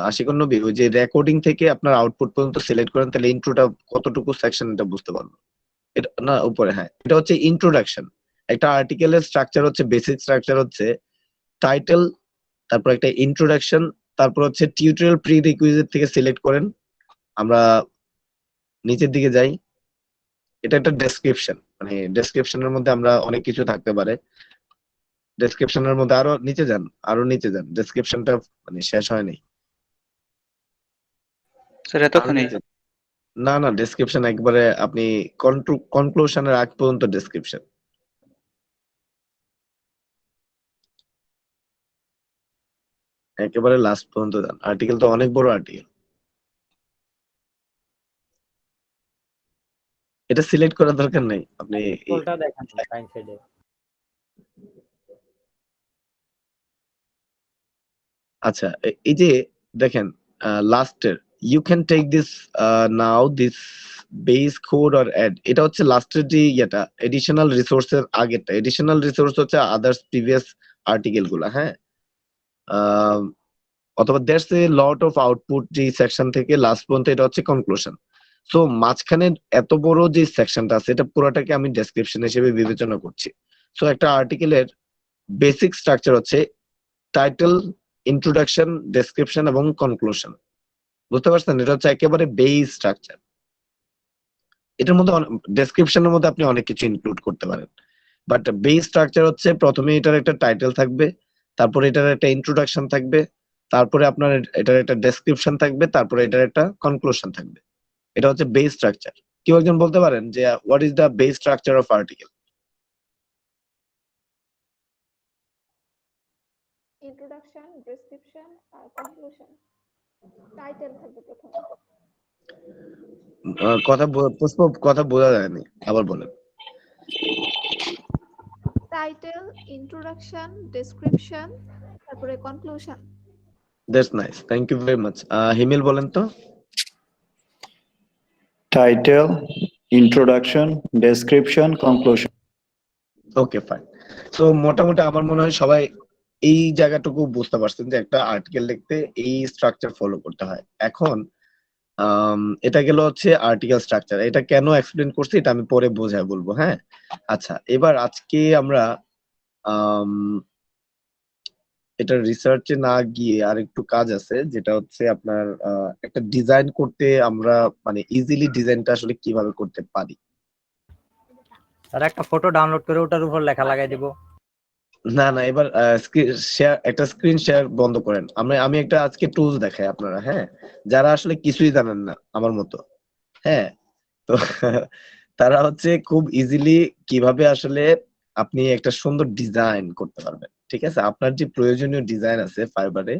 আশিকুন নবী, ওই যে রেকর্ডিং থেকে আপনার আউটপুট পর্যন্ত সিলেক্ট করেন, তাহলে ইন্ট্রোটা কতটুকু সেকশন এটা বুঝতে পারবো। এটা না উপরে, হ্যাঁ, এটা হচ্ছে ইন্ট্রোডাকশন। একটা আর্টিকেলের স্ট্রাকচার হচ্ছে, বেসিক স্ট্রাকচার হচ্ছে টাইটেল, তারপর একটা ইন্ট্রোডাকশন, তারপর হচ্ছে টিউটোরিয়াল প্রি রিকুইজিট থেকে সিলেক্ট করেন। আমরা নিচের দিকে যাই, এটা একটা ডেসক্রিপশন, মানে ডেসক্রিপশনের মধ্যে আমরা অনেক কিছু থাকতে পারে। ডেসক্রিপশনের মধ্যে আরো নিচে যান, ডেসক্রিপশনটা মানে শেষ হয়নি। স্যার এতখানি? না না, ডেসক্রিপশন একবারে আপনি কনক্লুশনের আগ পর্যন্ত ডেসক্রিপশন। একেবারে লাস্ট পর্যন্ত যান। আর্টিকেল তো অনেক বড় আর্টিকেল, এটা সিলেক্ট করার দরকার নেই। আপনি স্ক্রলটা দেখেন রাইট সাইডে। আচ্ছা, এই যে দেখেন লাস্টের you can take this now this base code or add, এটা হচ্ছে লাস্টের যে ইয়েটা এডিশনাল রিসোর্সের আগেরটা। এডিশনাল রিসোর্স হচ্ছে আদার্স প্রিভিয়াস আর্টিকেল গুলা। হ্যাঁ, অথবা that's a lot of output যে সেকশন থেকে লাস্ট পর্যন্ত, এটা হচ্ছে কনক্লুশন। সো মাঝখানে এত বড় যে সেকশনটা আছে, এটা পুরোটাকে আমি ডেসক্রিপশন হিসেবে বিবেচনা করছি। সো একটা আর্টিকেলের বেসিক স্ট্রাকচার হচ্ছে টাইটেল, ইন্ট্রোডাকশন, ডেসক্রিপশন এবং কনক্লুশন। বুঝতে পারছেন? এটা হচ্ছে একেবারে বেস স্ট্রাকচার। এটার মধ্যে ডেসক্রিপশনের মধ্যে আপনি অনেক কিছু ইনক্লুড করতে পারেন, বাট বেস স্ট্রাকচার হচ্ছে প্রথমে এটার একটা টাইটেল থাকবে, তারপরে এটার একটা ইন্ট্রোডাকশন থাকবে, তারপরে আপনার এটার একটা ডেসক্রিপশন থাকবে, তারপরে এটার একটা কনক্লুশন থাকবে। এটা হচ্ছে বেস স্ট্রাকচার। কেউ একজন বলতে পারেন যে what is the base structure of article? Introduction, description আর কনক্লুশন। টাইটেল থাকবে প্রথমে। পুষ্প, কথা বোঝা যায়নি, আবার বলেন। টাইটেল, ইন্ট্রোডাকশন, ডেসক্রিপশন, তারপরে conclusion. That's nice, thank you very much. Himel বলেন তো। Title, introduction, description, conclusion. Okay, fine. So মোটামুটি আমার মনে হয় সবাই এই জায়গাটুকু বুঝতে পারছেন যে একটা আর্টিকেল লিখতে এই স্ট্রাকচার ফলো করতে হয়। এখন এটা গেল হচ্ছে আর্টিকেল স্ট্রাকচার। এটা কেন এক্সপ্লেন করছি এটা আমি পরে বোঝায় বলবো। হ্যাঁ, আচ্ছা, এবার আজকে আমরা এটা রিসার্চে না গিয়ে আর একটু কাজ আছে, যেটা হচ্ছে আপনার একটা ডিজাইন করতে আমরা মানে ইজিলি ডিজাইনটা আসলে কিভাবে করতে পারি। স্যার একটা ফটো ডাউনলোড করে ওটার উপর লেখা লাগাই দিব। না না, এবার একটা স্ক্রিন শেয়ার বন্ধ করেন। আমি একটা আজকে টুলস দেখাই আপনারা, হ্যাঁ, যারা আসলে কিছুই জানেন না আমার মতো। হ্যাঁ, তো তারা হচ্ছে খুব ইজিলি কিভাবে আসলে আপনি একটা সুন্দর ডিজাইন করতে পারবেন। ঠিক আছে, আপনার যে প্রয়োজনীয় ডিজাইন আছে ফাইবারে,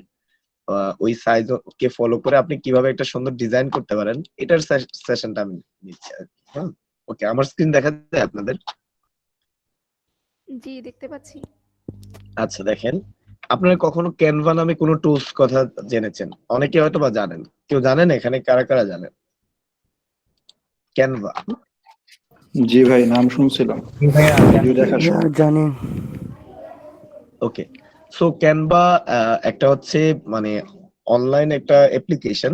ওই সাইজ কে ফলো করে আপনি কিভাবে একটা সুন্দর ডিজাইন করতে পারেন, এটার সেশনটা আমি নিচ্ছি আর কি। হ্যাঁ, ওকে, আমার স্ক্রিন দেখা যায় আপনাদের? জি দেখতে পাচ্ছি। আচ্ছা দেখেন, আপনারা কখনো ক্যানভা নামে কোনো টুলস কথা জেনেছেন? অনেকে হয়তো বা জানেন। কেউ জানেন এখানে কারা কারা জানেন? ক্যানভা। জি ভাই, নাম শুনছিলাম, ভিডিও দেখার সময়। জানি। ওকে, সো ক্যানভা একটা হচ্ছে মানে অনলাইন একটা অ্যাপ্লিকেশন।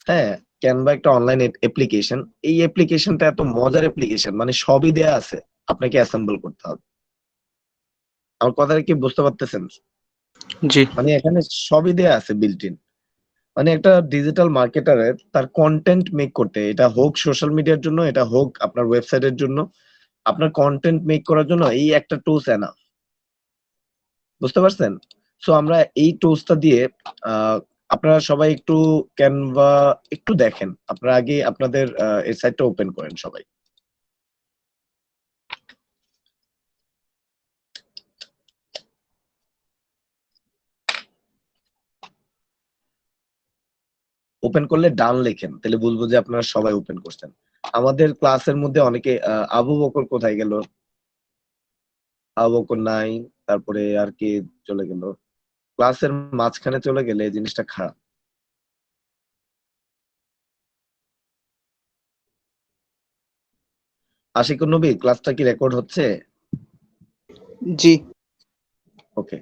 হ্যাঁ, ক্যানভা একটা অনলাইন অ্যাপ্লিকেশন। এই অ্যাপ্লিকেশনটা এত মজার অ্যাপ্লিকেশন, মানে সবই দেয়া আছে, আপনাকে অ্যাসেম্বল করতে হবে। আমার কথাটা কি বুঝতে পারতেছেন? জি। মানে এখানে সবই দেয়া আছে বিল্ট ইন। মানে একটা ডিজিটাল মার্কেটারের তার কন্টেন্ট মেক করতে, এটা হোক সোশ্যাল মিডিয়ার জন্য, এটা হোক আপনার ওয়েবসাইটের জন্য, আপনার কন্টেন্ট মেক করার জন্য এই একটা টুলস এনাফ। বুঝতে পারছেন? সো আমরা এই টুলসটা দিয়ে আপনারা সবাই একটু ক্যানভা একটু দেখেন। আপনারা আগে আপনাদের এই সাইটটা ওপেন করেন সবাই। ওপেন করলে ডান লেখেন, তাহলে বুঝবো যে আপনারা সবাই ওপেন করছেন। আমাদের ক্লাসের মধ্যে অনেকে আবু বকর কোথায় গেল? আবু বকর নাই, তারপরে আর কে চলে গেল? ক্লাসের মাঝখানে চলে গেলে এই জিনিসটা খারাপ। আশিকুর নবী, ক্লাসটা কি রেকর্ড হচ্ছে? জি। ওকে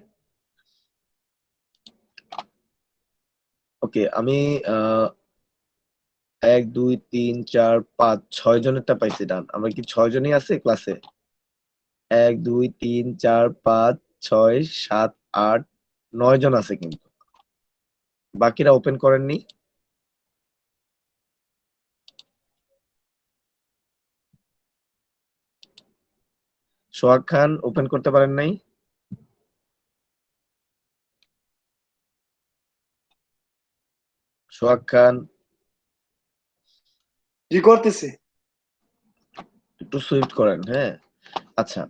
ওকে, আমি 1 2 3 4 5 6 জনেরটা পাইছি ডান। আমরা কি 6 জনই আছে ক্লাসে? 1 2 3 4 5 6 7 8 9 জন আছে কিন্তু। বাকিরা ওপেন করেননি? সোহাগ খান ওপেন করতে পারেন নাই? সোহাগ খান জি করতেছি। একটু সুইফট করেন, হ্যাঁ। আচ্ছা,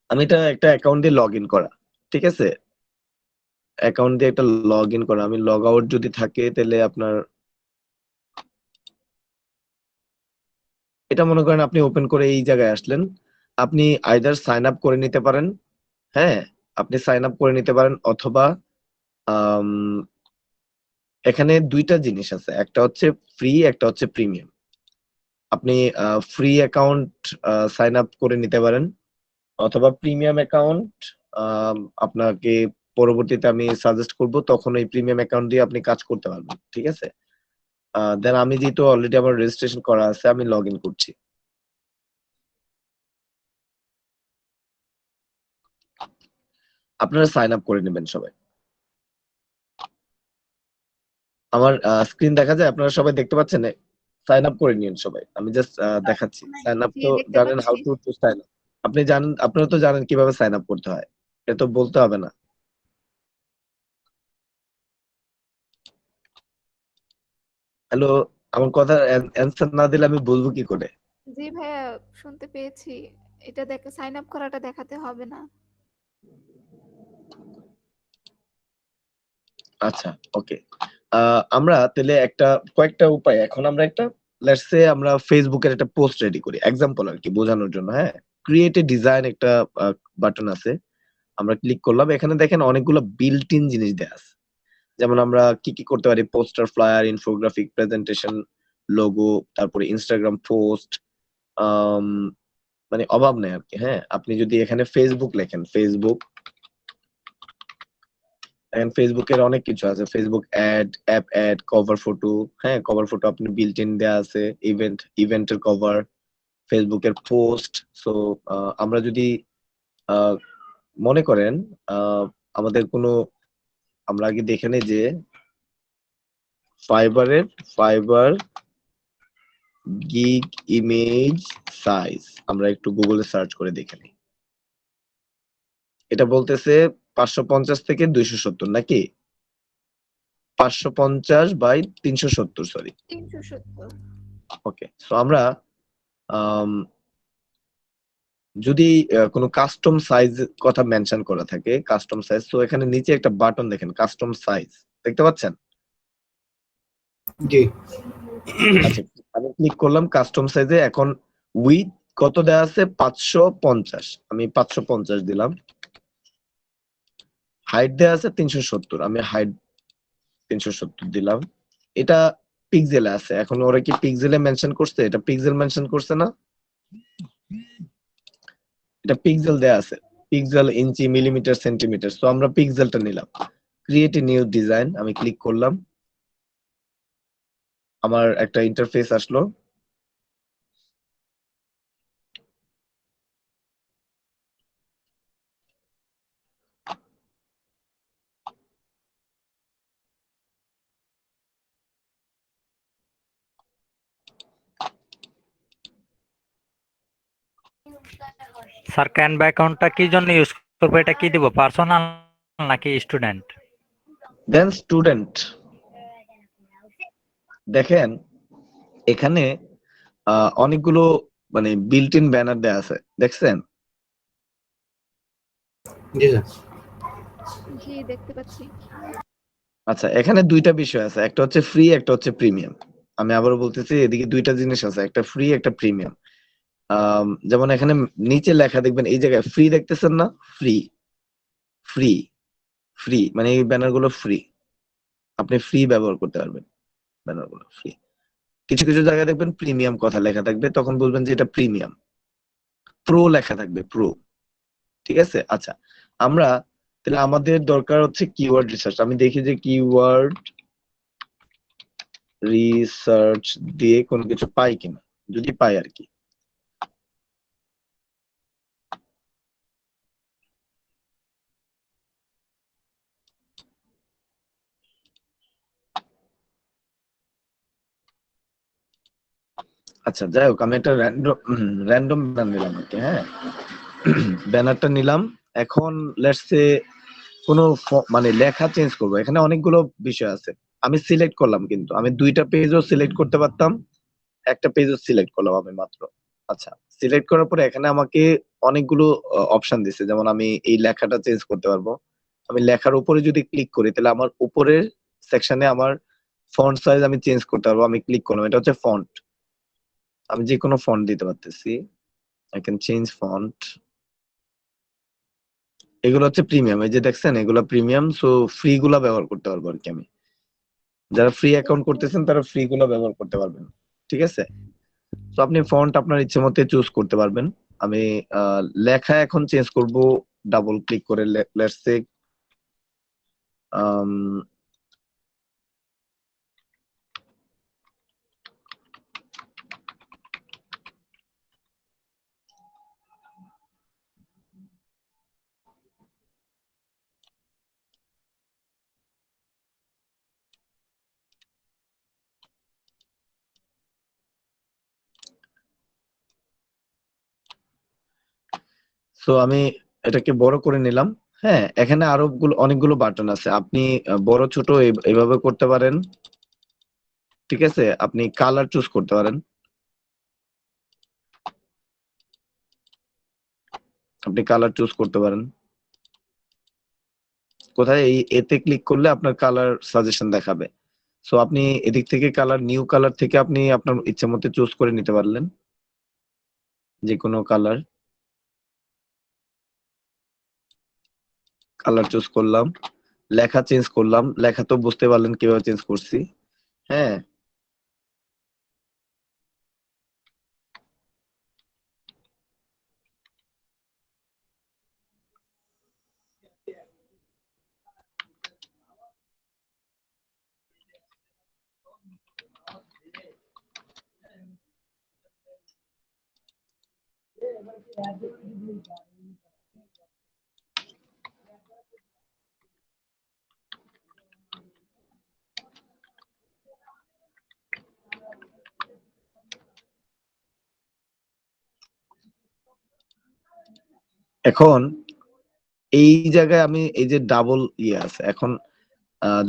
আমি এটা একটা অ্যাকাউন্ট দিয়ে লগ ইন করা, ঠিক আছে? অ্যাকাউন্ট দিয়ে একটা লগ ইন করা। আমি লগ আউট যদি থাকে তাহলে আপনার এটা মনে করেন আপনি ওপেন করে এই জায়গায় আসলেন। আপনি আইদার সাইন আপ করে নিতে পারেন, হ্যাঁ, আপনি সাইন আপ করে নিতে পারেন, অথবা আম, এখানে দুইটা জিনিস আছে, একটা হচ্ছে ফ্রি, একটা হচ্ছে প্রিমিয়াম। আপনি ফ্রি অ্যাকাউন্ট সাইন আপ করে নিতে পারেন, অথবা প্রিমিয়াম অ্যাকাউন্ট আপনাকে পরবর্তীতে আমি সাজেস্ট করব, তখন এই প্রিমিয়াম অ্যাকাউন্ট দিয়ে আপনি কাজ করতে পারবেন, ঠিক আছে? দেন আমি যেহেতু অলরেডি আমার রেজিস্ট্রেশন করা আছে, আমি লগ ইন করছি। আপনারা সাইন আপ করে নেবেন সবাই। আমার স্ক্রিন দেখা যায়? আপনারা সবাই দেখতে পাচ্ছেন? সাইন আপ করে নিন সবাই, আমি জাস্ট দেখাচ্ছি। সাইন আপ জি তো দেখতে জানেন, হাউ পাচ্ছি। To sign up. আপনি জানেন, আপনারা তো জানেন কিভাবে সাইন আপ করতে হয়, এটা তো বলতে হবে না। হ্যালো, আমার কথা অ্যান্সার না দিলে আমি বলবো কি করে? জি ভাইয়া শুনতে পেয়েছি। এটা দেখে সাইন আপ করাটা দেখাতে হবে না। আচ্ছা, ওকে। আমরা তাহলে একটা কয়েকটা উপায়, এখন আমরা একটা লেটস সে আমরা ফেসবুকের একটা পোস্ট রেডি করি, এক্সাম্পল আর কি বোঝানোর জন্য, হ্যাঁ। ক্রিয়েট এ ডিজাইন একটা বাটন আছে, আমরা ক্লিক করলাম। এখানে দেখেন অনেকগুলো বিল্ট ইন জিনিস দেয়া আছে। যেমন আমরা কি কি করতে পারি: poster, flyer, infographic, presentation, logo, তারপরে ইনস্টাগ্রাম পোস্ট, মানে অভাব নেই আর কি, হ্যাঁ। আপনি যদি এখানে ফেসবুক লেখেন, ফেসবুক, এখন ফেসবুকের অনেক কিছু আছে, Facebook ad, app ad, cover photo, হ্যাঁ, কভার ফটো আপনি বিল্ট ইন দেয়া আছে, ইভেন্টের কভার, ফেসবুকের পোস্ট। সো আমরা যদি আহ, মনে করেন আমাদের কোনো, আমরা আগে দেখে নেই যে ফাইবার গিগ ইমেজ সাইজ, আমরা একটু গুগলে সার্চ করে দেখে নিই। এটা বলতেছে 550 থেকে 270, নাকি 550 বাই 370, সরি। 370। ওকে, সো আমরা আম, যদি কোনো কাস্টম সাইজ কথা মেনশন করা থাকে, কাস্টম সাইজ, তো এখানে নিচে একটা বাটন দেখেন, কাস্টম সাইজ, দেখতে পাচ্ছেন? জি। আচ্ছা, আমি ক্লিক করলাম কাস্টম সাইজে। এখন উইথ কত দেয়া আছে 550, আমি 550 দিলাম। হাইট দেয়া আছে 370, আমি হাইট 370 দিলাম। এটা পিক্সেলে আছে, এখন ওরা কি পিক্সেলে মেনশন করছে? এটা পিক্সেল মেনশন করছে না, এটা পিক্সেল দেয়া আছে, পিক্সেল, ইঞ্চি, মিলিমিটার, সেন্টিমিটার। তো আমরা পিক্সেলটা নিলাম। ক্রিয়েট এ নিউ ডিজাইন, আমি ক্লিক করলাম, আমার একটা ইন্টারফেস আসলো। স্যার ক্যানভা অ্যাকাউন্টটা কি জন্য ইউজ করবো? এটা কি দিব, পার্সোনাল নাকি স্টুডেন্ট? দেন স্টুডেন্ট। দেখেন এখানে অনেকগুলো মানে বিল্ট ইন ব্যানার দেয়া আছে, দেখছেন? জি স্যার। জি দেখতে পাচ্ছি। আচ্ছা, এখানে দুইটা বিষয় আছে, একটা হচ্ছে ফ্রি, একটা হচ্ছে প্রিমিয়াম। আমি আবারও বলতেছি, এদিকে দুইটা জিনিস আছে, একটা ফ্রি, একটা প্রিমিয়াম। যেমন এখানে নিচে লেখা দেখবেন, এই জায়গায় ফ্রি দেখতেছেন না? ফ্রি ফ্রি ফ্রি মানে এই ব্যানার গুলো ফ্রি, আপনি ফ্রি ব্যবহার করতে পারবেন, ব্যানার গুলো ফ্রি। কিছু কিছু জায়গায় দেখবেন প্রিমিয়াম কথা লেখা থাকবে, তখন বলবেন যে এটা প্রিমিয়াম। প্রো লেখা থাকবে, প্রো। ঠিক আছে? আচ্ছা, আমরা তাহলে আমাদের দরকার হচ্ছে কিওয়ার্ড রিসার্চ। আমি দেখি যে কিওয়ার্ড রিসার্চ দিয়ে কোনো কিছু পাই কিনা, যদি পাই আর কি। আচ্ছা, যাই হোক, আমি একটা র্যান্ডম ব্যানার নিলাম আর কি। হ্যাঁ, ব্যানারটা নিলাম। এখন লেটস সে কোনো মানে লেখা চেঞ্জ করবো, এখানে অনেকগুলো বিষয় আছে। আমি সিলেক্ট করলাম, কিন্তু আমি দুইটা পেজও সিলেক্ট করতে পারতাম, একটা পেজও সিলেক্ট করলাম আমি মাত্র। আচ্ছা, সিলেক্ট করার পরে এখানে আমাকে অনেকগুলো অপশন দিছে, যেমন আমি এই লেখাটা চেঞ্জ করতে পারবো। আমি লেখার উপরে যদি ক্লিক করি, তাহলে আমার উপরের সেকশনে আমার ফন্ট সাইজ আমি চেঞ্জ করতে পারবো। আমি ক্লিক করলাম, এটা হচ্ছে ফন্ট, আমি যে কোনো ফন্ট দিতে পারতেছি। I can change font. এগুলো হচ্ছে প্রিমিয়াম, এই যে দেখছেন এগুলো প্রিমিয়াম। সো ফ্রি গুলা ব্যবহার করতে পারবো আর কি। আমি যারা ফ্রি অ্যাকাউন্ট করতেছেন তারা ফ্রি গুলো ব্যবহার করতে পারবেন। ঠিক আছে? তো আপনি ফন্ট আপনার ইচ্ছে মতো চুজ করতে পারবেন। আমি লেখা এখন চেঞ্জ করব, ডাবল ক্লিক করে। লেটস সে সো আমি এটাকে বড় করে নিলাম। হ্যাঁ, এখানে আরো অনেকগুলো বাটন আছে, আপনি বড় ছোট এইভাবে করতে পারেন। ঠিক আছে? আপনি কালার চুজ করতে পারেন, আপনি কালার চুজ করতে পারেন। কোথায়? এই এতে ক্লিক করলে আপনার কালার সাজেশন দেখাবে। সো আপনি এদিক থেকে কালার, নিউ কালার থেকে আপনি আপনার ইচ্ছে মতো চুজ করে নিতে পারলেন, যে কোনো কালার। কালার চুজ করলাম, লেখা চেঞ্জ করলাম। লেখা তো বুঝতে পারলেন কিভাবে চেঞ্জ করছি। হ্যাঁ, এখন এই জায়গায় আমি এই যে ডাবল ইয়ে আছে, এখন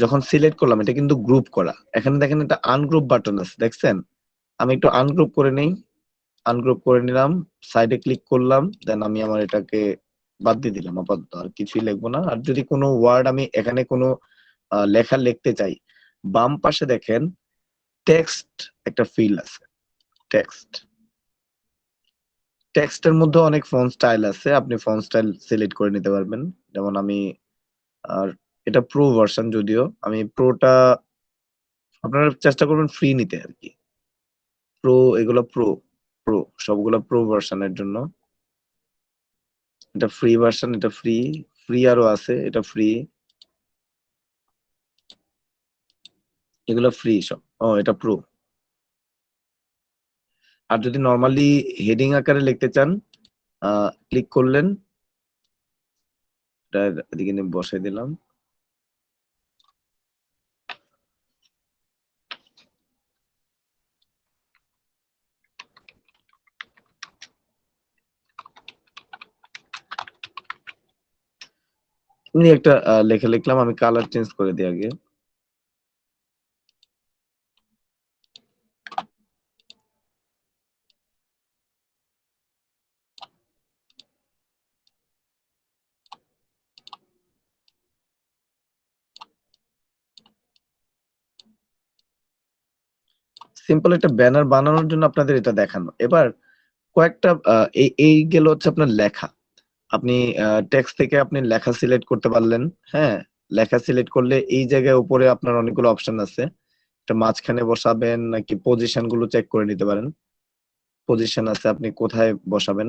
যখন সিলেক্ট করলাম, এটা কিন্তু গ্রুপ করা। এখানে দেখেন একটা আনগ্রুপ বাটন আছে, দেখছেন? আমি একটু আনগ্রুপ করে নেই, আনগ্রুপ করে নিলাম, সাইডে ক্লিক করলাম, দেন আমি আমার এটাকে বাদ দিয়ে দিলাম আপাতত, আর কিছুই লিখবো না। আর যদি কোনো ওয়ার্ড আমি এখানে কোনো লেখা লিখতে চাই, বাম পাশে দেখেন টেক্সট একটা ফিল্ড আছে, টেক্সট। টেক্সটের মধ্যে অনেক ফন্ট স্টাইল আছে, আপনি ফন্ট স্টাইল সিলেক্ট করে নিতে পারবেন। যেমন আমি আর এটা প্রো ভার্সন, যদিও আমি প্রোটা আপনারা চেষ্টা করবেন ফ্রি নিতে আর কি। প্রো এগুলো প্রো প্রো সবগুলো প্রো ভার্সনের জন্য। এটা ফ্রি ভার্সন, এটা ফ্রি, ফ্রি আরো আছে, এটা ফ্রি, এগুলো ফ্রি সব। এটা প্রো। আর যদি নরমালি হেডিং আকারে লিখতে চান, ক্লিক করলেন, এটা এদিকে নিয়ে বসাই দিলাম। এমনি একটা লেখা লিখলাম, আমি কালার চেঞ্জ করে দিই আগে। সিম্পল একটা ব্যানার বানানোর জন্য আপনাদের এটা দেখানো। এবার কয়েকটা এই গেল হচ্ছে আপনার লেখা। আপনি টেক্সট থেকে আপনি লেখা সিলেক্ট করতে পারলেন। হ্যাঁ, লেখা সিলেক্ট করলে এই জায়গায় উপরে আপনার অনেকগুলো অপশন আছে। এটা মাঝখানে বসাবেন নাকি পজিশন গুলো চেক করে নিতে পারেন। পজিশন আছে, আপনি কোথায় বসাবেন,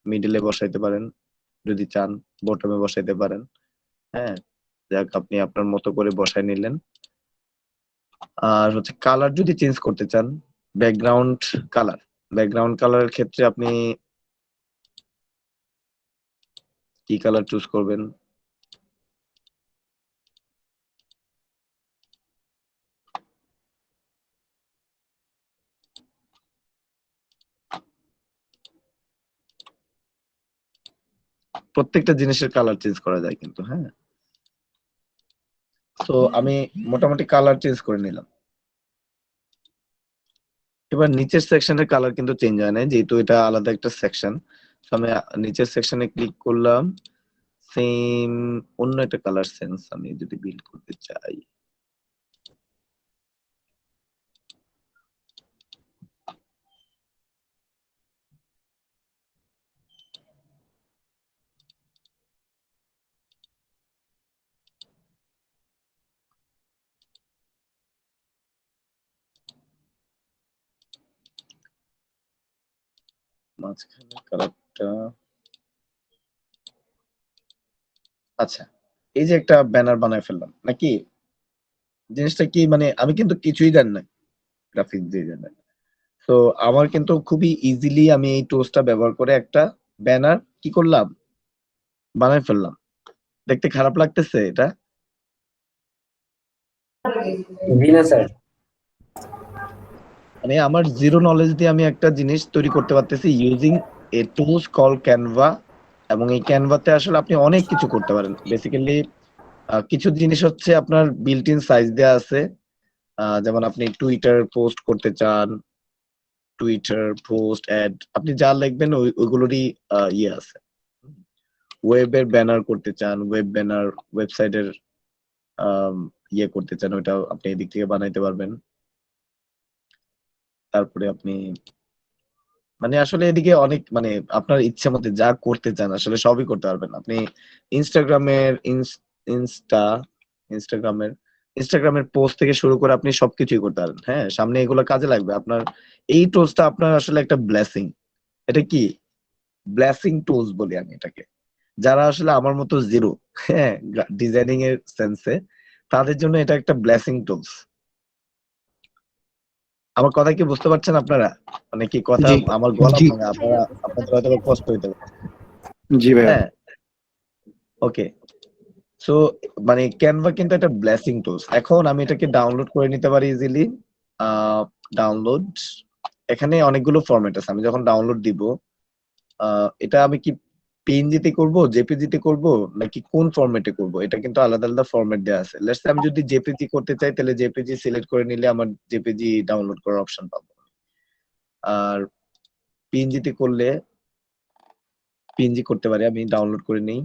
মিডলে বসাইতে পারেন যদি চান, বটমে বসাইতে পারেন। হ্যাঁ, যাক আপনি আপনার মতো করে বসাই নিলেন। আর হচ্ছে কালার যদি চেঞ্জ করতে চান, ব্যাকগ্রাউন্ড কালার, ব্যাকগ্রাউন্ড কালারের ক্ষেত্রে আপনি কি কালার চুজ করবেন? প্রত্যেকটা জিনিসের কালার চেঞ্জ করা যায় কিন্তু। হ্যাঁ, তো আমি মোটামুটি কালার চেঞ্জ করে নিলাম। এবার নিচের সেকশনের কালার কিন্তু চেঞ্জ হয় না, যেহেতু এটা আলাদা একটা সেকশন। আমি নিচের সেকশনে ক্লিক করলাম, সেম অন্য একটা কালার সেন্স আমি যদি বিল্ড করতে চাই, মাঝখানে কালারটা, আচ্ছা এই যে একটা ব্যানার বানায় ফেললাম নাকি? জিনিসটা কি, মানে আমি কিন্তু কিছুই জানি না গ্রাফিক ডিজাইনের। তো আমার কিন্তু খুবই ইজিলি আমি এই টুলসটা ব্যবহার করে একটা ব্যানার কি করলাম, বানায় ফেললাম। দেখতে খারাপ লাগতেছে এটা? জি না স্যার। মানে আমার জিরো নলেজ দিয়ে আমি একটা জিনিস তৈরি করতে পারতেছি using a tools call Canva. এবং এই ক্যানভাতে আসলে আপনি অনেক কিছু করতে পারেন। বেসিক্যালি কিছু জিনিস হচ্ছে আপনার বিল্ট ইন সাইজ দেওয়া আছে। যেমন আপনি টুইটার পোস্ট করতে চান, টুইটার পোস্ট অ্যাড, আপনি যা লিখবেন ওইগুলোরই ইয়ে আছে। ওয়েবের ব্যানার করতে চান, ওয়েব ব্যানার, ওয়েবসাইটের ইয়ে করতে চান, ওইটা আপনি এদিক থেকে বানাইতে পারবেন। তারপরে আপনি মানে আসলে এদিকে অনেক, মানে আপনার ইচ্ছা মতো যা করতে চান আসলে সবই করতে পারবেন আপনি। ইনস্টাগ্রামের ইনস্টা ইনস্টাগ্রামের ইনস্টাগ্রামের পোস্ট থেকে শুরু করে আপনি সবকিছুই করতে পারেন। হ্যাঁ, সামনে এগুলো কাজে লাগবে আপনার। এই টুলসটা আপনার আসলে একটা ব্লেসিং। এটা কি ব্লেসিং টুলস বলি আমি এটাকে। যারা আসলে আমার মতো জিরো, হ্যাঁ, ডিজাইনিং এর সেন্সে, তাদের জন্য এটা একটা ব্লেসিং টুলস। আমার কথা কি বুঝতে পারছেন আপনারা? মানে কি কথা, জি আমার গলা জি ভাঙা, আপনারা ভাইয়া বুঝতে আপনাদের পারছি। হয়তো কষ্ট হইতে পারে। জি ভাইয়া। হ্যাঁ, ওকে। সো মানে ক্যানভা কিন্তু একটা ব্লেসিং টুলস। এখন আমি এটাকে ডাউনলোড করে নিতে পারি ইজিলি। ডাউনলোড, এখানে অনেকগুলো ফরম্যাট আছে। আমি যখন ডাউনলোড দিব, এটা আমি কি পিএনজি তে করব, জেপিজি তে করব, নাকি কোন ফরম্যাটে করব, এটা কিন্তু আলাদা আলাদা ফরম্যাট দেওয়া আছে। লেটস সে আমি যদি জেপিজি করতে চাই, তাহলে জেপিজি সিলেক্ট করে নিলে আমার জেপিজি ডাউনলোড করার অপশন পাবো। আর পিএনজি তে করলে পিএনজি করতে পারি, আমি ডাউনলোড করে নিই।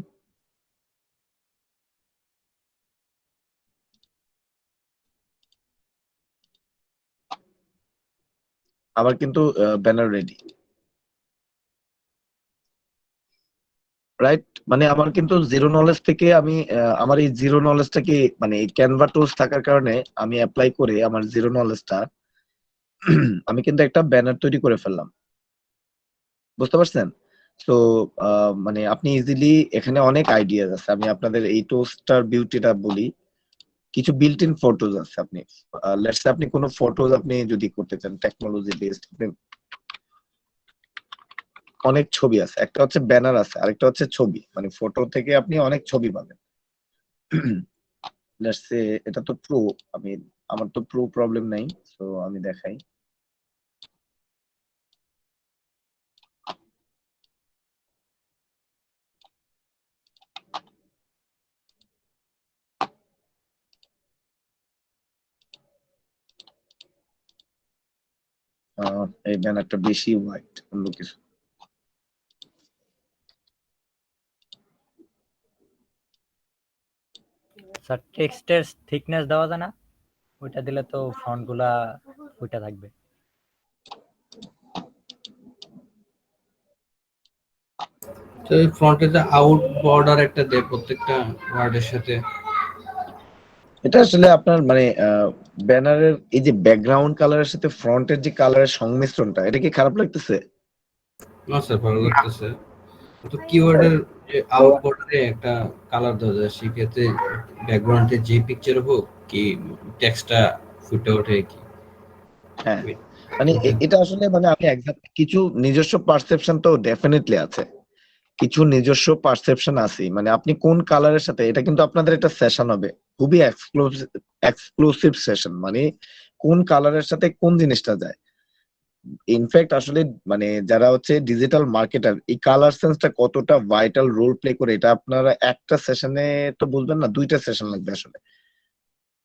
আমার কিন্তু ব্যানার রেডি। রাইট? মানে আমার কিন্তু জিরো নলেজ থেকে আমি আমার এই জিরো নলেজটাকে মানে এই ক্যানভা টুলস থাকার কারণে আমি অ্যাপ্লাই করে আমার জিরো নলেজটা আমি কিন্তু একটা ব্যানার তৈরি করে ফেললাম। বুঝতে পারছেন? সো মানে আপনি ইজিলি এখানে অনেক আইডিয়াস আছে। আমি আপনাদের এই টুলসটার বিউটিটা বলি। কিছু বিল্ট ইন ফটোজ আছে। আপনি লেটস সে আপনি কোনো ফটোজ আপনি যদি করতে চান টেকনোলজি বেসড, আপনি অনেক ছবি আছে। একটা হচ্ছে ব্যানার আছে, আরেকটা হচ্ছে ছবি। মানে ফটো থেকে আপনি অনেক ছবি পাবেন। লেটস সে এটা তো প্রো, আমি আমার তো প্রো প্রবলেম নাই। সো আমি দেখাই। এই ব্যানারটা বেশি হোয়াইট, অন্য কিছু। স্যার টেক্সটের থিকনেস দেওয়া যায় না? ওইটা দিলে তো ফন্ট গুলা ওইটা থাকবে। তো এই ফ্রন্টে যে আউট বর্ডার একটা দেয় প্রত্যেকটা ওয়ার্ডের সাথে। এটা আসলে আপনার মানে ব্যানারের এই যে ব্যাকগ্রাউন্ড কালারের সাথে ফ্রন্টের যে কালারের সংমিশ্রণটা, এটা কি খারাপ লাগতেছে? না স্যার, ভালো লাগতেছে। তো কিওয়ার্ডের যে আউট বর্ডারে একটা কালার দেওয়া যায়, সেক্ষেত্রে ব্যাকগ্রাউন্ডে যে পিকচার হোক কি টেক্সটটা ফুটে ওঠে কি। হ্যাঁ, মানে এটা আসলে মানে আমি এক্সাক্ট কিছু নিজস্ব পারসেপশন তো ডেফিনেটলি আছে। কিছু নিজস্ব পারসেপশন আছে। মানে আপনি কোন কালারের সাথে, এটা কিন্তু আপনাদের একটা সেশন হবে। খুবই এক্সক্লুসিভ সেশন। মানে কোন কালারের সাথে কোন জিনিসটা যায়। ইনফ্যাক্ট আসলে মানে যারা হচ্ছে ডিজিটাল মার্কেটার, এই কালার সেন্সটা কতটা ভাইটাল রোল প্লে করে এটা আপনারা একটা সেশনে তো বুঝবেন না, দুইটা সেশন লাগবে আসলে।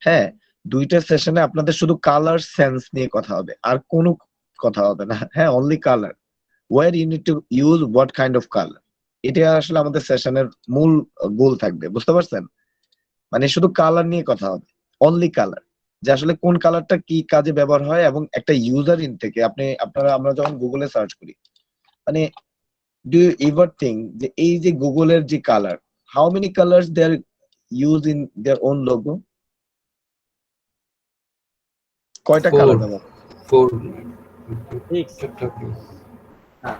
হ্যাঁ, দুইটা সেশনে আপনাদের শুধু কালার সেন্স নিয়ে কথা হবে, আর কোনো কথা হবে না। হ্যাঁ, only colour, where you need to use what kind of colour. এটা আসলে আমাদের সেশনের মূল গোল থাকবে। বুঝতে পারছেন? মানে শুধু কালার নিয়ে কথা হবে, অনলি কালার। যে আসলে কোন কালারটা কি কাজে ব্যবহার হয়, এবং একটা ইউজার ইনটেকে আমরা যখন গুগলে সার্চ করি, মানে ডু ইউ এভার থিঙ্ক যে এই যে গুগলের যে colour, how many colours they are use in their own logo? কয়টা ফোর কালার ব্যবহার? ফোর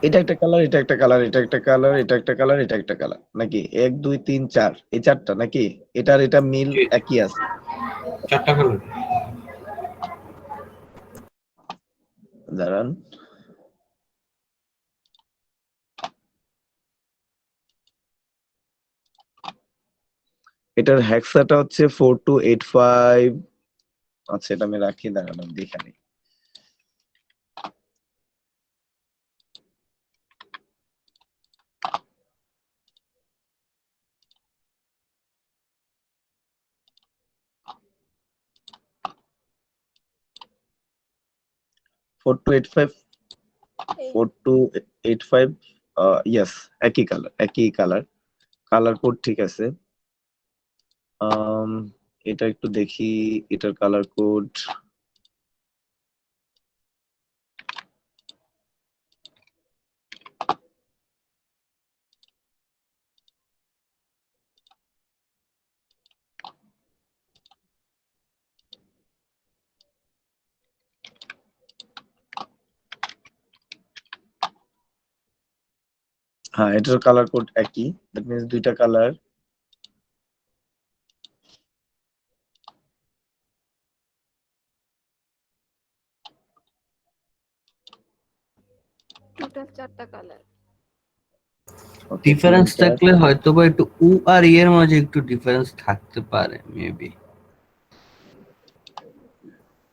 এটা একটা কালার, এটা একটা কালার, এটা একটা কালার, এটা একটা কালার, এটা একটা কালার, নাকি 1 2 3 4 এই চারটা, নাকি এটার এটা মিল একই আছে? চারটা কালার। দাঁড়ান, এটার হেক্সাটা হচ্ছে 4285। আচ্ছা, এটা আমি রাখি, দাঁড়ান আমি দেখে নিই। Four two eight five 4285, yes, একই কালার, একই কালার। কালার কোড ঠিক আছে। আম, এটা একটু দেখি, এটার কালার কোড। হ্যাঁ, এটার কালার কোড একই। দ্যাট মিন্স দুইটা কালার। টোটাল 4টা কালার। ডিফারেন্স থাকলে হয়তো বা একটু উ আর ই এর মাঝে একটু ডিফারেন্স থাকতে পারে মেবি।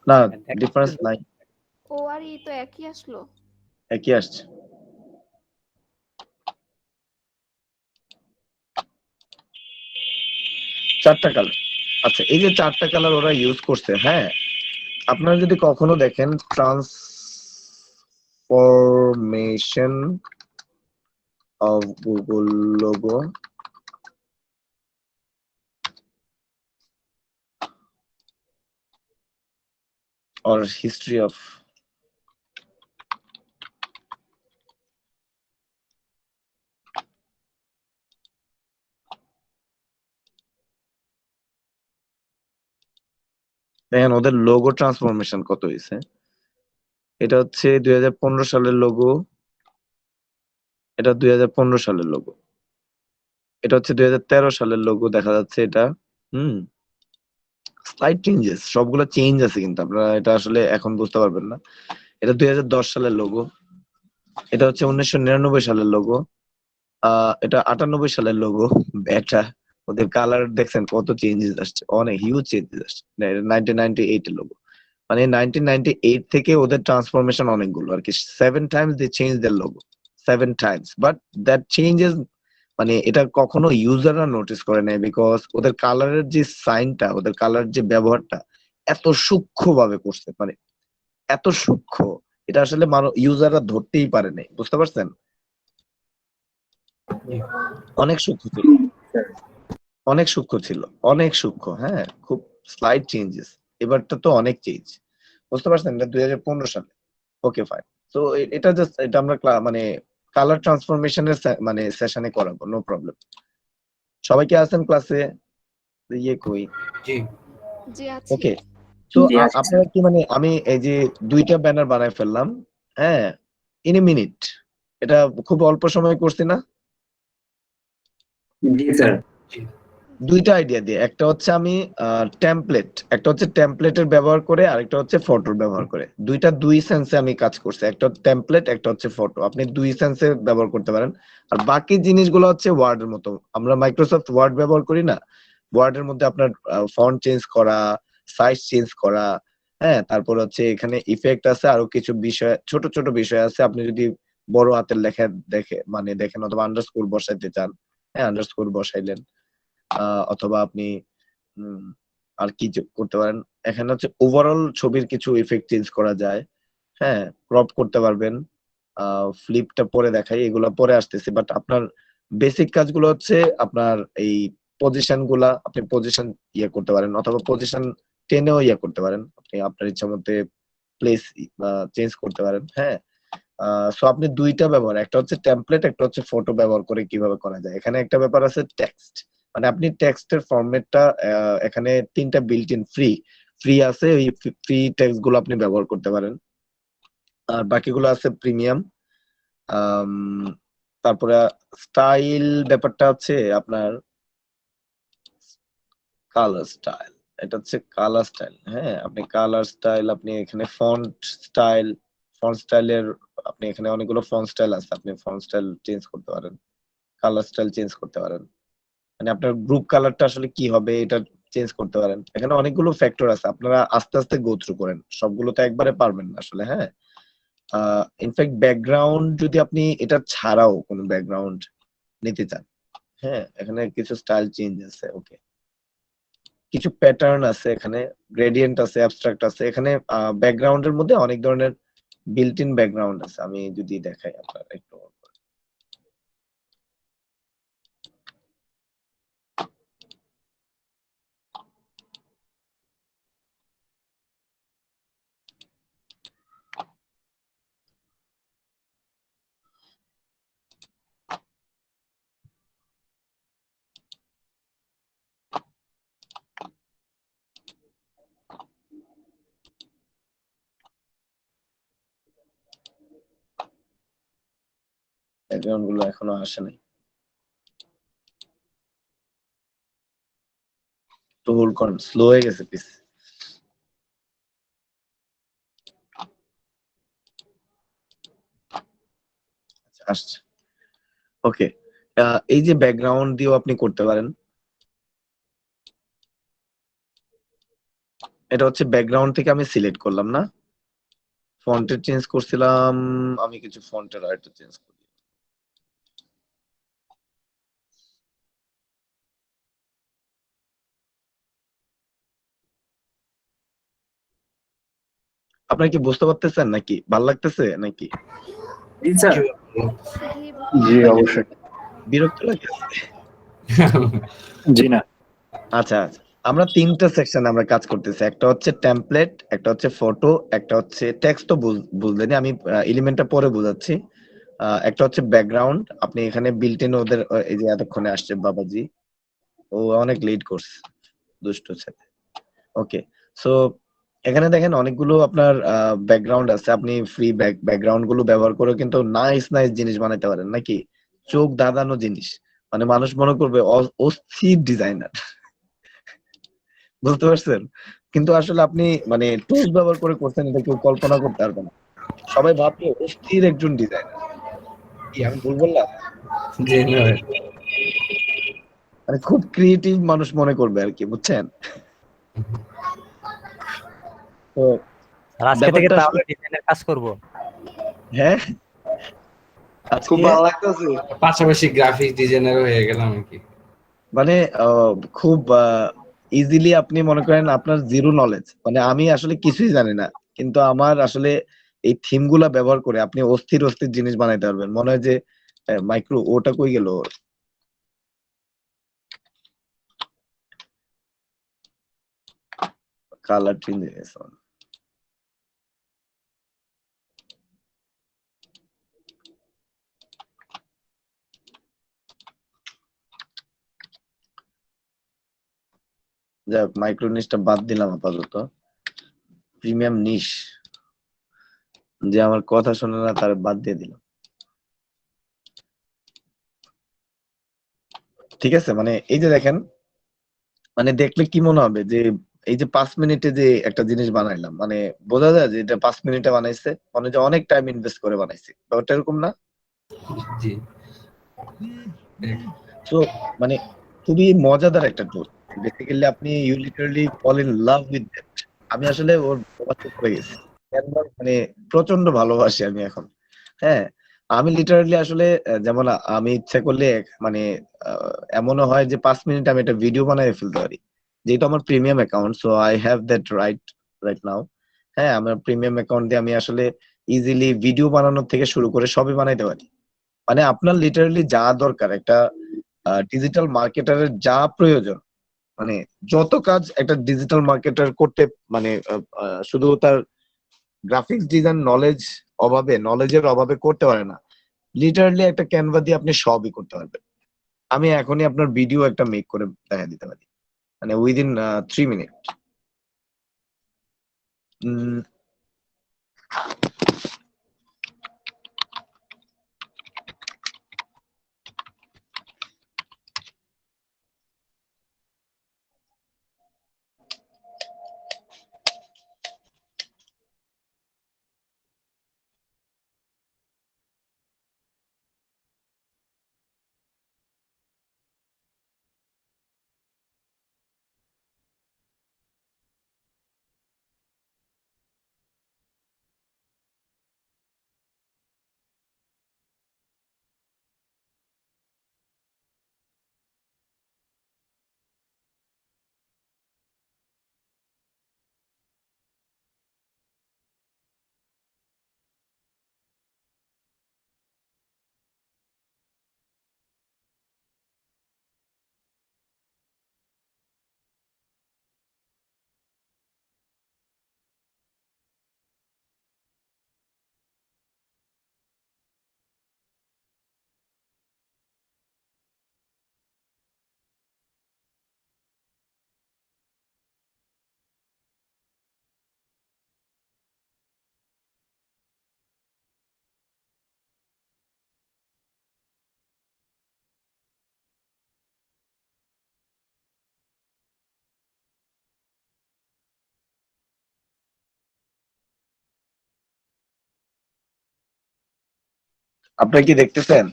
না, ডিফারেন্স নাই, ও আর ই তো একই আসলো। একই আসছে। চারটা কালার। আচ্ছা, এই যে চারটা কালার ওরা ইউজ করছে, হ্যাঁ, আপনারা যদি কখনো দেখেন transformation of Google logo, or history of দেখেন ওদের লোগো ট্রান্সফরমেশন কত হয়েছে। এটা হচ্ছে 2015 সালের লোগো, এটা 2015 সালের লোগো, এটা হচ্ছে 2013 সালের লোগো দেখা যাচ্ছে এটা। স্লাইড চেঞ্জেস, সবগুলো চেঞ্জ আছে কিন্তু আপনারা এটা আসলে এখন বুঝতে পারবেন না। এটা 2010 সালের লোগো, এটা হচ্ছে 1999 সালের লোগো, এটা 98 সালের লোগো। এটা ওদের কালার দেখছেন কত চেঞ্জেস আসছে, অনেক হিউজ চেঞ্জেস আসছে। 1998 এর লোগো, মানে 1998 থেকে ওদের ট্রান্সফরমেশন অনেকগুলো আর কি। 7 times they change their logo, 7 times, but that changes মানে এটা কখনো ইউজাররা নোটিস করে নাই, বিকজ ওদের কালারের যে সাইনটা, ওদের কালার যে ব্যবহারটা এত সূক্ষ্ম ভাবে করছে, মানে এত সূক্ষ্ম, এটা আসলে ইউজাররা ধরতেই পারে নাই, বুঝতে পারছেন? অনেক সূক্ষ্ম ছিল, অনেক সূক্ষ্ম ছিল, অনেক সূক্ষ্ম। হ্যাঁ, খুব স্লাইড চেঞ্জেস। এবারটা তো অনেক চেঞ্জ, বুঝতে পারছেন? এটা 2015 সালে। Okay fine. তো এটা জাস্ট এটা আমরা মানে কালার ট্রান্সফরমেশনের মানে সেশনে করাবো, নো প্রবলেম। সবাই কি আছেন ক্লাসে? ইয়ে কই? জি জি আছি। ওকে, তো আপনারা কি মানে আমি এই যে 2টা ব্যানার বানাই ফেললাম, হ্যাঁ, ইন এ মিনিট। এটা খুব অল্প সময় করছি না? জি স্যার। 2টা আইডিয়া দিয়ে, একটা হচ্ছে আমি টেমপ্লেট, একটা হচ্ছে টেমপ্লেটের ব্যবহার করে, আরেকটা হচ্ছে ফটোর ব্যবহার করে। 2 সেন্সে আমি কাজ করছি, একটা টেমপ্লেট, একটা হচ্ছে ফটো। আপনি 2 সেন্সে ব্যবহার করতে পারেন। আর বাকি জিনিসগুলো হচ্ছে ওয়ার্ডের মতো, আমরা মাইক্রোসফট ওয়ার্ড ব্যবহার করি না, ওয়ার্ডের মধ্যে আপনার ফন্ট চেঞ্জ করা, সাইজ চেঞ্জ করা, হ্যাঁ, তারপর হচ্ছে এখানে ইফেক্ট আছে, আরো কিছু বিষয়, ছোট ছোট বিষয় আছে। আপনি যদি বড় হাতের লেখা দেখেন অথবা আন্ডারস্কোর বসাইতে চান, হ্যাঁ, আন্ডারস্কোর বসাইলেন। অথবা আপনি আর কি করতে পারেন, এখানে হচ্ছে ওভারঅল ছবির কিছু ইফেক্ট চেঞ্জ করা যায়, হ্যাঁ, ক্রপ করতে পারবেন। ফ্লিপটা পরে দেখাই, এগুলা পরে আসতেছে, বাট আপনার বেসিক কাজগুলো হচ্ছে আপনার এই পজিশন গুলা, আপনি পজিশন ইয়ে করতে পারেন, অথবা পজিশন টেনেও ইয়ে করতে পারেন, আপনি আপনার ইচ্ছা মতে প্লেস চেঞ্জ করতে পারেন। হ্যাঁ, সো আপনি 2টা ব্যবহার, একটা হচ্ছে টেমপ্লেট, একটা হচ্ছে ফটো ব্যবহার করে কিভাবে করা যায়। এখানে একটা ব্যাপার আছে টেক্সট, মানে আপনি টেক্সটের ফরম্যাটটা এখানে 3টা বিল্ট ইন ফ্রি আছে, ওই ফ্রি টেক্সট গুলো আপনি ব্যবহার করতে পারেন। আর বাকিগুলো আছে প্রিমিয়াম। তারপরে স্টাইল ব্যাপারটা হচ্ছে আপনার কালার স্টাইল, এটা হচ্ছে কালার স্টাইল। হ্যাঁ, আপনি কালার স্টাইল, আপনি এখানে ফন্ট স্টাইলের আপনি এখানে অনেকগুলো ফন্ট স্টাইল আছে, আপনি ফন্ট স্টাইল চেঞ্জ করতে পারেন, কালার স্টাইল চেঞ্জ করতে পারেন, মানে আপনার গ্রুপ কালারটা আসলে কি হবে এটা চেঞ্জ করতে পারেন। এখানে অনেকগুলো ফ্যাক্টর আছে, আপনারা আস্তে আস্তে গো থ্রু করেন, সবগুলো তো একবারে পারবেন না আসলে। হ্যাঁ, ইনফ্যাক্ট ব্যাকগ্রাউন্ড যদি আপনি এটা ছাড়াও কোনো ব্যাকগ্রাউন্ড নিতে চান, হ্যাঁ, এখানে কিছু স্টাইল চেঞ্জ আছে। ওকে, কিছু প্যাটার্ন আছে, এখানে গ্রেডিয়েন্ট আছে, অ্যাবস্ট্রাক্ট আছে। এখানে ব্যাকগ্রাউন্ডের মধ্যে অনেক ধরনের বিল্ট ইন ব্যাকগ্রাউন্ড আছে। আমি যদি দেখাই আপনার একটু, ব্যাকগ্রাউন্ড গুলো এখনো আসে নাই, তো হোল্ড করেন, স্লো হয়ে গেছে প্লিজ। আসছে। ওকে, এই যে ব্যাকগ্রাউন্ড দিয়েও আপনি করতে পারেন। এটা হচ্ছে ব্যাকগ্রাউন্ড থেকে আমি সিলেক্ট করলাম না, ফন্টের চেঞ্জ করছিলাম, আমি কিছু ফন্টের আরেকটু চেঞ্জ করি। আপনারা কি বুঝতে পারতেছেন নাকি? ভাল লাগতেছে নাকি? জি স্যার। জি অবশ্যই। বিরক্ত লাগে? জি না। আচ্ছা আচ্ছা, আমরা 3টা সেকশনে আমরা কাজ করতেছি, একটা হচ্ছে টেমপ্লেট, একটা হচ্ছে ফটো, একটা হচ্ছে টেক্সট। তো বুঝলেনি, আমি এলিমেন্টটা পরে বোঝাচ্ছি। একটা হচ্ছে ব্যাকগ্রাউন্ড, আপনি এখানে বিল্ট ইন ওদের এই যে এতক্ষণে আসছে বাবাজি, ও অনেক লেট করছে, দুষ্ট ছেলে। ওকে, সো এখানে দেখেন অনেকগুলো আপনার ব্যাকগ্রাউন্ড আছে, আপনি ফ্রি ব্যাকগ্রাউন্ড গুলো ব্যবহার করে কিন্তু নাইস নাইস জিনিস বানাইতে পারেন, নাকি চোখ ধাঁধানো জিনিস, মানে মানুষ মনে করবে অস্থির ডিজাইনার। বুঝতে পারছেন? কিন্তু আসলে আপনি মানে টুলস ব্যবহার করে করছেন, এটা কেউ কল্পনা করতে পারবে না। সবাই ভাববে অস্থির একজন ডিজাইনার। কি আমি ভুল বললাম? জি না ভাই। মানে খুব ক্রিয়েটিভ মানুষ মনে করবে আর কি, বুঝছেন? তো আর আজকে থেকে ব্যাপারটা তাহলে আসলে ডিজাইনের কাজ করব। হ্যাঁ খুব আজকে ভালো লাগতেছে। পাশাপাশি গ্রাফিক্স ডিজাইনারও হয়ে গেলাম আর কি। মানে খুব ইজিলি আপনি মনে করেন আপনার জিরো নলেজ, মানে আমি আসলে কিছুই জানি না, কিন্তু আমার আসলে এই থিম গুলা ব্যবহার করে আপনি অস্থির অস্থির জিনিস বানাইতে পারবেন। মনে হয় যে মাইক্রো ওটা কই গেল, কালার চেঞ্জ হয়ে গেছে। যাক মাইক্রো নিশটা বাদ দিলাম আপাতত। প্রিমিয়াম নিশ, যে আমার কথা শোনে না তার বাদ দিয়ে দিলাম। ঠিক আছে, মানে এই যে দেখেন, মানে দেখলে কি মনে হবে যে এই যে 5 মিনিটে যে একটা জিনিস বানাইলাম, মানে বোঝা যায় যে এটা 5 মিনিটে বানাইছে, মানে যে অনেক টাইম ইনভেস্ট করে বানাইছি, ব্যাপারটা এরকম না? জি। তো মানে খুবই মজাদার একটা টুল। বেসিক্যালি আপনি you literally fall in love with that. আমি আসলে ওর প্রবাসে পড়ে গেছি, মানে প্রচন্ড ভালোবাসি আমি এখন। হ্যাঁ, আমি লিটারালি আসলে যেমন আমি ইচ্ছা করলে মানে এমনও হয় যে 5 মিনিট আমি একটা ভিডিও বানিয়ে ফেলতে পারি, যেহেতু আমার premium account, so I have that right now. হ্যাঁ, আমার প্রিমিয়াম অ্যাকাউন্ট দিয়ে আমি আসলে ইজিলি ভিডিও বানানোর থেকে শুরু করে সবই বানাইতে পারি। মানে আপনার লিটারালি যা দরকার, একটা ডিজিটাল মার্কেটারের যা প্রয়োজন, মানে যত কাজ একটা ডিজিটাল মার্কেটার করতে, মানে শুধু তার গ্রাফিক্স ডিজাইন নলেজের অভাবে করতে পারে না, লিটারালি একটা ক্যানভা দিয়ে আপনি সবই করতে পারবেন। আমি এখনই আপনার ভিডিও একটা মেক করে দেখা দিতে পারি, মানে উইদিন 3 মিনিট। আপনারা কি দেখতেছেন?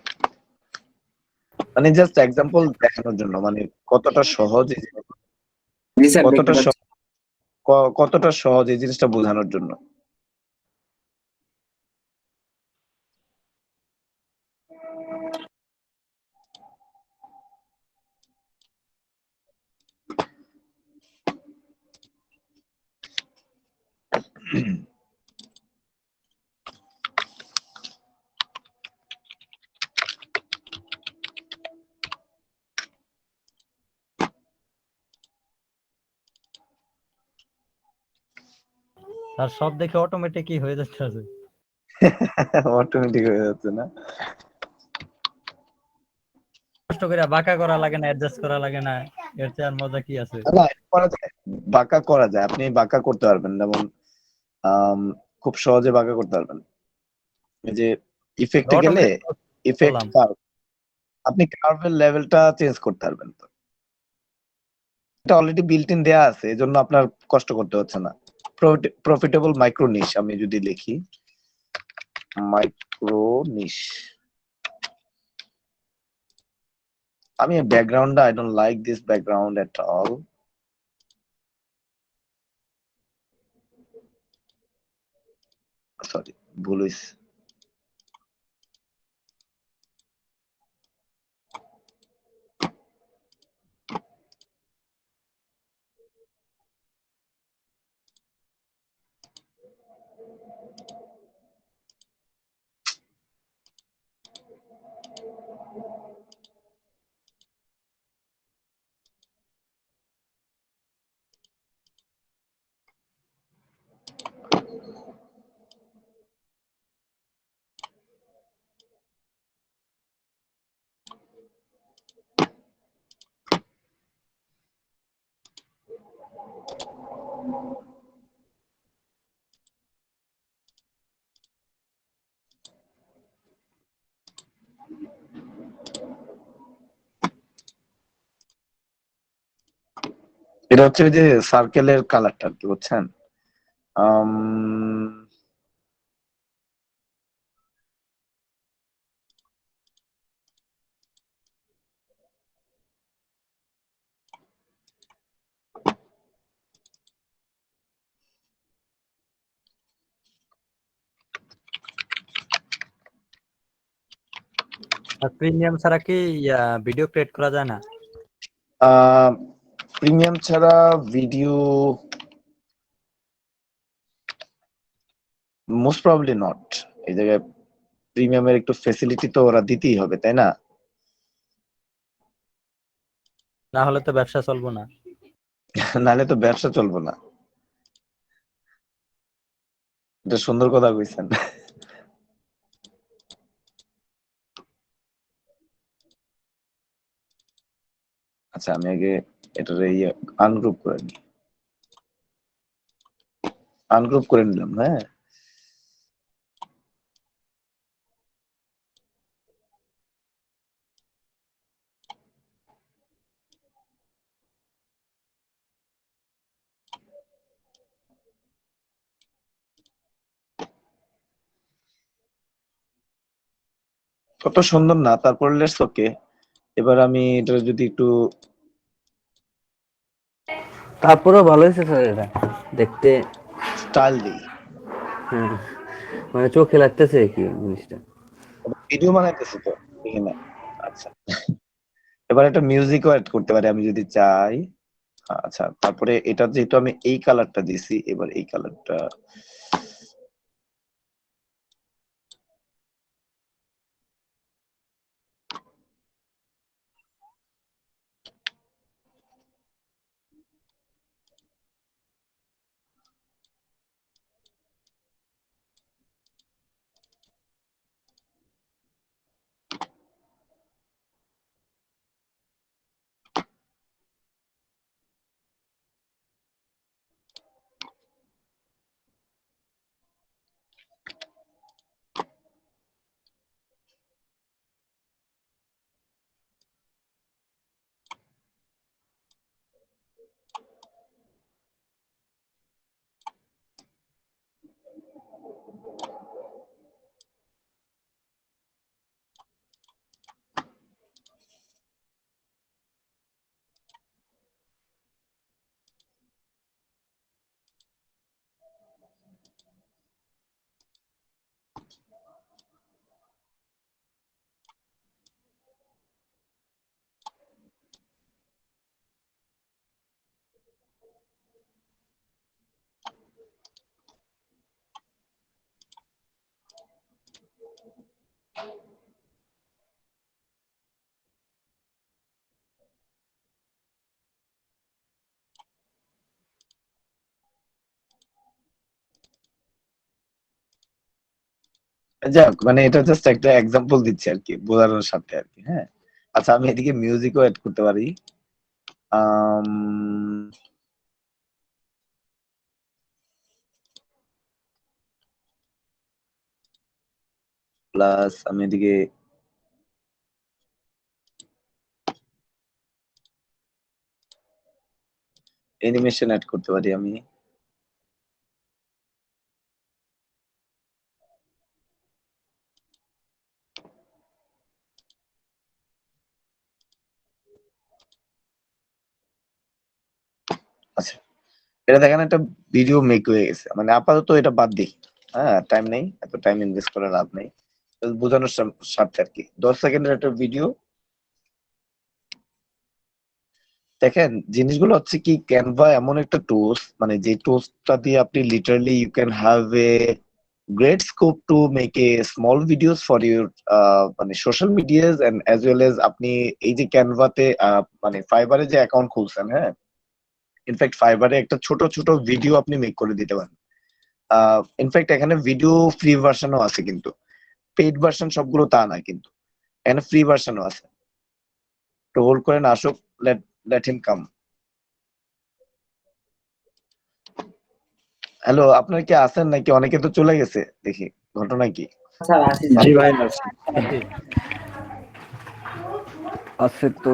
মানে জাস্ট এক্সাম্পল দেখানোর জন্য, মানে কতটা সহজ এই কতটা কতটা সহজ এই জিনিসটা বোঝানোর জন্য। আর সব দেখে অটোমেটিকই হয়ে যাচ্ছে। অটোমেটিক হয়ে যাচ্ছে না? কষ্ট করে বাঁকা করা লাগে না, অ্যাডজাস্ট করা লাগে না, এর চেয়ে আর মজা কি আছে? না, এটা করা যায়। বাঁকা করা যায়, আপনি বাঁকা করতে পারবেন, যেমন খুব সহজে বাঁকা করতে পারবেন। এই যে ইফেক্টে গেলে ইফেক্ট কার্ভ, আপনি কার্ভের লেভেলটা চেঞ্জ করতে পারবেন। তো এটা অলরেডি বিল্ট ইন দেয়া আছে, এজন্য আপনার কষ্ট করতে হচ্ছে না। প্রফিটেবল মাইক্রো নিশ আমি যদি লিখি, মাইক্রো নিশ, আমি ব্যাকগ্রাউন্ডটা I don't like this background at all. Sorry, ভুল হইছে। এটা হচ্ছে ওই যে সার্কেলের কালারটা, কি বুঝছেন? প্রিমিয়াম ছাড়া কি ভিডিও ক্রিয়েট করা যায় না? প্রিমিয়াম ছাড়া ভিডিও মোস্ট প্রবাবলি নট। এই জায়গায় প্রিমিয়ামের একটু ফ্যাসিলিটি তো ওরা দিতেই হবে, তাই না? না হলে তো ব্যবসা চলবে না। নাহলে তো ব্যবসা চলবে না। এটা সুন্দর কথা কইছেন। আচ্ছা, আমি আগে এটার আনগ্রুপ করে নিই। আনগ্রুপ করে নিলাম, হ্যাঁ। কত সুন্দর না, তারপর লেটস ওকে। এবার আমি এটা যদি একটু, তারপরেও ভালো হয়েছে স্যার, এটা দেখতে স্টাইল দিই। মানে চোখে লাগতেছে কি জিনিসটা। ভিডিও বানাইতেছি তো এখানে। আচ্ছা, এবার একটা মিউজিকও অ্যাড করতে পারি আমি যদি চাই। আচ্ছা, তারপরে এটা যেহেতু আমি এই কালারটা দিছি, এবার এই কালারটা যাক, মানে এটা জাস্ট একটা এক্সাম্পল দিচ্ছি আর কি, বোঝানোর সাথে আর কি, হ্যাঁ। আচ্ছা, আমি এদিকে মিউজিকও অ্যাড করতে পারি। প্লাস আমি এদিকে অ্যানিমেশন অ্যাড করতে পারি আমি। আচ্ছা, এটা দেখেন একটা ভিডিও মেক হয়ে গেছে, মানে আপাতত এটা বাদ দিই, হ্যাঁ টাইম নেই, এত টাইম ইনভেস্ট করে লাভ নেই, বোঝানোর স্বার্থে আর কি। 10 সেকেন্ডের একটা ভিডিও দেখেন। জিনিসগুলো হচ্ছে কি, ক্যানভা এমন একটা টুলস, মানে যে টুলসটা দিয়ে আপনি literally you can have a great scope to make a small videos for your মানে social medias and as well as আপনি এই যে ক্যানভাতে মানে ফাইবারে যে অ্যাকাউন্ট খুলছেন, হ্যাঁ ইনফ্যাক্ট ফাইবারে একটা ছোট ছোট ভিডিও আপনি মেক করে দিতে পারেন। ইনফ্যাক্ট এখানে ভিডিও ফ্রি ভার্সনও আছে, কিন্তু পেইড ভার্সন সবগুলো তা না, কিন্তু এখানে ফ্রি ভার্সনও আছে। তো হোল্ড করেন, আসুক, লেট লেট হিম কাম। হ্যালো, আপনার কি আছেন নাকি? অনেকে তো চলে গেছে দেখি, ঘটনা কি? জি ভাই আছি। আছি। আছে তো।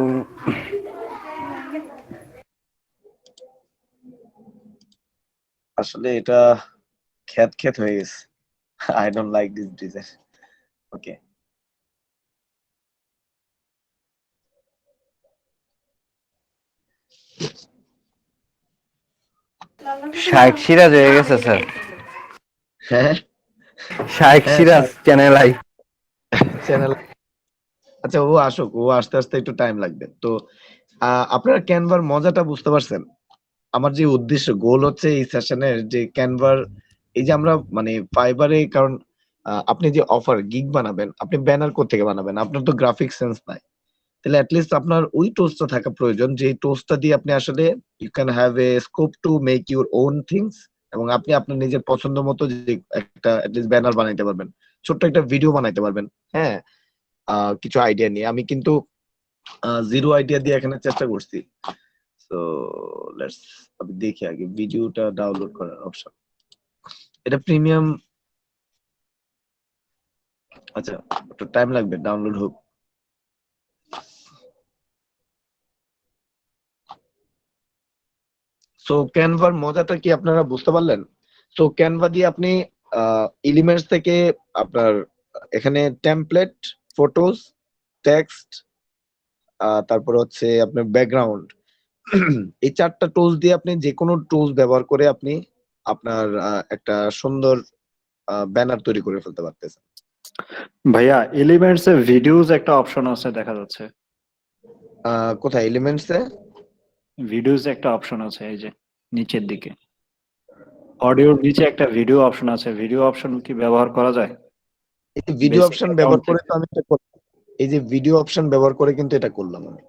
আসলে এটা খ্যাত খ্যাত হয়ে গেছে। I don't like this design. Okay, Shaikh Siraj হয়ে গেছে স্যার। হ্যাঁ শাইখ হ্যাঁ সিরাজ চ্যানেল আই। চ্যানেল। আচ্ছা, ও আসুক, ও আসতে আসতে একটু টাইম লাগবে। তো আপনারা ক্যানভার মজাটা বুঝতে পারছেন? আমার যে উদ্দেশ্য, গোল হচ্ছে এই সেশনের যে ক্যানভার, এই যে আমরা মানে ফাইবারে, কারণ আপনি যে অফার গিগ বানাবেন, আপনি ব্যানার কোত্থেকে বানাবেন? আপনার তো গ্রাফিক সেন্স নাই। তাহলে এটলিস্ট আপনার ওই টুলসটা থাকা প্রয়োজন, যে টুলসটা দিয়ে আপনি আসলে you can have a scope to make your own things, এবং আপনি আপনার নিজের পছন্দ মতো যে একটা এটলিস্ট ব্যানার বানাইতে পারবেন, ছোট্ট একটা ভিডিও বানাইতে পারবেন। হ্যাঁ, কিছু আইডিয়া নিয়ে আমি কিন্তু জিরো আইডিয়া দিয়ে এখানে চেষ্টা করছি। সো লেটস, আমি দেখি আগে ভিডিওটা ডাউনলোড করার অপশন। এটা প্রিমিয়াম। আচ্ছা, একটু টাইম লাগবে, ডাউনলোড হোক। সো ক্যানভার মজাটা কি আপনারা বুঝতে পারলেন? সো ক্যানভা দিয়ে আপনি এলিমেন্টস থেকে আপনার এখানে টেমপ্লেট, ফটোজ, টেক্সট, তারপর হচ্ছে আপনার ব্যাকগ্রাউন্ড, এই 4টা টুলস দিয়ে আপনি যে কোনো টুলস ব্যবহার করে আপনি আপনার একটা সুন্দর ব্যানার তৈরি করে ফেলতে পারতেছেন। ভাইয়া এলিমেন্টস এ ভিডিওস একটা অপশন আছে দেখা যাচ্ছে। কোথায় এলিমেন্টস এ? ভিডিওস একটা অপশন আছে এই যে নিচের দিকে। অডিওর নিচে একটা ভিডিও অপশন আছে। ভিডিও অপশন কি ব্যবহার করা যায়? এই ভিডিও বেসিক অপশন ব্যবহার অ্যাকাউন্ট করে থেকে। তো আমি এটা করলাম। এই যে ভিডিও অপশন ব্যবহার করে কিন্তু এটা করলাম আমি।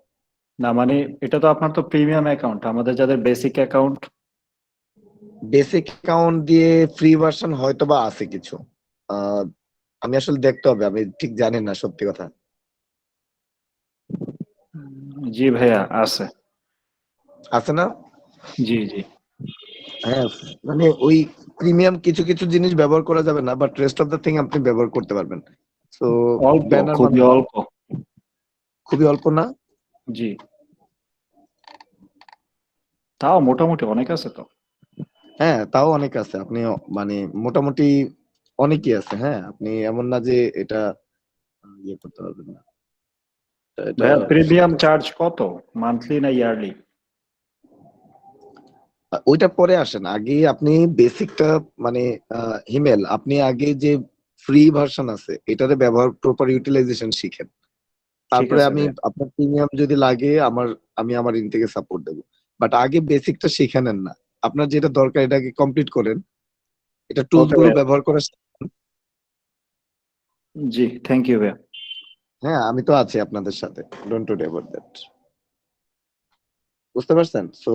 না মানে এটা তো আপনার তো প্রিমিয়াম অ্যাকাউন্ট, আমাদের যাদের বেসিক অ্যাকাউন্ট। বেসিক অ্যাকাউন্ট দিয়ে ফ্রি ভার্সন হয়তো বা আছে কিছু। আহ, আমি আসলে দেখতে হবে, আমি ঠিক জানি না সত্যি কথা। জি ভাইয়া আছে। আছে না? জি জি। হ্যাঁ, মানে ওই প্রিমিয়াম কিছু কিছু জিনিস ব্যবহার করা যাবে না, but rest of the thing আপনি ব্যবহার করতে পারবেন। তো অল্প, ব্যানার খুবই বানানো অল্প। খুবই অল্প না? জি, তাও মোটামুটি অনেক আছে তো। হ্যাঁ, তাও অনেক আছে। আপনি মানে মোটামুটি অনেকই আছে। হ্যাঁ, আপনি এমন না যে এটা ইয়ে করতে পারবেন না। তো এটা ভাইয়া প্রিমিয়াম চার্জ কত, মান্থলি না ইয়ারলি? ওইটা পরে আসেন, আগে আপনি বেসিকটা মানে হিমেল, আপনি আগে যে ফ্রি ভার্সন আছে এটারে ব্যবহার, প্রপার ইউটিলাইজেশন শিখেন। ঠিক তারপরে আছে আমি ভাইয়া। আপনার প্রিমিয়াম যদি লাগে আমি আমার ইন থেকে সাপোর্ট দেবো। বাট আগে বেসিকটা শিখে নেন না। আপনার যেটা দরকার এটাকে কমপ্লিট করেন, এটা টুলস ওকে গুলো ভাইয়া। ব্যবহার করে জি, থ্যাংক ইউ ভাইয়া। হ্যাঁ, আমি তো আছি আপনাদের সাথে, ডোন্ট ওয়ারি অ্যাবাউট দ্যাট। বুঝতে পারছেন? সো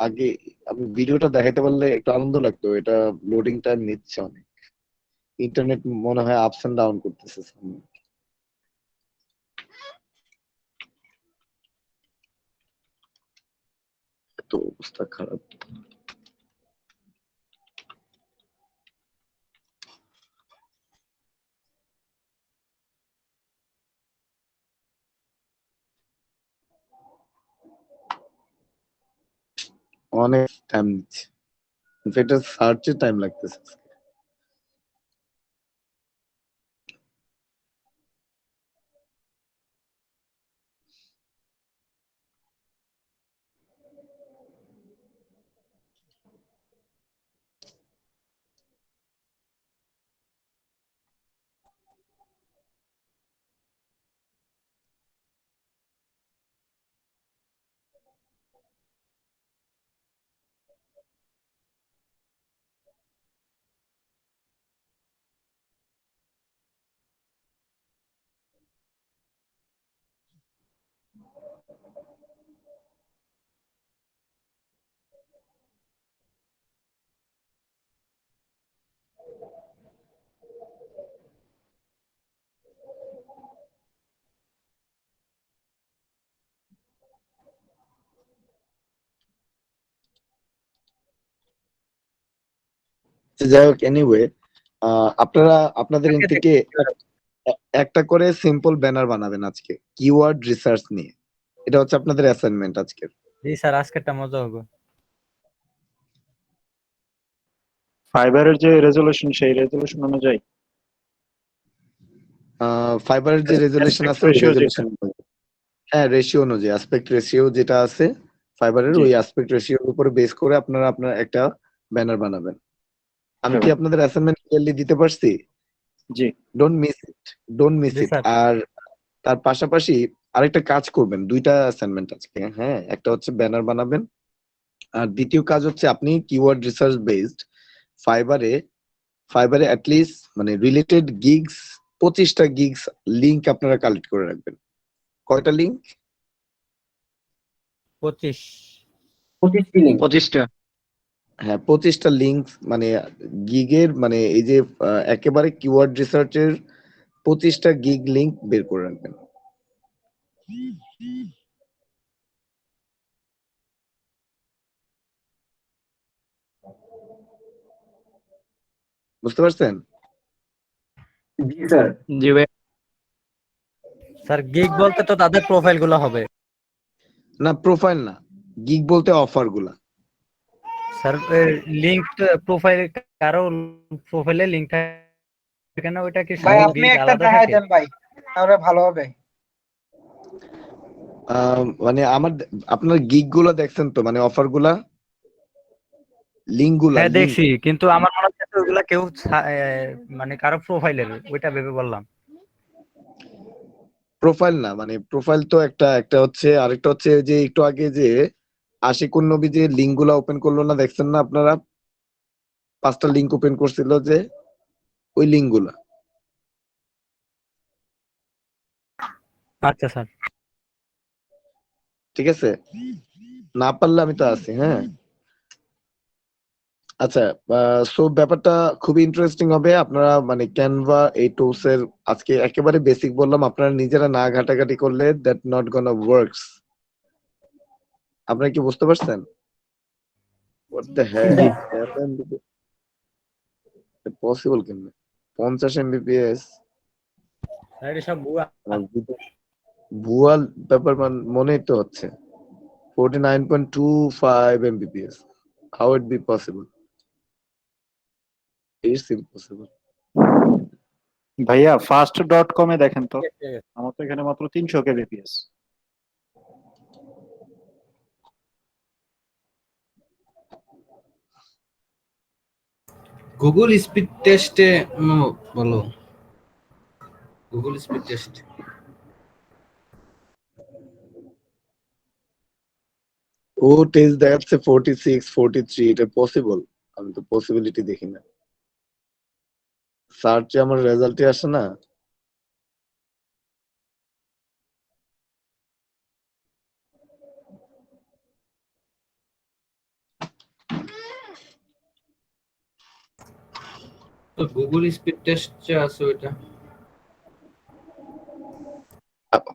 আগে আমি ভিডিওটা দেখাইতে পারলে একটু আনন্দ লাগতো। এটা লোডিং টাইম নিচ্ছে অনেক। ইন্টারনেট মনে হয় আপস এন্ড ডাউন করতেছে সামনে। এত অবস্থা খারাপ। অনেক টাইম নিচ্ছে, ইনফ্যাক্ট সার্চে টাইম লাগতেছে। যাই হোক, এনিওয়ে আপনারা আপনাদের এন থেকে একটা করে সিম্পল ব্যানার বানাবেন আজকে কিওয়ার্ড রিসার্চ নিয়ে। এটা হচ্ছে আপনাদের অ্যাসাইনমেন্ট আজকের। জি স্যার, আজকেরটা মজা হবে। ফাইবারের যে রেজলিউশন সেই রেজলিউশন অনুযায়ী ফাইবারের যে রেজুলেশন আছে ওই ratio রেজুলেশন, হ্যাঁ রেশিও অনুযায়ী, অ্যাসপেক্ট রেশিও যেটা আছে ফাইবারের, জি। ওই অ্যাসপেক্ট রেশিওর উপরে বেস করে আপনারা আপনার একটা ব্যানার বানাবেন। আমি কি আপনাদের অ্যাসাইনমেন্ট ক্লিয়ারলি দিতে পারছি? জি don't miss it, don't miss জি ইট। স্যার। আর তার পাশাপাশি আরেকটা কাজ করবেন, দুইটা অ্যাসাইনমেন্ট আজকে, হ্যাঁ, একটা হচ্ছে ব্যানার বানাবেন, আর দ্বিতীয় কাজ হচ্ছে আপনি কিওয়ার্ড রিসার্চ বেসড ফাইবারে ফাইবারে অ্যাটলিস্ট মানে রিলেটেড গিগস 25টা গিগস লিংক আপনারা কালেক্ট করে রাখবেন। কয়টা লিংক? 25। 25টা। হ্যাঁ, 25টা লিংক মানে গিগের, মানে এই যে একেবারে কিওয়ার্ড রিসার্চের 25টা গিগ লিংক বের করে রাখবেন। বুঝতে পারছেন? জি ভাই। স্যার গিগ বলতে তো তাদের প্রোফাইল গুলো হবে। না, প্রোফাইল না, গিগ বলতে অফার গুলা। স্যার লিংক প্রোফাইল, কারো প্রোফাইলে লিংক থাকে না, ওইটা কি ভাই সব আপনি গিগ একটা আলাদা দেখাই থাকে? দেন ভাই, তাহলে ভালো হবে। মানে আপনার গিগ গুলা দেখছেন তো, মানে অফার গুলা, লিঙ্ক গুলা, হ্যাঁ লিঙ্ক। দেখছি, কিন্তু আমার মনে হচ্ছে ওইগুলা কেউ মানে কারো প্রোফাইলের, ওইটা ভেবে বললাম। প্রোফাইল না, মানে প্রোফাইল তো একটা, একটা হচ্ছে, আরেকটা হচ্ছে যে একটু আগে যে আশিকুন নবী যে লিঙ্ক গুলা ওপেন করলো না, দেখছেন না আপনারা? 5টা লিঙ্ক ওপেন করছিল যে, ওই লিঙ্ক গুলা। আচ্ছা স্যার। ঠিক আছে, না পারলে আমি তো আছি, হ্যাঁ। আচ্ছা, সো ব্যাপারটা খুবই ইন্টারেস্টিং হবে। আপনারা মানে ক্যানভা এই টুলস এর আজকে একেবারে বেসিক বললাম, আপনারা নিজেরা না ঘাটাঘাটি করলে দ্যাট নট গোনা ওয়ার্কস। আপনারা কি বুঝতে পারছেন? হোয়াট দ্য হেল পসিবল কেমনে 50 এমবিপিএস? স্যার এটা সব ভুয়া। ভুয়া ব্যাপার মনেই তো হচ্ছে। 49.25 Mbps. How it be possible? It's impossible. ভাইয়া fast.com এ দেখেন তো, আমার তো এখানে মাত্র 300 kbps। গুগল স্পিড টেস্টে বলো, গুগল স্পিড টেস্ট। ও টেস্ট দেখাচ্ছে 46, 43, এটা পসিবল? আমি তো পসিবিলিটি দেখি না। সার্চে আমার রেজাল্টে আসে না। তো গুগল স্পিড টেস্ট যে আছে ওইটা,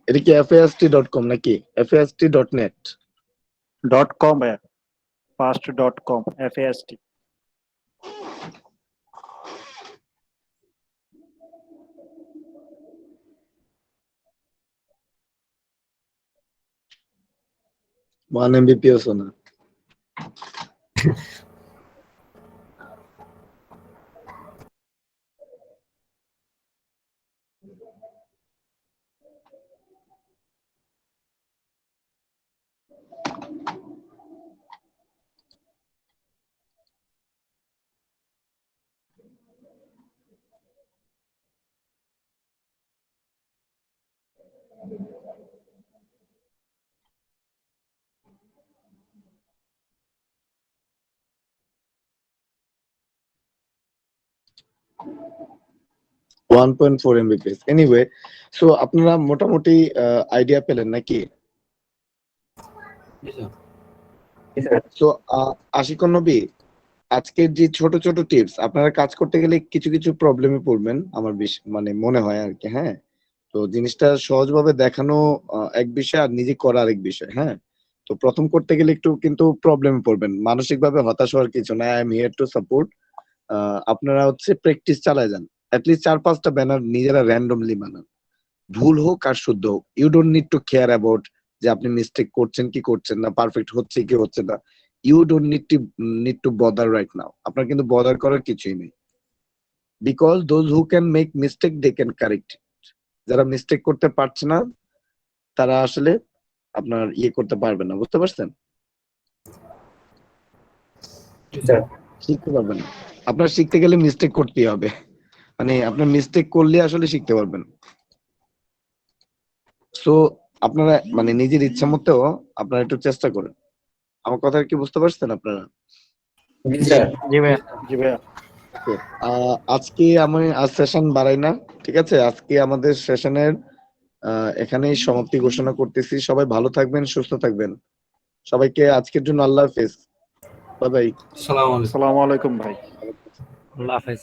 এটা কি fast.com নাকি fast.net? .com ভাইয়া, fast.com fast। One Mbps না। 1.4 Mbps এনিওয়ে, সো আপনারা মোটামুটি আইডিয়া পেলেন নাকি? জি স্যার। সো আশিকুন নবী, আজকের যে ছোট ছোট টিপস, আপনারা কাজ করতে গেলে কিছু কিছু প্রবলেমে পড়বেন আমার মানে মনে হয় আর কি। হ্যাঁ, তো জিনিসটা সহজভাবে দেখানো এক বিষয়, আর নিজে করা আরেক বিষয়। হ্যাঁ, তো প্রথম করতে গেলে একটু কিন্তু প্রবলেমে পড়বেন, মানসিকভাবে হতাশ হওয়ার কিছু না। I am here to support. আপনারা হচ্ছে প্র্যাকটিস চালায় যান, অ্যাটলিস্ট 4-5টা ব্যানার নিজেরা র্যান্ডমলি বানান, ভুল হোক আর শুদ্ধ হোক। You don't need to care about যে আপনি মিস্টেক করছেন কি করছেন না, পারফেক্ট হচ্ছে কি হচ্ছে না। You don't need to bother right now. আপনার কিন্তু বদার করার কিছুই নেই, because those who can make mistake they can correct. যারা মিস্টেক করতে পারছে না তারা আসলে আপনার ইয়ে করতে পারবে না, বুঝতে পারছেন? শিখতে পারবেন না। আপনার শিখতে গেলে মিস্টেক করতেই হবে, মানে আপনার মিস্টেক করলে আসলে শিখতে পারবেন। সো আপনারা মানে নিজের ইচ্ছা মতো আপনারা একটু চেষ্টা করেন। আমার কথা কি বুঝতে পারছেন আপনারা? জি ভাইয়া। জি ভাইয়া। আজকে আমি সেশন বাড়াই না, ঠিক আছে? আজকে আমাদের সেশনের এখানেই সমাপ্তি ঘোষণা করতেছি। সবাই ভালো থাকবেন, সুস্থ থাকবেন। সবাইকে আজকের জন্য আল্লাহ হাফেজ, বাই বাই। আসসালামু আলাইকুম। আসসালামু আলাইকুম ভাই। আল্লাহ হাফেজ।